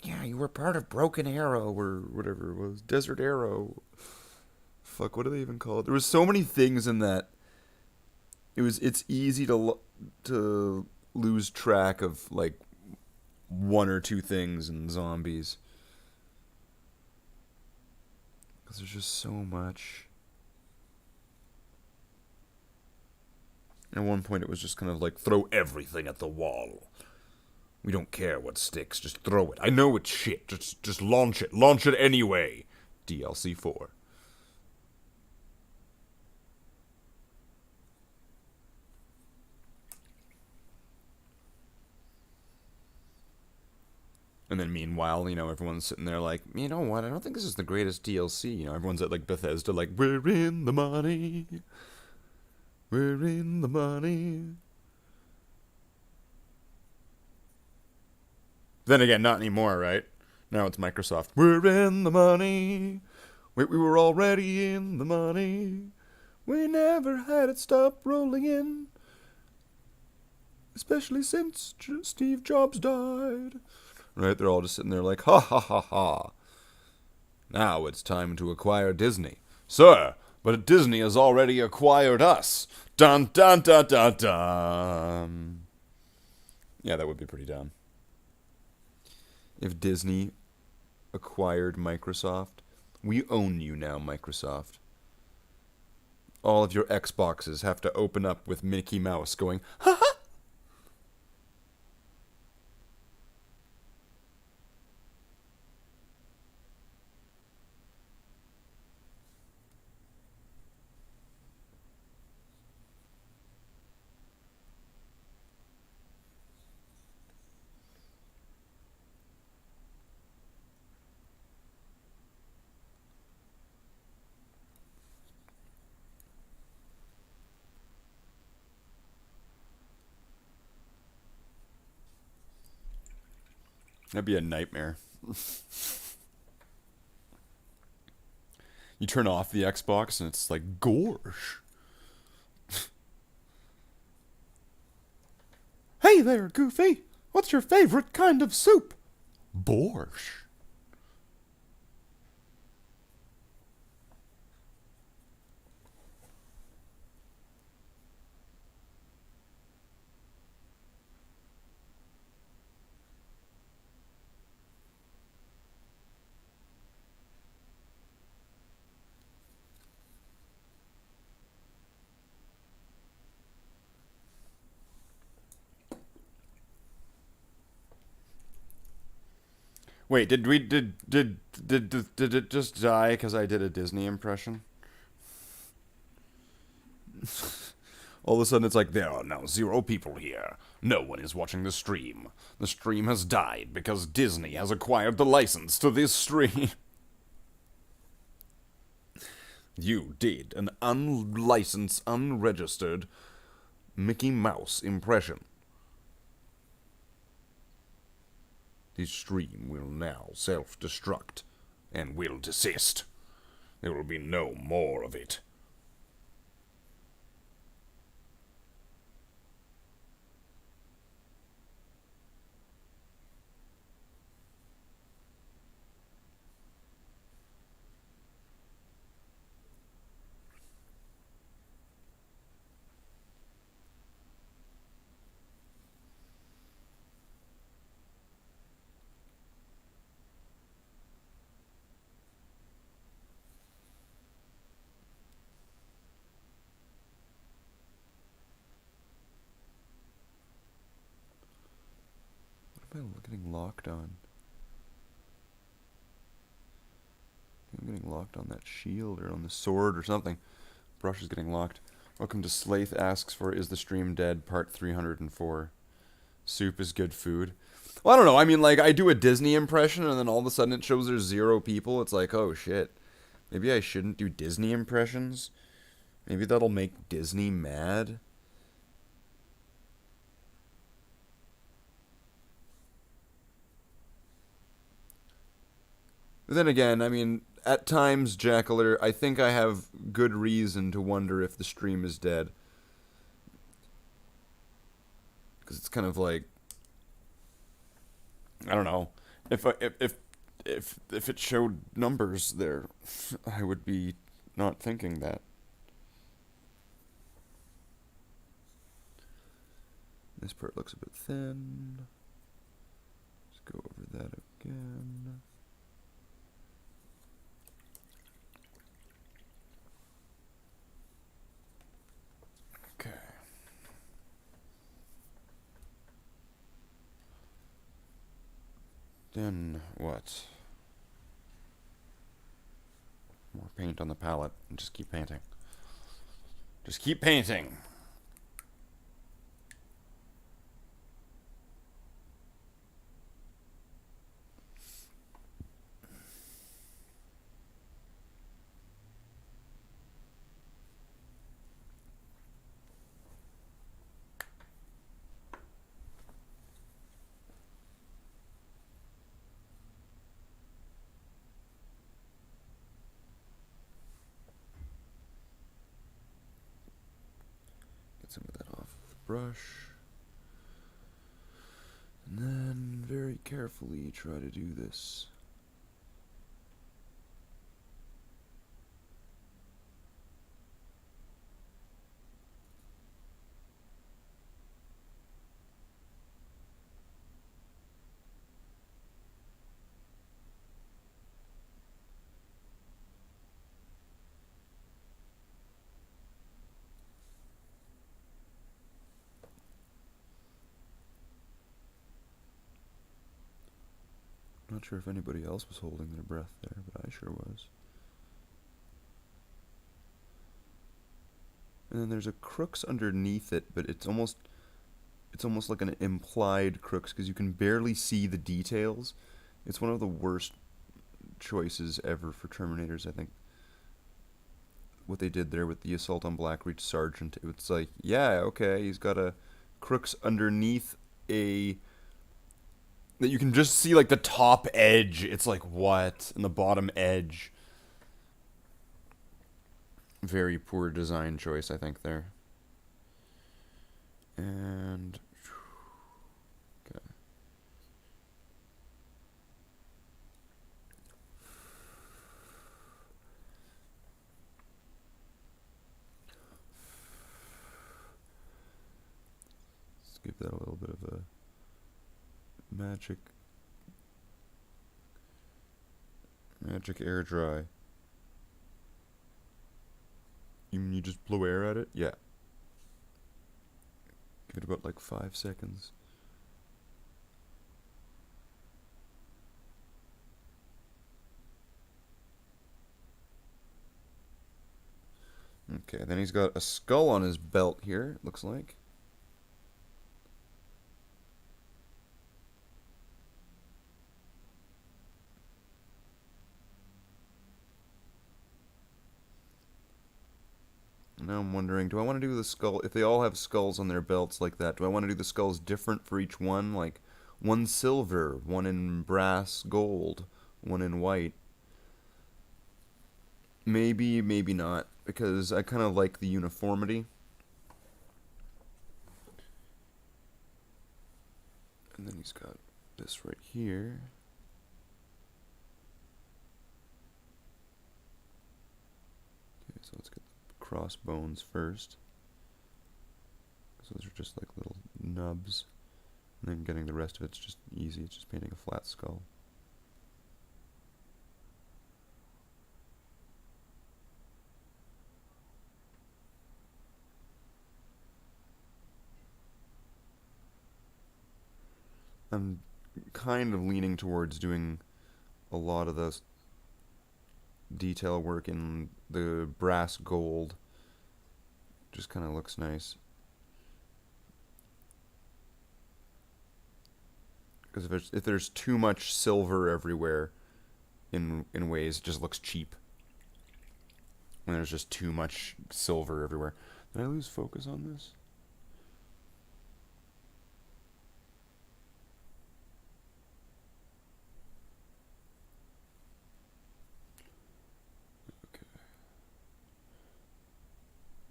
Yeah, you were part of Broken Arrow or whatever it was. Desert Arrow. Fuck, what do they even call it? There was so many things in that. It's easy to lose track of like one or two things in zombies. Because there's just so much. At one point, it was just kind of like, throw everything at the wall. We don't care what sticks, just throw it. I know it's shit, just launch it. Launch it anyway. DLC 4. And then meanwhile, everyone's sitting there like, you know what, I don't think this is the greatest DLC. Everyone's at like Bethesda like, we're in the money. We're in the money. Then again, not anymore, right? Now it's Microsoft. We're in the money. We were already in the money. We never had it stop rolling in. Especially since Steve Jobs died. Right? They're all just sitting there like, ha ha ha ha. Now it's time to acquire Disney. Sir, but Disney has already acquired us. Dun dun dun dun dun. Yeah, that would be pretty dumb. If Disney acquired Microsoft, we own you now, Microsoft. All of your Xboxes have to open up with Mickey Mouse going, ha ha! That'd be a nightmare. You turn off the Xbox and it's like, gosh. Hey there, Goofy. What's your favorite kind of soup? Borscht. Wait, did it just die because I did a Disney impression? All of a sudden it's like, there are now 0 people here. No one is watching the stream. The stream has died because Disney has acquired the license to this stream. You did an unlicensed, unregistered Mickey Mouse impression. The stream will now self-destruct and will desist. There will be no more of it. What am I getting locked on? I'm getting locked on that shield or on the sword or something. Brush is getting locked. Welcome to Slathe asks for Is the Stream Dead? Part 304. Soup is good food. Well, I don't know. I mean, like, I do a Disney impression and then all of a sudden it shows there's 0 people. It's like, oh shit. Maybe I shouldn't do Disney impressions? Maybe that'll make Disney mad? But then again, I mean, at times, Jackler, I think I have good reason to wonder if the stream is dead. Because it's kind of like, I don't know. If it showed numbers there, I would be not thinking that. This part looks a bit thin. Let's go over that again. Okay. Then what? More paint on the palette and just keep painting. Just keep painting. Some of that off with the brush. And then very carefully try to do this. Not sure if anybody else was holding their breath there, but I sure was. And then there's a crux underneath it, but it's almost like an implied crux because you can barely see the details. It's one of the worst choices ever for Terminators, I think. What they did there with the Assault on Blackreach Sergeant, it's like, yeah, okay, he's got a crux underneath a... that you can just see, like, the top edge. It's like, what? And the bottom edge. Very poor design choice, I think, there. And... okay. Let's give that a little bit of a magic air dry. You mean you just blow air at it? Yeah. Give it about like 5 seconds. Okay, then he's got a skull on his belt here, it looks like. Now I'm wondering, do I want to do the skull, if they all have skulls on their belts like that, do I want to do the skulls different for each one? Like, one silver, one in brass gold, one in white? Maybe, maybe not, because I kind of like the uniformity. And then he's got this right here. Okay, so let's get the crossbones first. So those are just like little nubs. And then getting the rest of it's just easy, it's just painting a flat skull. I'm kind of leaning towards doing a lot of the detail work in the brass gold. Just kind of looks nice. Because if there's too much silver everywhere, in ways, it just looks cheap. When there's just too much silver everywhere. Did I lose focus on this?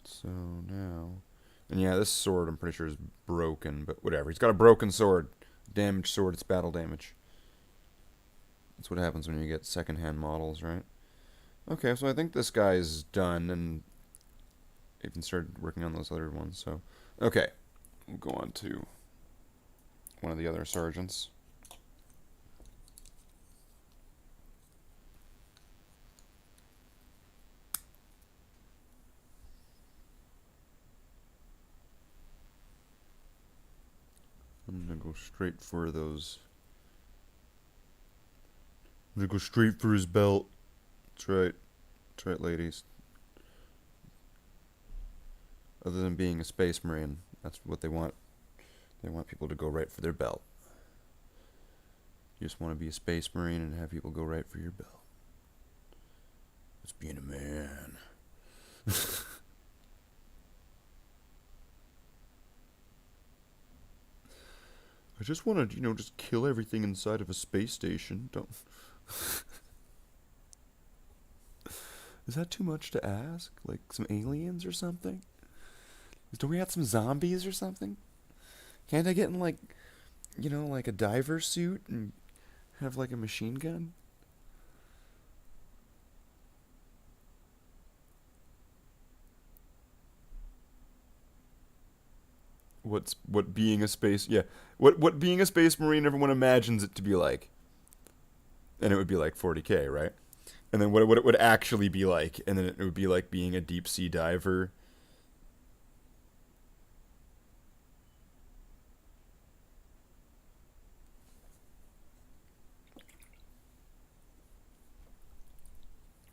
So now, and yeah, this sword I'm pretty sure is broken, but whatever. He's got a broken sword. Damaged sword, it's battle damage. That's what happens when you get secondhand models, right? Okay, so I think this guy's done, and even started working on those other ones, so. Okay, we'll go on to one of the other sergeants. I'm gonna go straight for those. I'm gonna go straight for his belt. That's right. That's right, ladies. Other than being a space marine, that's what they want. They want people to go right for their belt. You just want to be a space marine and have people go right for your belt. That's being a man. I just want to, just kill everything inside of a space station. Don't. Is that too much to ask? Like some aliens or something? Don't we have some zombies or something? Can't I get in like a diver suit and have like a machine gun? What being a space what being a space marine everyone imagines it to be like. And it would be like 40K, right? And then what it would actually be like, and then it would be like being a deep sea diver.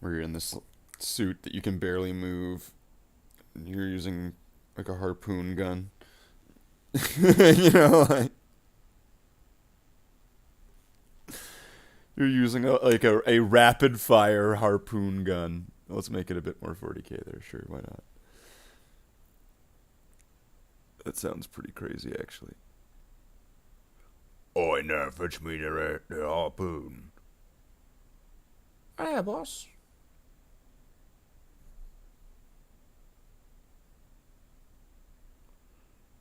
Where you're in this suit that you can barely move. And you're using like a harpoon gun. Like you're using a rapid fire harpoon gun. Let's make it a bit more 40K there, sure, why not? That sounds pretty crazy, actually. Oi, now fetch me the harpoon. Aye, boss.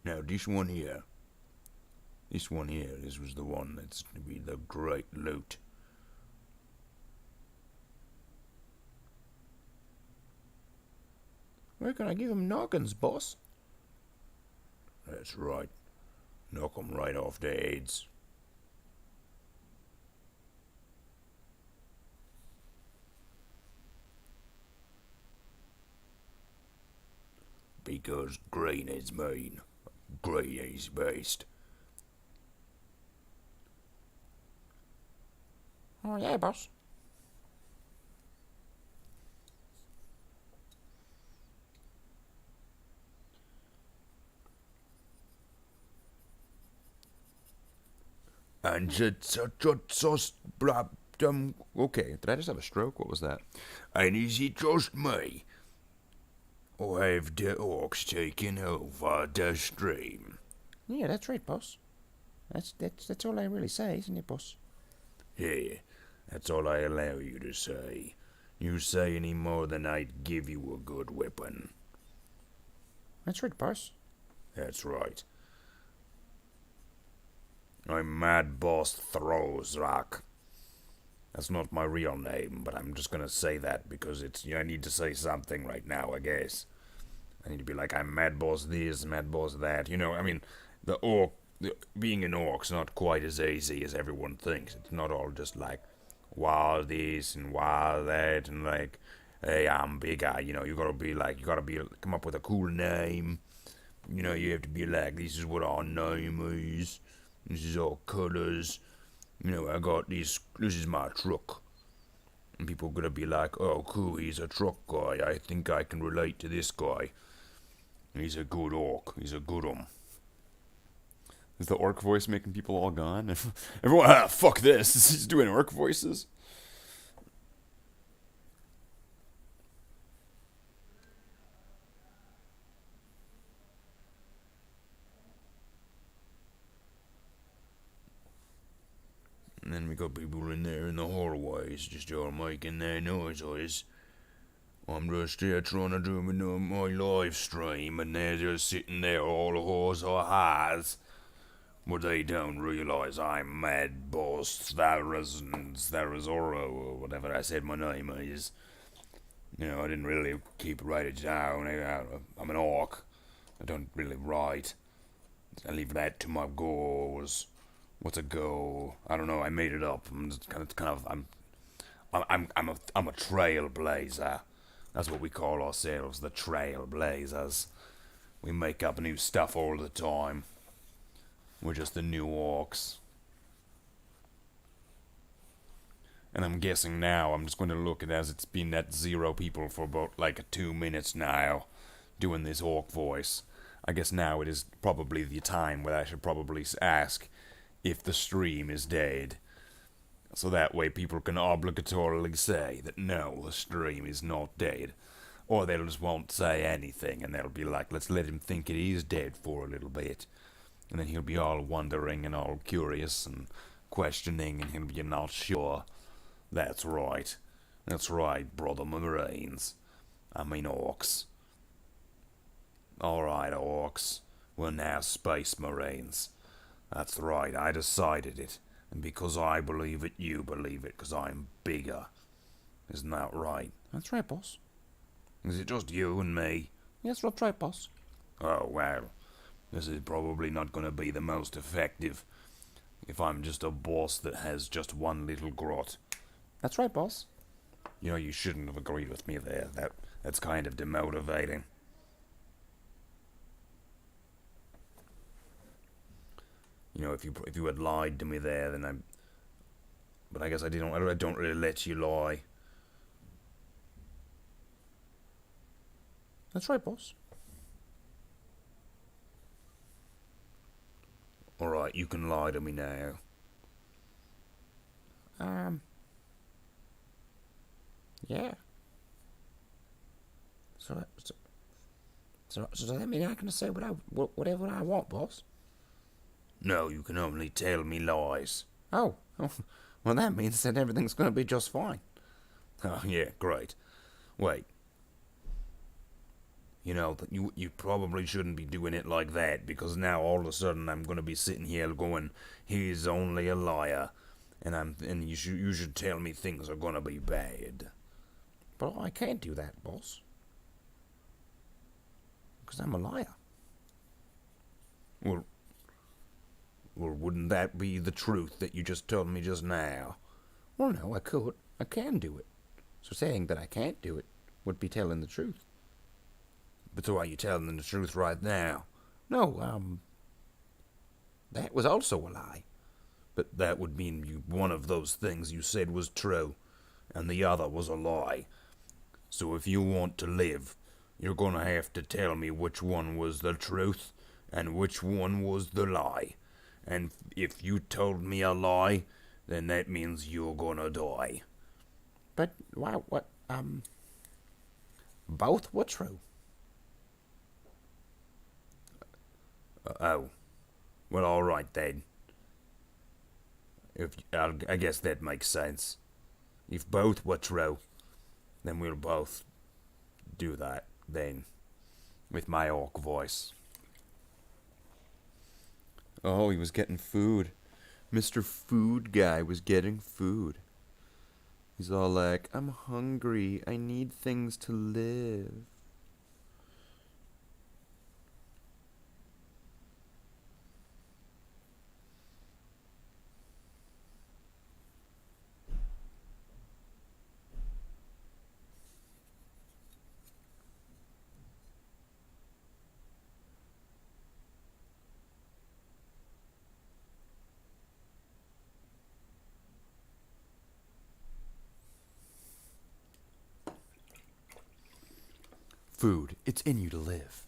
Now, this one here, this was the one that's going to be the great loot. Where can I give him noggins, boss? That's right. Knock 'em right off their heads. Because green is mean. Green is best. Oh, yeah, boss. And okay, did I just have a stroke? What was that? And is it just me? Or have the orcs taken over the stream? Yeah, that's right, boss. That's all I really say, isn't it, boss? Yeah, that's all I allow you to say. You say any more than I'd give you a good weapon. That's right, boss. That's right. I'm Mad Boss Throzrak. That's not my real name, but I'm just gonna say that because I need to say something right now, I guess. I need to be like, I'm Mad Boss this, Mad Boss that. You know, I mean, being an orc's not quite as easy as everyone thinks. It's not all just like, wow this and wow that, and like, hey, I'm bigger. You know, you gotta come up with a cool name. You know, you have to be like, this is what our name is. This is our colors. You know, I got this is my truck. And people are gonna be like, oh, cool, he's a truck guy. I think I can relate to this guy. He's a good orc. He's a good one. Is the orc voice making people all gone? Everyone, fuck this. He's doing orc voices. And then we got people in there in the hallways just all making their noises. I'm just here trying to do my live stream, and they're just sitting there all whores or highs. But they don't realize I'm Mad Boss Starazoro, or whatever I said my name is. You know, I didn't really write it down. I'm an orc. I don't really write. I leave that to my goals. What's a goal? I don't know. I made it up. I'm just I'm a trailblazer. That's what we call ourselves, the trailblazers. We make up new stuff all the time. We're just the new orcs. And I'm guessing now, I'm just going to look at as it's been at 0 people for about like 2 minutes now, doing this orc voice. I guess now it is probably the time where I should probably ask if the stream is dead. So that way people can obligatorily say that no, the stream is not dead. Or they'll just won't say anything and they'll be like, let's let him think it is dead for a little bit. And then he'll be all wondering and all curious and questioning and he'll be not sure. That's right. That's right, brother Marines. I mean orcs. Alright, orcs. We're now Space Marines. That's right, I decided it. And because I believe it, you believe it, because I'm bigger. Isn't that right? That's right, boss. Is it just you and me? Yes, that's right, boss. Oh, well. This is probably not going to be the most effective if I'm just a boss that has just one little grot. That's right, boss. You know, you shouldn't have agreed with me there. That's kind of demotivating. You know, if you had lied to me there, then but I guess I don't really let you lie. That's right, boss. Alright, you can lie to me now. Yeah. So does that mean I can say whatever I want, boss? No, you can only tell me lies. Oh, well that means that everything's going to be just fine. Oh, yeah, great. Wait. You know, you probably shouldn't be doing it like that, because now all of a sudden I'm going to be sitting here going, he's only a liar, and you should tell me things are going to be bad. But I can't do that, boss. Because I'm a liar. Well, wouldn't that be the truth that you just told me just now? Well, no, I could. I can do it. So saying that I can't do it would be telling the truth. But so are you telling them the truth right now? No, that was also a lie. But that would mean one of those things you said was true, and the other was a lie. So if you want to live, you're gonna have to tell me which one was the truth, and which one was the lie. And if you told me a lie, then that means you're gonna die. But why? What? Both were true. Oh, well, all right then. I guess that makes sense. If both were true, then we'll both do that then, with my orc voice. Oh, he was getting food. Mr. Food Guy was getting food. He's all like, I'm hungry. I need things to live. Food. It's in you to live.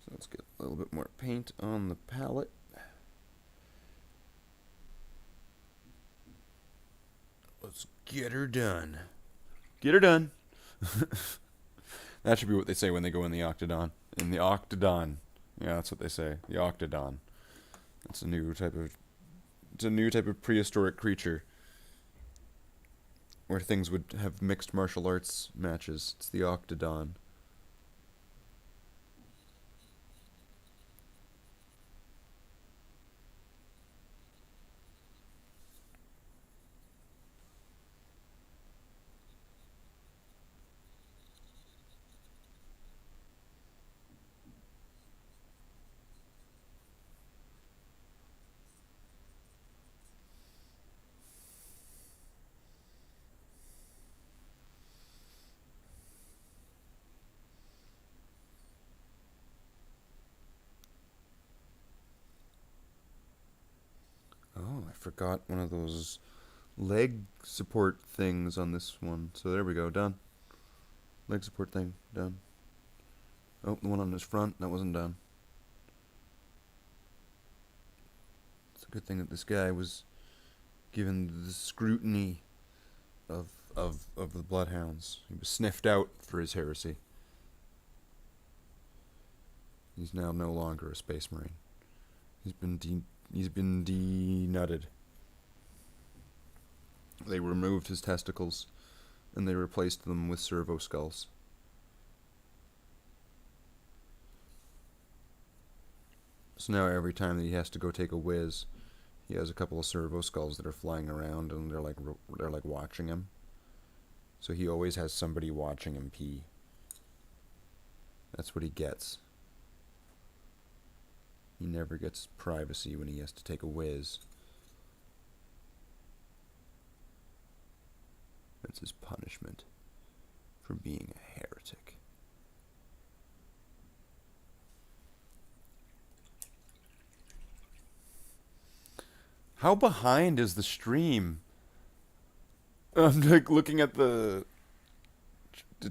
So let's get a little bit more paint on the palette. Let's get her done. Get her done. That should be what they say when they go in the Octodon. In the Octodon. Yeah, that's what they say. The Octodon. It's a new type of prehistoric creature where things would have mixed martial arts matches. It's the Octodon. Oh, I forgot one of those leg support things on this one. So there we go, done. Leg support thing, done. Oh, the one on his front, that wasn't done. It's a good thing that this guy was given the scrutiny of the bloodhounds. He was sniffed out for his heresy. He's now no longer a space marine. He's been denutted. They removed his testicles and they replaced them with servo skulls. So now every time that he has to go take a whiz, he has a couple of servo skulls that are flying around and they're like watching him. So he always has somebody watching him pee. That's what he gets. He never gets privacy when he has to take a whiz. That's his punishment for being a heretic. How behind is the stream? I'm like looking at the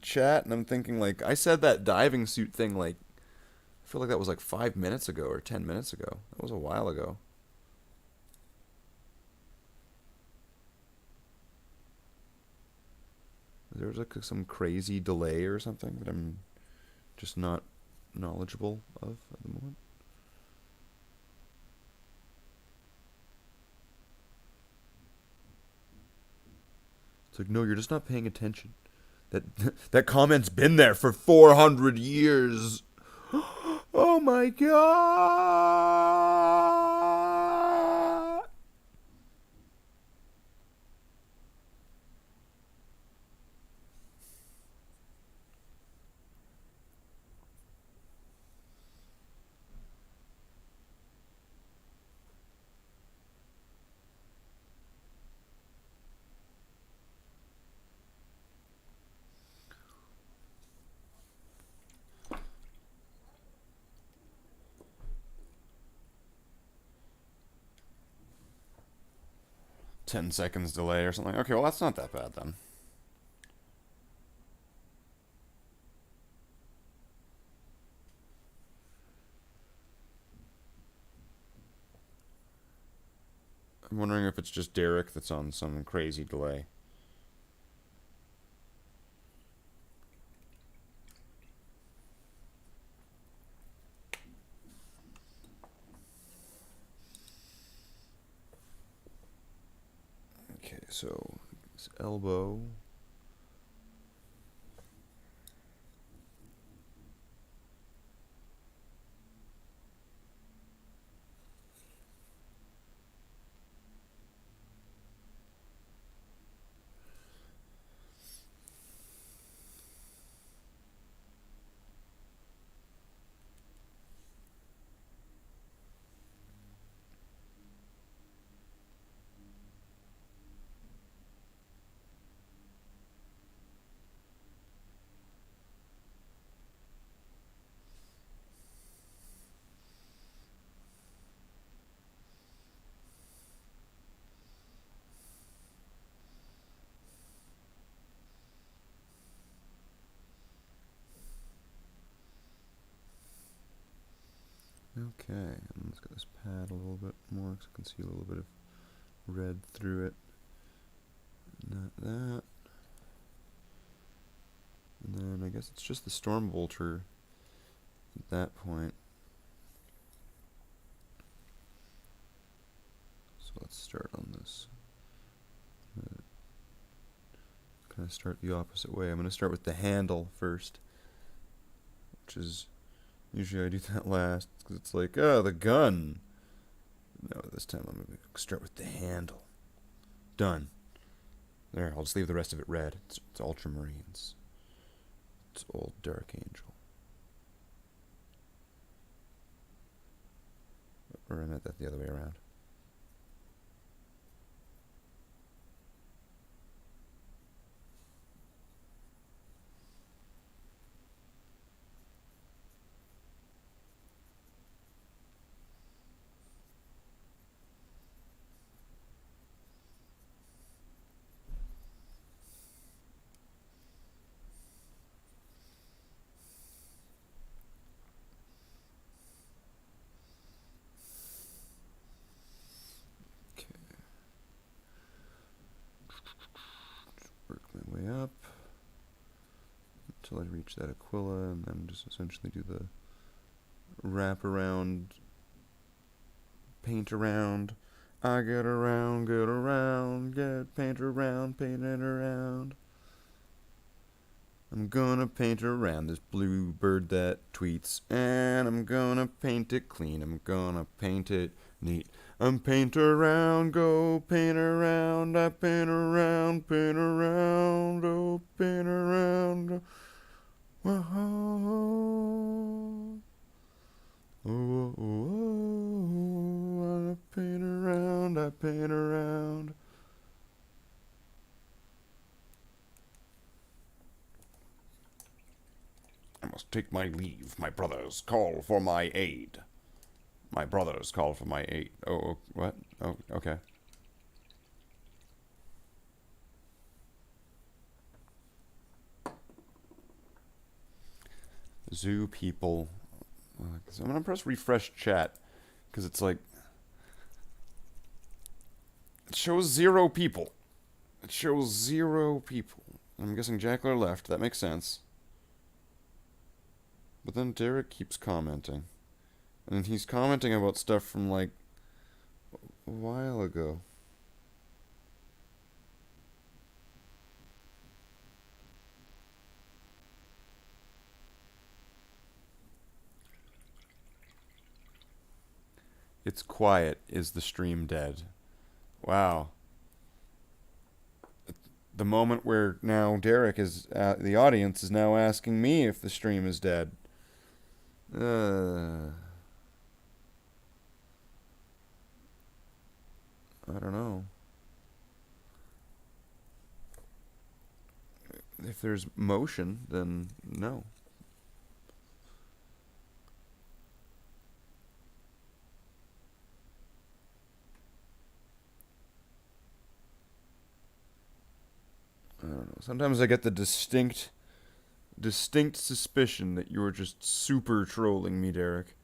chat and I'm thinking like, I said that diving suit thing like, I feel like that was like 5 minutes ago or 10 minutes ago. That was a while ago. There's like some crazy delay or something that I'm just not knowledgeable of at the moment. It's like, no, you're just not paying attention. That comment's been there for 400 years. Oh my god! $10 seconds delay or something. Okay, well that's not that bad then. I'm wondering if it's just Derek that's on some crazy delay. Okay, so it's elbow. Okay, and let's get this pad a little bit more so I can see a little bit of red through it. Not that. And then I guess it's just the Storm Bolter at that point. So let's start on this. Kind of start the opposite way. I'm going to start with the handle first, which is usually I do that last because it's like, oh, the gun. No, this time I'm going to start with the handle. Done. There, I'll just leave the rest of it red. It's Ultramarines. It's old Dark Angel. Or I meant that the other way around. Work my way up until I reach that Aquila, and then just essentially do the wrap around, paint around. I get around, paint around, paint it around. I'm gonna paint around this blue bird that tweets, and I'm gonna paint it clean. I'm gonna paint it neat. I'm paint around, go paint around. I paint around, oh paint around. Whoa. Oh, I paint around, I paint around. I must take my leave. My brothers call for my aid. My brothers call for my aid. Oh, what? Oh, okay. Zoo people. So I'm gonna press refresh chat because it's like it shows 0 people. It shows 0 people. I'm guessing Jackler left. That makes sense. But then Derek keeps commenting. And he's commenting about stuff from like a while ago. It's quiet. Is the stream dead? Wow. The moment where now Derek is, the audience is now asking me if the stream is dead. I don't know. If there's motion, then no. I don't know. Sometimes I get the distinct suspicion that you're just super trolling me, Derek.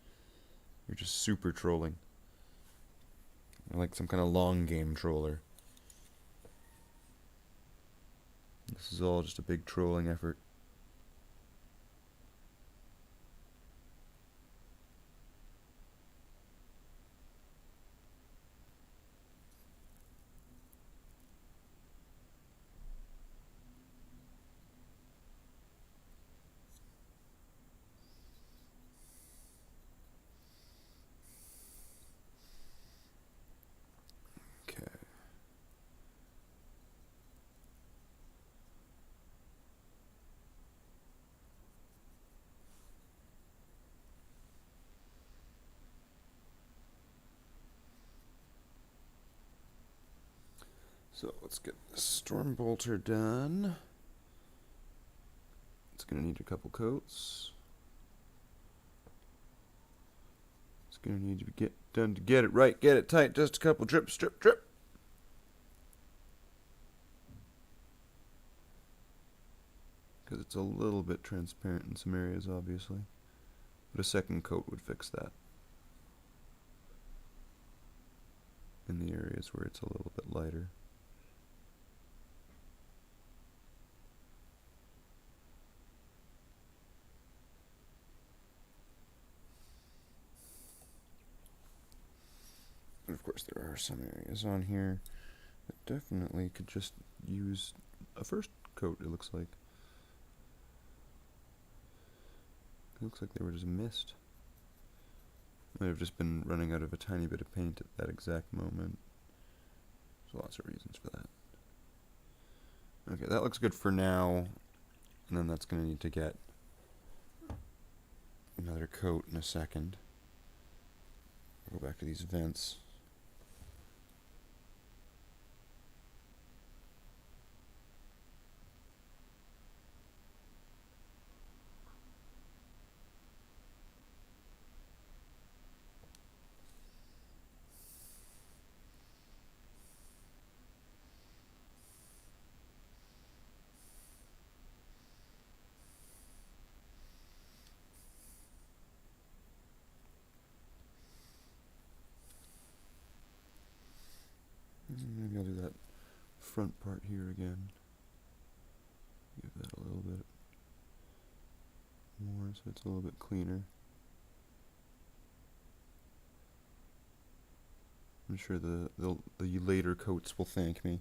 You're just super trolling. Or like some kind of long game troller. This is all just a big trolling effort. Okay. So let's get the Stormbolter done. It's gonna need a couple coats. It's gonna need to be get done to get it right, get it tight, just a couple drip, strip, drip. Because it's a little bit transparent in some areas, obviously. But a second coat would fix that. In the areas where it's a little bit lighter. And of course there are some areas on here that definitely could just use a first coat, it looks like. It looks like they were just missed. Might have just been running out of a tiny bit of paint at that exact moment. There's lots of reasons for that. Okay, that looks good for now. And then that's going to need to get another coat in a second. Go back to these vents. Maybe I'll do that front part here again. Give that a little bit more so it's a little bit cleaner. I'm sure the later coats will thank me.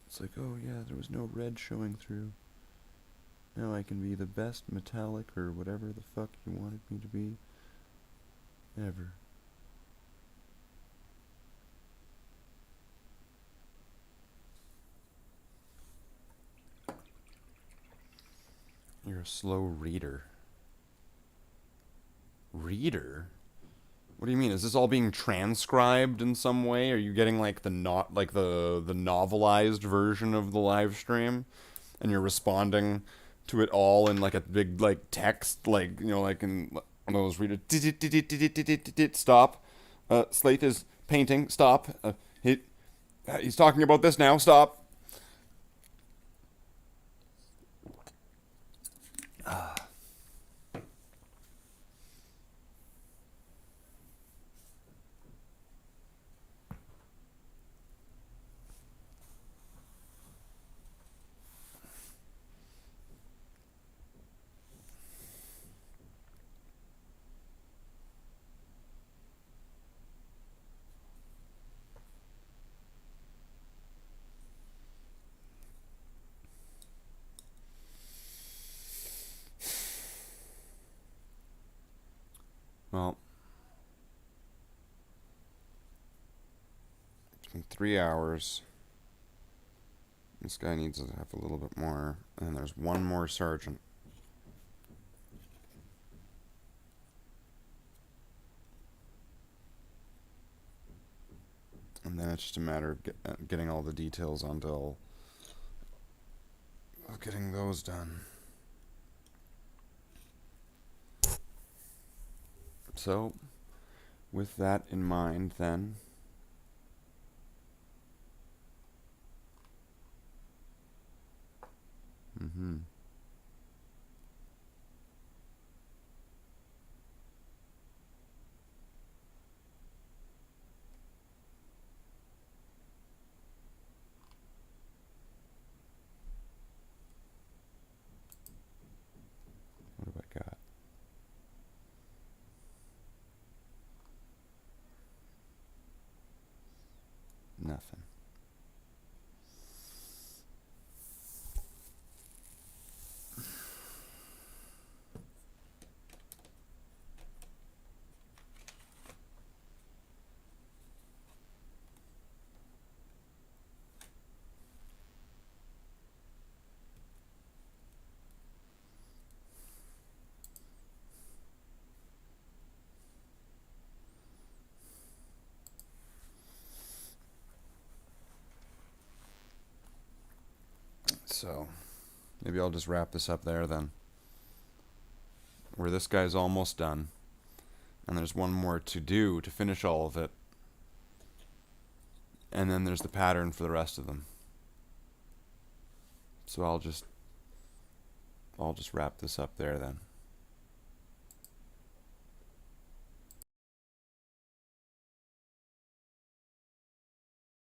It's like, oh yeah, there was no red showing through. Now I can be the best metallic or whatever the fuck you wanted me to be ever. You're a slow reader. Reader? What do you mean? Is this all being transcribed in some way? Are you getting like the novelized version of the live stream, and you're responding to it all in like a big like text, like you know, like in one of those readers? Stop. Slathe is painting. Stop. He's talking about this now. Stop. Well, it's been 3 hours. This guy needs to have a little bit more. And there's one more sergeant. And then it's just a matter of getting all the details onto getting those done. So, with that in mind, then, nothing. So, maybe I'll just wrap this up there then. Where this guy's almost done. And there's one more to do to finish all of it. And then there's the pattern for the rest of them. So I'll just wrap this up there then.